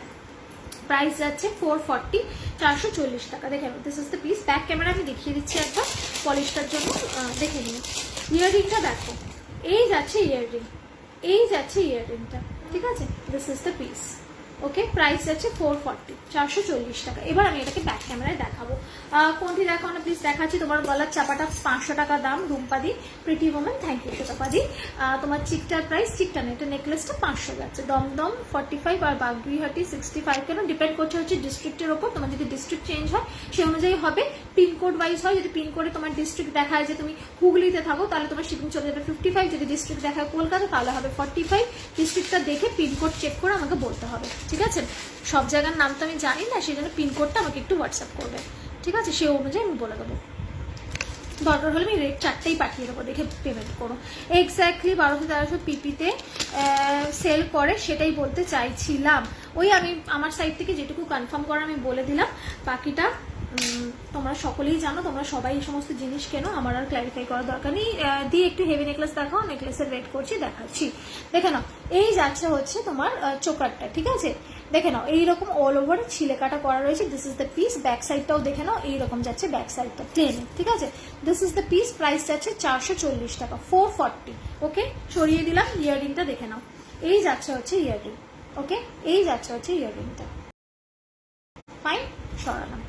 প্রাইস যাচ্ছে 440, 440 টাকা। দেখে নাও, this is the piece. Back camera আমি দেখিয়ে দিচ্ছি একবার পলিশটার জন্য, দেখে নিও। ইয়াররিংটা দেখো, এই যাচ্ছে ইয়াররিং, এই যাচ্ছে ইয়াররিংটা। ঠিক আছে, this is the piece. Okay, price যাচ্ছে 440, 440 টাকা। এবার আমি এটাকে ব্যাক ক্যামেরায় দেখাবো। কোনটি দেখাও না প্লিজ? দেখাচ্ছি। তোমার গলার চাপাটা 500 টাকা দাম, রুম্পাদি, প্রিটি ওমেন, থ্যাংক ইউ শতাপাদি। তোমার চিকটার প্রাইস, চিকটা না, এটা নেকলেসটা 500 যাচ্ছে। দমদম 45 আর বাগড়িহাটি 65। কেন? ডিপেন্ড করছে হচ্ছে ডিস্ট্রিক্টের ওপর। তোমার যদি ডিস্ট্রিক্ট চেঞ্জ হয় সেই অনুযায়ী হবে। পিনকোড ওয়াইজ হয়। যদি পিনকোডে তোমার ডিস্ট্রিক্ট দেখায় যে তুমি হুগলিতে থাকো, তাহলে তোমার শিপিং চলে যাবে 55। যদি ডিস্ট্রিক্ট দেখায় কলকাতা, তাহলে হবে 45। ডিস্ট্রিক্টটা দেখে পিনকোড চেক করে আমাকে বলতে হবে। ঠিক আছে, সব জায়গার নাম তো আমি জানি না, সেই জন্য পিনকোডটা আমাকে একটু হোয়াটসঅ্যাপ করবে। ঠিক আছে, সেই অনুযায়ী আমি বলে দেবো। দরকার হলে আমি রেট 4টেই পাঠিয়ে দেবো, দেখে পেমেন্ট করো। এক্স্যাক্টলি 1200-1300 পিপিতে সেল করে, সেটাই বলতে চাইছিলাম। ওই আমি আমার সাইড থেকে যেটুকু কনফার্ম করা আমি বলে দিলাম, বাকিটা তোমরা সকলেই জানো, তোমরা সবাই এই সমস্ত জিনিস কেনো, আমার আর ক্ল্যারিফাই করার দরকার নেই। দিয়ে একটু হেভি নেকলেস দেখাও, নেকলেসের রেট করছি, দেখাচ্ছি। দেখে নাও, এই যাচ্ছে হচ্ছে তোমার চোকারটা। ঠিক আছে, দেখে নাও, এইরকম অল ওভার ছিলেকাটা করা রয়েছে। This is the piece. Back সাইডটাও দেখে নাও, এইরকম যাচ্ছে ব্যাক সাইডটা প্লেনে। ঠিক আছে, this is the piece. Price যাচ্ছে 440 টাকা, 440। ওকে, সরিয়ে দিলাম। ইয়াররিংটা দেখে নাও, এই যাচ্ছে হচ্ছে ইয়াররিং। ওকে, এই যাচ্ছে হচ্ছে ইয়াররিংটা। ফাইন, সরালাম।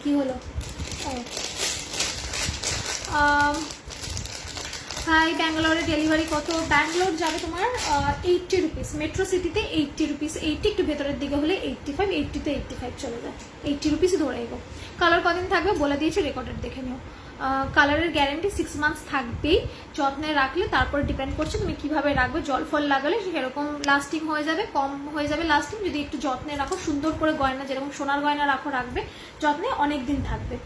কি হলো? হাই, ব্যাঙ্গালোরে ডেলিভারি কত? ব্যাঙ্গালোর যাবে তোমার 80 রুপিস। মেট্রো সিটিতে 80 রুপিস। 80 একটু ভেতরের দিকে হলে 85, 80 to 85 চলে যায়। 80 রুপিস ধরে এগো। কালার কদিন থাকবে বলে দিয়েছে, রেকর্ডেড দেখে নিও। কালারের গ্যারেন্টি 6 মান্থস থাকবেই। যত্নে রাখলে তারপর ডিপেন্ড করছে তুমি কিভাবে রাখবে। জল ফল লাগালে সেরকম লাস্টিং হয়ে যাবে, কম হয়ে যাবে লাস্টিং। যদি একটু যত্নে রাখো, সুন্দর করে গয়না, যেরকম সোনার গয়না রাখবে যত্নে, অনেক দিন থাকবে।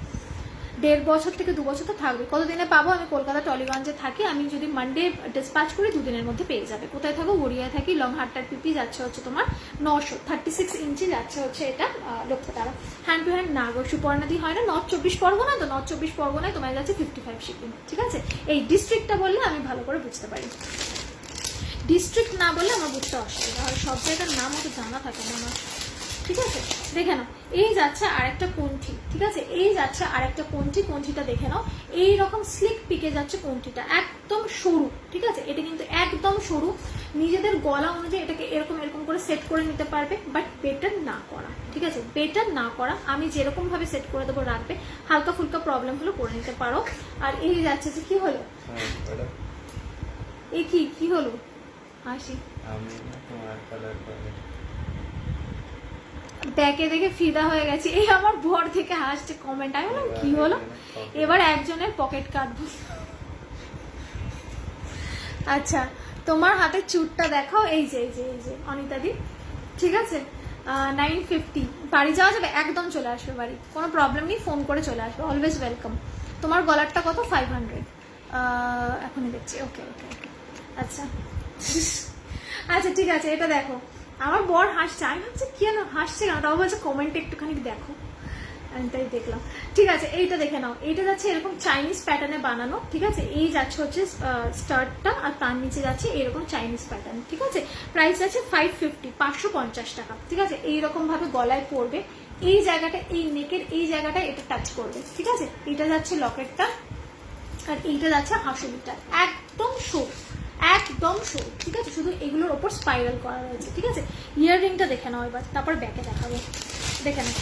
1.5 বছর থেকে 2 বছর তো থাকবে। কতদিনে পাবো? আমি কলকাতা টলিগঞ্জে থাকি। আমি যদি মানডে ডিসপ্যাচ করি 2 দিনের মধ্যে পেয়ে যাবে। কোথায় থাকো? গড়িয়ায় থাকি। লং হাটটার পিপি যাচ্ছে হচ্ছে তোমার 900, 36 ইঞ্চি যাচ্ছে হচ্ছে এটা, লক্ষ্য টাকা। হ্যান্ড টু হ্যান্ড না গো, সুপর্ণাদি হয় না। নর্থ 24 পরগনা, তো নর্থ 24 পরগনায় তোমার যাচ্ছে 55 শিপিং। ঠিক আছে, এই ডিস্ট্রিক্টটা বললে আমি ভালো করে বুঝতে পারি। ডিস্ট্রিক্ট না বললে আমার বুঝতে অসুবিধা হয়, সব জায়গার নাম অত জানা থাকে না আমার। ঠিক আছে, দেখে নাও, এই যাচ্ছে আরেকটা কণ্ঠি। ঠিক আছে, এই যাচ্ছে আরেকটা কণ্ঠি। কণ্ঠিটা দেখে নাও, এইরকম স্লিক পিকে যাচ্ছে কণ্ঠিটা, একদম সরু। ঠিক আছে, এটা কিন্তু একদম সরু। নিজেদের গলা অনুযায়ী এটাকে এরকম এরকম করে সেট করে নিতে পারবে, বাট বেটার না করা। ঠিক আছে, বেটার না করা। আমি যেরকম ভাবে সেট করে দেবো রাখবে, হালকা ফুলকা প্রবলেম হলে করে নিতে পারো। আর এই যাচ্ছে যে কি হলো, এই কি হলো? হাসি ব্যাকে দেখে ফিদা হয়ে গেছে। এই আমার ভর থেকে হাসছে কমেন্ট। আমি বললাম কি হলো? এবার একজনের পকেট কাটবো। আচ্ছা, তোমার হাতে চুটটা দেখাও। এই যে এই যে এই যে অনিতাদি। ঠিক আছে, 950। বাড়ি যাওয়া যাবে? একদম চলে আসবে বাড়ি, কোনো প্রবলেম নেই। ফোন করে চলে আসবে, অলওয়েজ ওয়েলকাম। তোমার গলারটা কত? 500। এখনই দেখছি। ওকে ওকে ওকে, আচ্ছা আচ্ছা ঠিক আছে। এটা দেখো, আমার বর হাসছে, আমি ভাবছি কেন হাসছে কেন, তাও বলছে কমেন্টে একটুখানি দেখো, আমি তাই দেখলাম। ঠিক আছে, এইটা দেখে নাও। এইটা যাচ্ছে এরকম চাইনিজ প্যাটার্নে বানানো, ঠিক আছে। এই যাচ্ছে হচ্ছে স্টার্টটা, আর তার নিচে যাচ্ছে এরকম চাইনিজ প্যাটার্ন, ঠিক আছে। প্রাইস আছে 550, 550 টাকা, ঠিক আছে। এইরকম ভাবে গলায় পড়বে, এই জায়গাটা, এই নেকের এই জায়গাটা এটা টাচ করবে, ঠিক আছে। এটা যাচ্ছে লকেটটা, আর এইটা যাচ্ছে হাসুলিটা, একদম শো, একদম শো, ঠিক আছে। শুধু এগুলোর ওপর স্পাইরাল করা রয়েছে, ঠিক আছে। ইয়াররিংটা দেখে নাও এবার, তারপর ব্যাকে দেখাবো, দেখে নাও।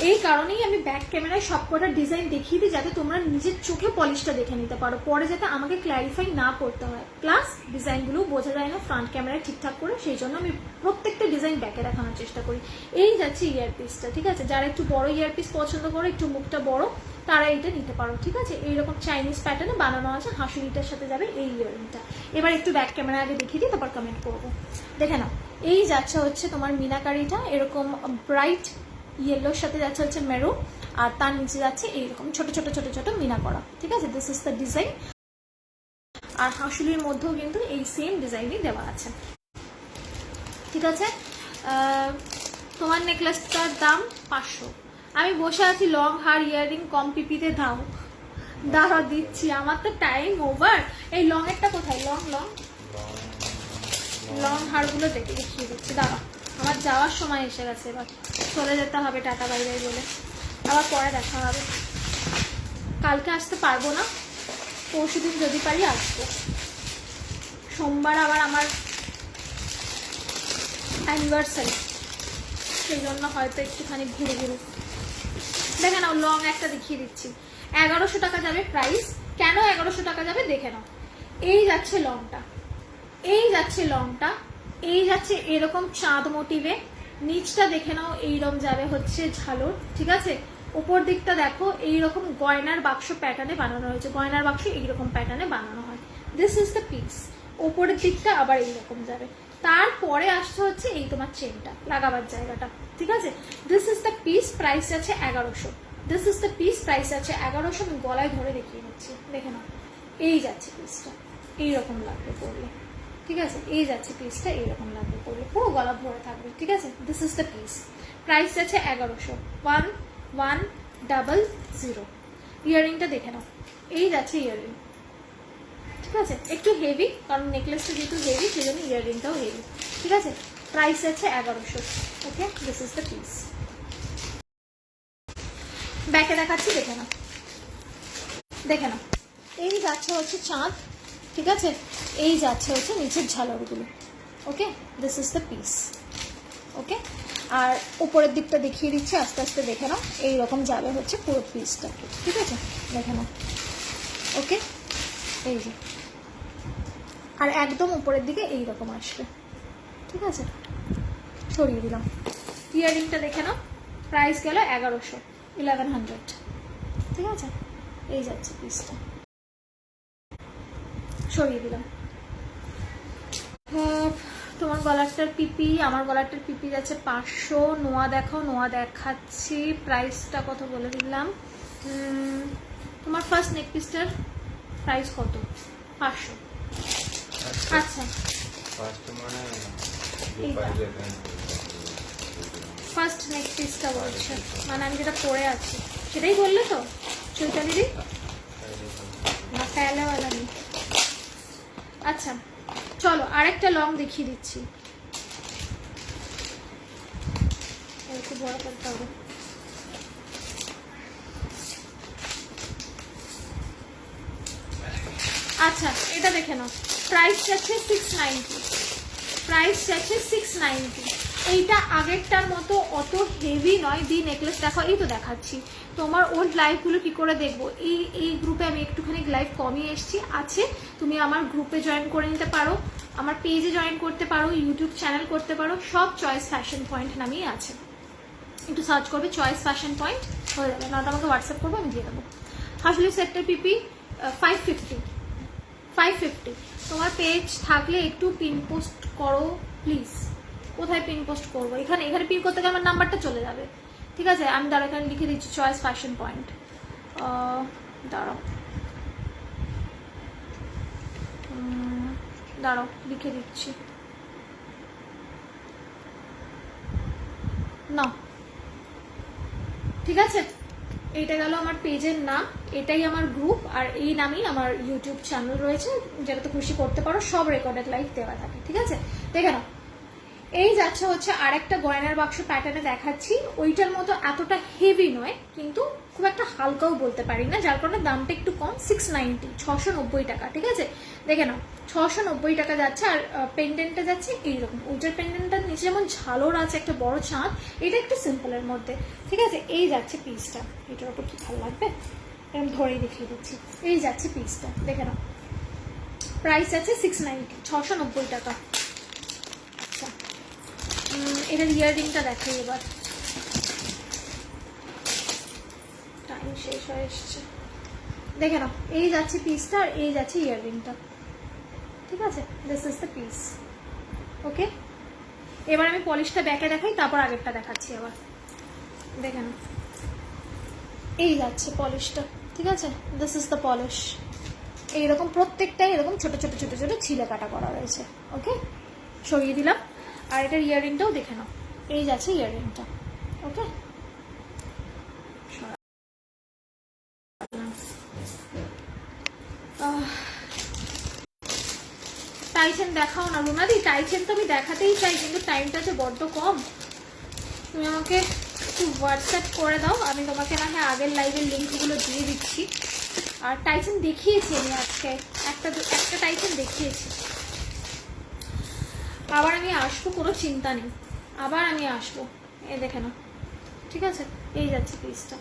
এই কারণেই আমি ব্যাক ক্যামেরায় সবকটা ডিজাইন দেখিয়ে দিই, যাতে তোমরা নিজের চোখে পলিশটা দেখে নিতে পারো, পরে যাতে আমাকে ক্ল্যারিফাই না করতে হয়। প্লাস ডিজাইনগুলো বোঝা যায় না ফ্রন্ট ক্যামেরায় ঠিকঠাক করে, সেই জন্য আমি প্রত্যেকটা ডিজাইন ব্যাকে দেখানোর চেষ্টা করি। এই যাচ্ছে ইয়ারপিসটা, ঠিক আছে। যারা একটু বড় ইয়ারপিস পছন্দ করো, একটু মুখটা বড়, তারা এটা নিতে পারো, ঠিক আছে। এইরকম চাইনিজ প্যাটার্নে বানানো আছে, হাসুলিটার সাথে যাবে এই ইয়াররিংটা। এবার একটু ব্যাক ক্যামেরা আগে দেখিয়ে দিই, তারপর কমেন্ট করবো, দেখে নাও। এই যাচ্ছে হচ্ছে তোমার মিনাকারিটা, এরকম ব্রাইট ইয়েলোর সাথে যাচ্ছে হচ্ছে মেরুন, আর তার নিচে যাচ্ছে এইরকম ছোট ছোট ছোট ছোট মিনা করা, ঠিক আছে। This is the design. আর হাসুলির মধ্যেও কিন্তু এই সেম ডিজাইনই দেওয়া আছে, ঠিক আছে। তোমার নেকলেসটার দাম 500। আমি বসে আছি, লং হার ইয়াররিং কম পিপিতে দাও, দাঁড়া দিচ্ছি, আমার তো টাইম ওভার। এই লং এরটা কোথায়? লং লং লং হারগুলো দেখিয়ে দিচ্ছি, দাঁড়া, আমার যাওয়ার সময় এসে গেছে, এবার চলে যেতে হবে টাটা বাই বাই বলে, আবার পরে দেখা হবে। কালকে আসতে পারবো না, পরশুদিন যদি পারি আসবো। সোমবার আবার আমার অ্যানিভার্সারি, সেই জন্য হয়তো একটুখানি ঘুরে ঘুরে। দেখে নাও, লং একটা দেখিয়ে দিচ্ছি, 1100 টাকা যাবে প্রাইস। কেন 1100 টাকা যাবে দেখে নাও। এই যাচ্ছে লংটা, এই যাচ্ছে লংটা, এই যাচ্ছে এরকম চাঁদ মোটিভে, নিচটা দেখে নাও এইরকম যাবে হচ্ছে ঝালর, ঠিক আছে। উপর দিকটা দেখো এইরকম গয়নার বাক্স প্যাটার্নে বানানো হয়েছে, গয়নার বাক্স এইরকম প্যাটার্নে বানানো হয়। This is the piece. ওপরের দিকটা আবার এইরকম যাবে, তারপরে আসছে হচ্ছে এই তোমার চেনটা লাগাবার জায়গাটা, ঠিক আছে। This is the piece, price আছে 1100। This is the piece, price আছে 1100। আমি গলায় ধরে দেখিয়ে নিচ্ছি, দেখে নাও। এই যাচ্ছে পিসটা, এইরকম লাগবে পড়লে, ঠিক আছে। এই যাচ্ছে পিসটা, এইরকম লাগবে পড়লে, পুরো গলা ভরে থাকবে, ঠিক আছে। This is the piece, price আছে 1100, 1100। ইয়াররিংটা দেখে নাও, এই যাচ্ছে ইয়াররিং, ঠিক আছে। একটু হেভি, কারণ নেকলেসটা যেহেতু হেভি, সেই জন্য ইয়াররিংটাও হেভি, ঠিক আছে। প্রাইস আছে 1100। ওকে, দিস ইজ দ্য পিস। ব্যাকে দেখাচ্ছি, দেখে নাও, দেখে নাও। এই যাচ্ছে হচ্ছে চাঁদ, ঠিক আছে। এই যাচ্ছে হচ্ছে নিচের ঝালরগুলো। ওকে, দিস ইজ দ্য পিস। ওকে, আর উপরের দিকটা দেখিয়ে দিচ্ছি, আস্তে আস্তে দেখে নাও। এইরকম যাবে হচ্ছে পুরো পিসটা, ঠিক আছে, দেখে নাও। ওকে, এই যে, আর একদম উপরের দিকে এইরকম আসবে, ঠিক আছে। সরিয়ে দিলাম। ইয়াররিংটা দেখে নাও, প্রাইস গেল 1100, 1100, ঠিক আছে। এই যাচ্ছে পিসটা, সরিয়ে দিলাম। তোমার গলারটার পিপি, আমার গলারটার পিপি যাচ্ছে 500। নোয়া দেখাও, নোয়া দেখাচ্ছি, প্রাইসটা কত বলে দিলাম। তোমার ফার্স্ট নেক পিসটার প্রাইস কত? 500। আচ্ছা, ফার্স্ট নেক পিসটা বলছে, মানে আমি যেটা পরে আছি সেটাই বললে তো চৈতা দিদি, না প্যালেওয়ালা নেই। আচ্ছা চলো আরেকটা লং দেখিয়ে দিচ্ছি, একটু বড় করতে হবে। আচ্ছা এটা দেখে নাও, প্রাইস যাচ্ছে 690, প্রাইস যাচ্ছে 690। এইটা আগেরটার মতো অত হেভি নয়। দি নেকলেস দেখো, এই তো দেখাচ্ছি। তোমার ওল্ড লাইভগুলো কি করে দেখবো, এই গ্রুপে আমি একটুখানি লাইভ কমিয়ে এসেছি, আছে। তুমি আমার গ্রুপে জয়েন করে নিতে পারো, আমার পেজে জয়েন করতে পারো, ইউটিউব চ্যানেল করতে পারো, সব চয়েস ফ্যাশন পয়েন্ট নামিয়ে আছে। একটু সার্চ করবে চয়েস ফ্যাশন পয়েন্ট, হয়ে যাবে। নয়তো আমাকে হোয়াটসঅ্যাপ করবো, আমি দিয়ে দেবো। হাসলি সেক্টর পিপি 550। তোমার পেজ থাকলে একটু পিন পোস্ট করো প্লিজ। কোথায় পিন পোস্ট করবো? এখানে পিন করতে গেলে আমার নাম্বারটা চলে যাবে, ঠিক আছে। আমি তার এখানে লিখে দিচ্ছি চয়েস ফ্যাশন পয়েন্ট। দাঁড়াও দাঁড়াও লিখে দিচ্ছি না, ঠিক আছে। এইটা গেল আমার পেজের নাম, এটাই আমার গ্রুপ, আর এই নামেই আমার ইউটিউব চ্যানেল রয়েছে, যেটাতে খুশি করতে পারো, সব রেকর্ডেড লাইভ দেওয়া থাকে, ঠিক আছে। দেখে নাও, এই যাচ্ছে হচ্ছে আর একটা গয়নার বাক্স প্যাটার্নে দেখাচ্ছি, ওইটার মতো এতটা হেভি নয়, কিন্তু খুব একটা হালকাও বলতে পারি না, যার কারণে দামটা একটু কম, 690, 690 টাকা, ঠিক আছে। দেখে নাও 690 টাকা যাচ্ছে। আর পেন্ডেন্টটা যাচ্ছে এইরকম, ওইটার পেন্ডেন্টটার নিচে যেমন ঝালর আছে একটা বড় চাঁদ, এটা একটু সিম্পলের মধ্যে, ঠিক আছে। এই যাচ্ছে পিসটা, এটার ওপর কি ভালো লাগবে, এরকম ধরেই দেখিয়ে দিচ্ছি। এই যাচ্ছে পিসটা, দেখে নাও, প্রাইস আছে 690, 690 টাকা। আচ্ছা, এটার ইয়াররিংটা দেখাই এবার, টাইম শেষ হয়ে এসছে। দেখে নাও, এই যাচ্ছে পিসটা আর এই যাচ্ছে ইয়াররিংটা, ঠিক আছে। দিস ইজ দ্য পিস, ওকে। এবার আমি পলিশটা ব্যাকে দেখাই, তারপর আগেরটা দেখাচ্ছি আবার। দেখে নাও, এই যাচ্ছে পলিশটা, ঠিক আছে। দিস ইজ দ্য পলিশ, এইরকম প্রত্যেকটাই এরকম ছোট ছোট ছোট ছোট ছিলে কাটা করা রয়েছে, ওকে। সরিয়ে দিলাম। আর এটার ইয়াররিংটাও দেখে নাও, এই যাচ্ছে ইয়াররিংটা, ওকে। টাইচেন দেখাও না রুনাদি, টাইচেন তো আমি দেখাতেই চাই, কিন্তু টাইমটা যে বড্ড কম। তুমি আমাকে একটু হোয়াটসঅ্যাপ করে দাও, আমি তোমাকে না হয় আগের লাইভের লিঙ্কগুলো দিয়ে দিচ্ছি। আর টাইচেন দেখিয়েছি আমি আজকে, একটা টাইচেন দেখিয়েছি। আবার আমি আসবো, কোনো চিন্তা নেই, আবার আমি আসবো, এই দেখে নাও, ঠিক আছে। এই যাচ্ছে পেজটা,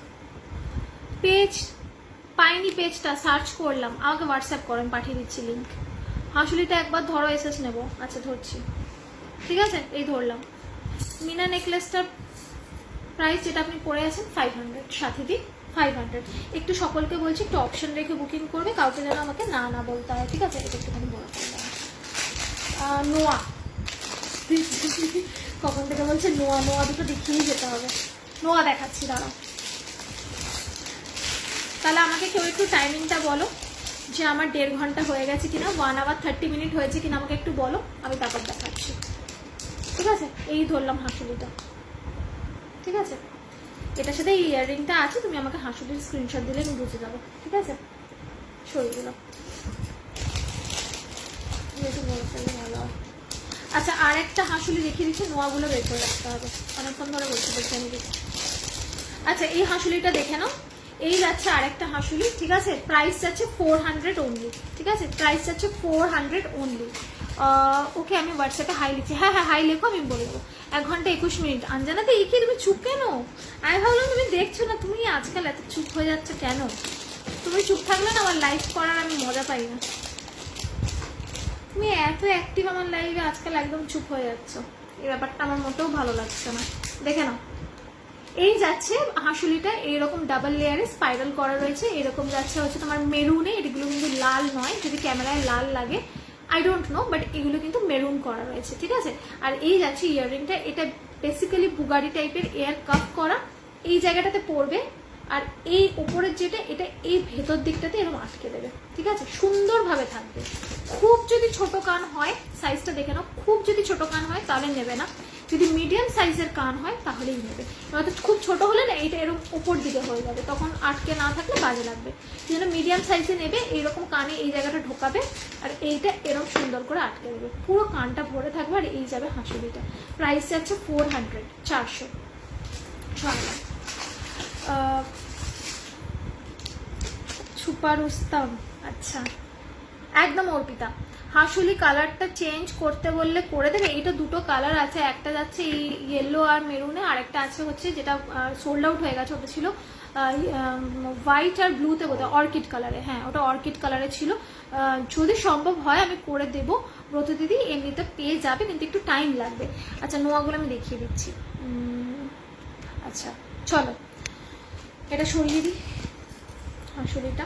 পেজ পাইনি, পেজটা সার্চ করলাম, আমাকে হোয়াটসঅ্যাপ করেন, পাঠিয়ে দিচ্ছি লিঙ্ক। হাঁসুলিটা একবার ধরো, এসএস নেবো, আচ্ছা ধরছি, ঠিক আছে। এই ধরলাম। মিনা নেকলেসটার প্রাইস যেটা আপনি পরে আছেন 500, সাথে দিই 500। একটু সকলকে বলছি একটু অপশন রেখে বুকিং করবে, কাউকে যেন আমাকে না না বলতে হয়, ঠিক আছে। এটা একটুখানি বড় করলাম। নোয়া কখন থেকে বলছে নোয়া, নোয়া দুটো দেখিয়েই যেতে হবে, নোয়া দেখাচ্ছি, দাঁড়াও। তাহলে আমাকে কেউ একটু টাইমিংটা বলো যে আমার 1.5 ঘন্টা হয়ে গেছে কিনা, 1 hour 30 minute হয়েছে কিনা, আমাকে একটু বলো, আমি তারপর দেখাচ্ছি, ঠিক আছে। এই ধরলাম হাঁসুলিটা, ঠিক আছে। এটার সাথে এই ইয়াররিংটা আছে, তুমি আমাকে হাঁসুলির স্ক্রিনশট দিলে আমি বুঝে যাবো, ঠিক আছে। সরিয়ে দিলাম, ভালো হয়। আচ্ছা, আর একটা হাঁসুলি দেখিয়ে দিচ্ছি, নোয়াগুলো বের করে রাখতে হবে, অনেকক্ষণ ধরে বলতে বলতে আমি দেখি। আচ্ছা, এই হাঁসুলিটা দেখে নাও, এই যাচ্ছে আরেকটা হাঁসুলি, ঠিক আছে। প্রাইস যাচ্ছে 400 অনলি, ঠিক আছে। প্রাইস যাচ্ছে 400 অনলি, ওকে। আমি হোয়াটসঅ্যাপে হাই লিখছি, হ্যাঁ হ্যাঁ হাই লেখো, আমি বলে দেবো। 1 ঘন্টা 21 মিনিট। আঞ্জানাতে এই কি তুমি চুপ কেন? আমি ভাবলাম তুমি দেখছো না, তুমি আজকাল এত চুপ হয়ে যাচ্ছে কেন? তুমি চুপ থাকলে না আমার লাইভ করার আমি মজা পাই না। তুমি এত অ্যাক্টিভ আমার লাইভে, আজকাল একদম চুপ হয়ে যাচ্ছ, এই ব্যাপারটা আমার মোটেও ভালো লাগছে না। দেখে নাও, এই যাচ্ছে হাঁসুলিটা এইরকম ডাবল লেয়ারে স্পাইরাল করা রয়েছে, এরকম যাচ্ছে হচ্ছে তোমার মেরুনে, এগুলো কিন্তু লাল নয়, যদি ক্যামেরায় লাল লাগে আই ডোন্ট নো, বাট এগুলো কিন্তু মেরুন করা রয়েছে, ঠিক আছে। আর এই যাচ্ছে ইয়াররিংটা, এটা বেসিক্যালি বুগারি টাইপের এয়ার কাপ করা, এই জায়গাটাতে পড়বে, আর এই উপরের যেটা, এটা এই ভেতর দিকটাতে এরকম আটকে দেবে, ঠিক আছে। সুন্দরভাবে থাকবে। খুব যদি ছোট কান হয়, সাইজটা দেখে নাও, খুব যদি ছোট কান হয় তাহলে নেবে না, যদি মিডিয়াম সাইজের কান হয় তাহলেই নেবে। হয়তো খুব ছোট হলে না এইটা এরকম উপর দিকে হয়ে যাবে, তখন আটকে না থাকলে বাজে লাগবে। সেই জন্য মিডিয়াম সাইজে নেবে, এইরকম কানে এই জায়গাটা ঢোকাবে, আর এইটা এরকম সুন্দর করে আটকে দেবে, পুরো কানটা ভরে থাকবে, আর এই যাবে হাঁসুলিটা। প্রাইস যাচ্ছে 400, 400। সুপার উস্তাম, আচ্ছা একদম অর্পিতা। হাঁসুলি কালারটা চেঞ্জ করতে বললে করে দেবে, এইটা দুটো কালার আছে, একটা যাচ্ছে এই ইয়েলো আর মেরুনে, আর একটা আছে হচ্ছে যেটা সোল্ড আউট হয়ে গেছে, ওটা ছিল হোয়াইট আর ব্লুতে বোধহয়, অর্কিড কালারে, হ্যাঁ ওটা অর্কিড কালারে ছিল। যদি সম্ভব হয় আমি করে দেবো ব্রত দিদি, এমনিতে পেয়ে যাবে, কিন্তু একটু টাইম লাগবে। আচ্ছা, নোয়াগুলো আমি দেখিয়ে দিচ্ছি। আচ্ছা চলো, এটা সরিয়ে দিই হাঁসুলিটা,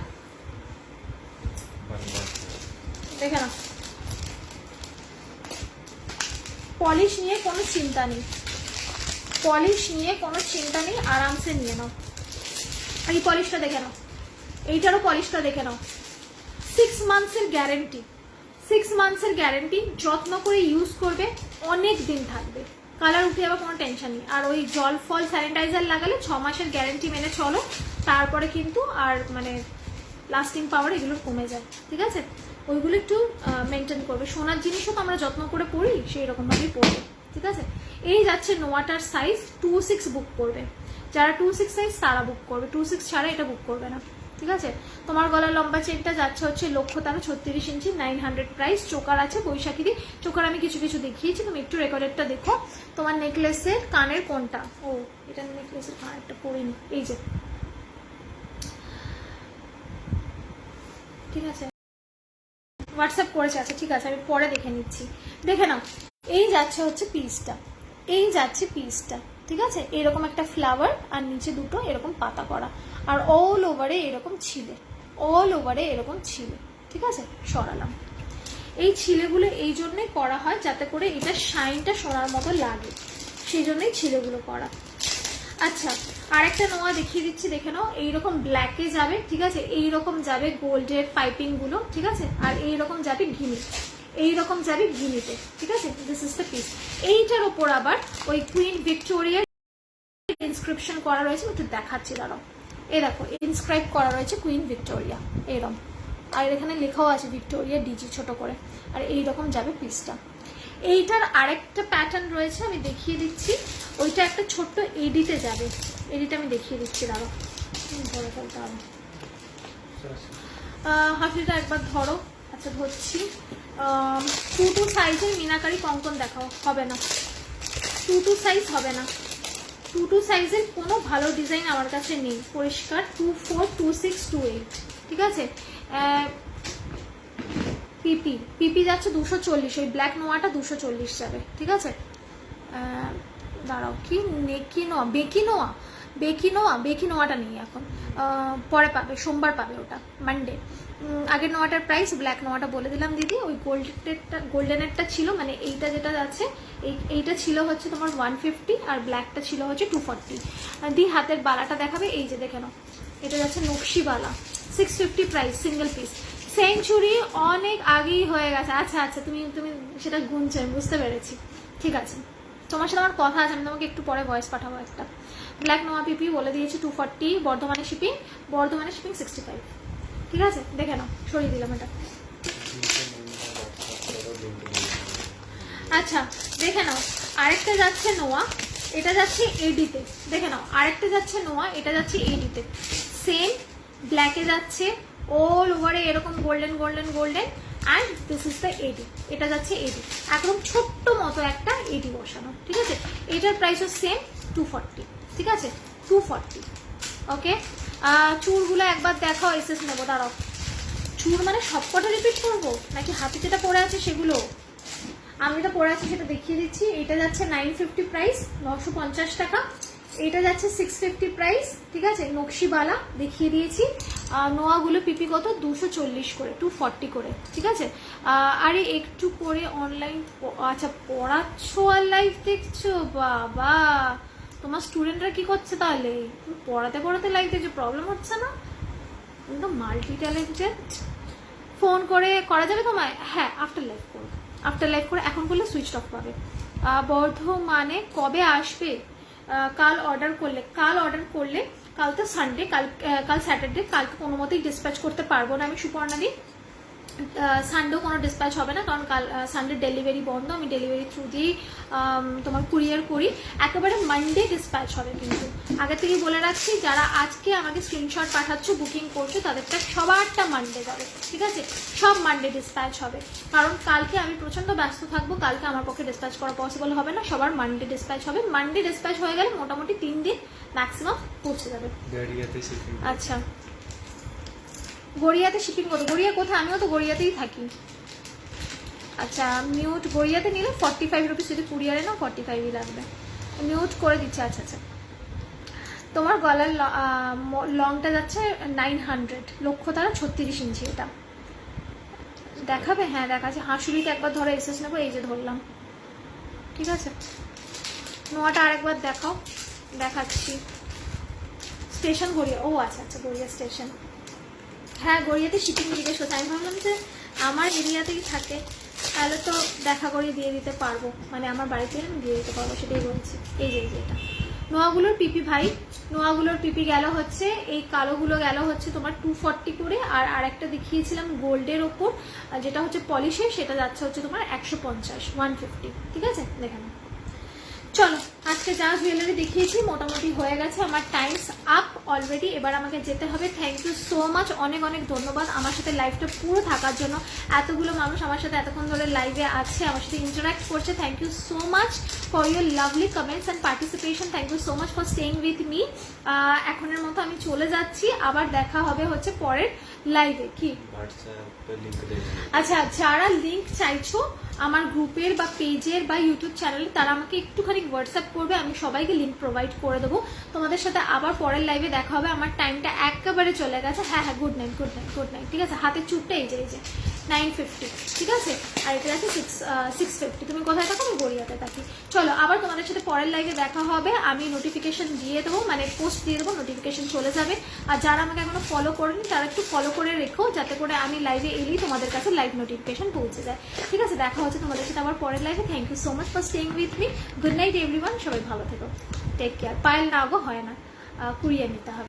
দেখে না। পলিশ নিয়ে কোনো চিন্তা নেই, পলিশ নিয়ে কোনো চিন্তা নেই, আরামসে নিয়ে নাও। এই পলিশটা দেখে নাও, এইটারও পলিশটা দেখে নাও, 6 মান্থসের গ্যারেন্টি, 6 মান্থসের গ্যারেন্টি, যত্ন করে ইউজ করবে, অনেক দিন থাকবে, কালার উঠে যাবে, কোনো টেনশন নেই। আর ওই জল ফল স্যানিটাইজার লাগালে 6 মাসের গ্যারেন্টি মেনে চলো, তারপরে কিন্তু আর মানে লাস্টিং পাওয়ার এগুলো কমে যায়, ঠিক আছে? ওইগুলো একটু মেনটেন করবে। সোনার জিনিসও তো আমরা যত্ন করে পড়ি, সেই রকমভাবেই পড়বে, ঠিক আছে? এই যাচ্ছে নোয়াটার সাইজ 26 বুক করবে, যারা 26 সাইজ তারা বুক করবে, 26 ছাড়া এটা বুক করবে না, ঠিক আছে? তোমার গলার লম্বা চেনটা যাচ্ছে হচ্ছে 1,36 ইঞ্চি, 900 প্রাইস। চোকার আছে বৈশাখী, চোকার আমি কিছু কিছু দেখিয়েছি, তুমি একটু রেকর্ডেরটা দেখো। তোমার নেকলেসের কানের কোনটা, ও এটা নেকলেসের কানেরটা পরিনি, এই যে, ঠিক আছে? হোয়াটসঅ্যাপ করেছে, আচ্ছা ঠিক আছে, আমি পরে দেখে নিচ্ছি, দেখে নাও। এই যাচ্ছে হচ্ছে পিসটা, এই যাচ্ছে পিসটা, ঠিক আছে? এরকম একটা ফ্লাওয়ার আর নিচে দুটো এরকম পাতা করা, আর অল ওভারে এরকম ছিলে, অল ওভারে এরকম ছিলে, ঠিক আছে? সরালাম। এই ছিলেগুলো এই জন্যই করা হয় যাতে করে এটা শাইনটা সোনার মতো লাগে, সেই জন্যই ছিলেগুলো করা। আচ্ছা, আরেকটা নোয়া দেখিয়ে দিচ্ছি, দেখে নাও। এইরকম ব্ল্যাকে যাবে, ঠিক আছে? এইরকম যাবে গোল্ডের পাইপিং গুলো, ঠিক আছে? আর এইরকম যাবে ঘিনি, এইরকম যাবে ঘিনিতে, ঠিক আছে? This is the piece. এইটার ওপর আবার ওই কুইন ভিক্টোরিয়ার ইনস্ক্রিপশন করা রয়েছে, একটু দেখাচ্ছি দাঁড়াও। এই দেখো, ইনস্ক্রাইব করা রয়েছে কুইন ভিক্টোরিয়া, এরকম, আর এখানে লেখাও আছে ভিক্টোরিয়া ডিজি ছোট করে, আর এইরকম যাবে পিসটা। এইটার আরেকটা প্যাটার্ন রয়েছে, আমি দেখিয়ে দিচ্ছি। ওইটা একটা ছোট্ট এডিতে যাবে, এডিটা আমি দেখিয়ে দিচ্ছি, দাঁড়াও ধরে ফেলতে হবে। হাফিটা একবার ধরো, আচ্ছা ধরছি। 2 সাইজের মিনাকারি কঙ্কন দেখাও, হবে না, 2 সাইজ হবে না, 2 সাইজের কোনো ভালো ডিজাইন আমার কাছে নেই, পরিষ্কার। 24, 26, 28, ঠিক আছে? পিপি, পিপি যাচ্ছে 240, ওই ব্ল্যাক নোয়াটা 240 যাবে, ঠিক আছে? দাঁড়াও, কি নেকি নোয়া, বেকি নোয়া, বেকি নোয়া, বেকি নোয়াটা নেই এখন, পরে পাবে, সোমবার পাবে, ওটা মানডে। আগের নোয়াটার প্রাইস, ব্ল্যাক নোয়াটা বলে দিলাম দিদি। ওই গোল্ডেনেরটা ছিল, মানে এইটা যেটা আছে, এইটা ছিল হচ্ছে তোমার 150, আর ব্ল্যাকটা ছিল হচ্ছে 240। দি হাতের বালাটা দেখাবে, এই যে দেখে নাও, এটা যাচ্ছে নকশি বালা, 650 প্রাইস, সিঙ্গেল পিস। সেঞ্চুরি অনেক আগেই হয়ে গেছে, আচ্ছা আচ্ছা, তুমি তুমি সেটা গুনছো, আমি বুঝতে পেরেছি, ঠিক আছে? তোমার সাথে আমার কথা আছে, আমি তোমাকে একটু পরে ভয়েস পাঠাবো একটা। ব্ল্যাক নোয়া পিপি বলে দিয়েছি 240, বর্ধমানে শিপিং, 65, ঠিক আছে? দেখে নাও, সরিয়ে দিলাম এটা। আচ্ছা দেখে নাও, আরেকটা যাচ্ছে নোয়া, এটা যাচ্ছে এডিতে, দেখে নাও, আরেকটা যাচ্ছে নোয়া, এটা যাচ্ছে এডিতে, সেম ব্ল্যাকে যাচ্ছে, অল ওভারে এরকম golden golden golden, and this is the AD, এটা যাচ্ছে এডি, একদম ছোট্ট মতো একটা এডি বসানো, ঠিক আছে? এটার প্রাইসও সেম 240, ঠিক আছে? 240, ওকে? চুড়গুলো একবার দেখাও, এসএস নেবো, দাঁড়াও। চুড় মানে সবকটা রিপিট করবো নাকি হাতে যেটা পড়ে আছে সেগুলো? আমি যেটা পড়ে আছি সেটা দেখিয়ে দিচ্ছি। এটা যাচ্ছে 950 প্রাইস, 950 টাকা। এটা যাচ্ছে 650 প্রাইস, ঠিক আছে? নকশিবালা দেখিয়ে দিয়েছি। নোয়াগুলো পিপি কত, 240 করে, 240 করে, ঠিক আছে? আরে একটু করে অনলাইন, আচ্ছা পড়াচ্ছ আর লাইভ দেখছো, বাবা তোমার স্টুডেন্টরা কি করছে তাহলে? তুমি পড়াতে পড়াতে লাইভ দেখছো, প্রবলেম হচ্ছে না? একদম মাল্টি ট্যালেন্টেড। ফোন করে করা যাবে তোমায়? হ্যাঁ, আফটার লাইভ করো, আফটার লাইভ করে, এখন করলে সুইচ অফ পাবে। বর্ধমানে কবে আসবে? কাল অর্ডার করলে, কাল তো সানডে, কাল স্যাটারডে, কালকে কোনো মতেই ডিসপ্যাচ করতে পারবো না আমি, সুপর্ণাদি। সানডেও কোনো ডিসপ্যাচ হবে না, কারণ কাল সানডে ডেলিভারি বন্ধ, আমি ডেলিভারি থ্রু দিয়েই তোমার কুরিয়ার করি। একেবারে মানডে ডিসপ্যাচ হবে, কিন্তু আগে থেকেই বলে রাখছি, যারা আজকে আমাকে স্ক্রিনশট পাঠাচ্ছ, বুকিং করছো, তাদেরটা সবারটা মানডে যাবে, ঠিক আছে? সব মানডে ডিসপ্যাচ হবে, কারণ কালকে আমি প্রচণ্ড ব্যস্ত থাকবো, কালকে আমার পক্ষে ডিসপ্যাচ করা পসিবল হবে না, সবার মানডে ডিসপ্যাচ হবে। মানডে ডিসপ্যাচ হয়ে গেলে মোটামুটি 3 দিন ম্যাক্সিমাম পৌঁছে যাবে। আচ্ছা, গড়িয়াতে শিপিং কত? গড়িয়া কোথায়? আমিও তো গড়িয়াতেই থাকি। আচ্ছা, মিউট গড়িয়াতে নিলে 45 রুপিস, যদি কুরিয়ারে না 45ই লাগবে, মিউট করে দিচ্ছে। আচ্ছা আচ্ছা, তোমার গলার লংটা যাচ্ছে 900, লক্ষ্য তারা 36 ইঞ্চি, এটা দেখাবে? হ্যাঁ দেখাচ্ছে। হাঁসুরিতে একবার ধরো, এসএস নেবো, এই যে ধরলাম, ঠিক আছে? নোয়াটা আরেকবার দেখাও, দেখাচ্ছি। স্টেশন গড়িয়া, ও আচ্ছা আচ্ছা, গড়িয়া স্টেশন, হ্যাঁ গড়িয়াতে শিপিং জিজ্ঞেস করছে, আমি ভাবলাম যে আমার এরিয়াতেই থাকে, তাহলে তো দেখা করে দিয়ে দিতে পারবো, মানে আমার বাড়িতে আমি দিয়ে দিতে পারবো, সেটাই বলছি। এই যে এটা নোয়াগুলোর পিপি ভাই, নোয়াগুলোর পিপি গেল হচ্ছে, এই কালোগুলো গেল হচ্ছে তোমার 240 করে, আর আরেকটা দেখিয়েছিলাম গোল্ডের ওপর যেটা হচ্ছে পলিশের, সেটা যাচ্ছে হচ্ছে তোমার 150 150, ঠিক আছে দেখে নাও। চলো আজকে যা জুয়েলারি দেখিয়েছি মোটামুটি হয়ে গেছে, আমার টাইমস আপ অলরেডি, এবার আমাকে যেতে হবে। থ্যাংক ইউ সো মাচ, অনেক অনেক ধন্যবাদ আমার সাথে লাইভটা পুরো থাকার জন্য। এতগুলো মানুষ আমার সাথে এতক্ষণ ধরে লাইভে আছে, আমার সাথে ইন্টারাক্ট করছে। Thank you so much for your lovely comments and participation. Thank you so much for staying with me. এখনের মতো আমি চলে যাচ্ছি, আবার দেখা হবে হচ্ছে পরের লাইভে। কি আচ্ছা, যারা লিঙ্ক চাইছো আমার গ্রুপের বা পেজের বা ইউটিউব চ্যানেলে, তারা আমাকে একটুখানি হোয়াটসঅ্যাপ করবে, আমি সবাইকে লিঙ্ক প্রোভাইড করে দেবো। তোমাদের সাথে আবার পরের লাইভে দেখা হবে। আমার টাইমটা একেবারে চলে গেছে। হ্যাঁ হ্যাঁ, good night good night good night, ঠিক আছে। হাতের চুপটা এই যে 950, ঠিক আছে, আর এটা আছে 650। তুমি কোথায় থাকো? আমি গড়িয়াতে থাকি। চলো আবার তোমাদের সাথে পরের লাইভে দেখা হবে। আমি নোটিফিকেশন দিয়ে দেবো, মানে পোস্ট দিয়ে দেবো, নোটিফিকেশন চলে যাবে। আর যারা আমাকে এখনো ফলো করেনি তারা একটু ফলো করে রেখো, যাতে করে আমি লাইভে এলেই তোমাদের কাছে লাইভ নোটিফিকেশন পৌঁছে যায়, ঠিক আছে। দেখা হচ্ছে তোমাদের সাথে আবার পরের লাইভে। Thank you so much for staying with me. Good night everyone, সবাই ভালো থেকো, টেক কেয়ার। পায়েল না গো, হয় না, কুড়িয়ে নিতে হবে।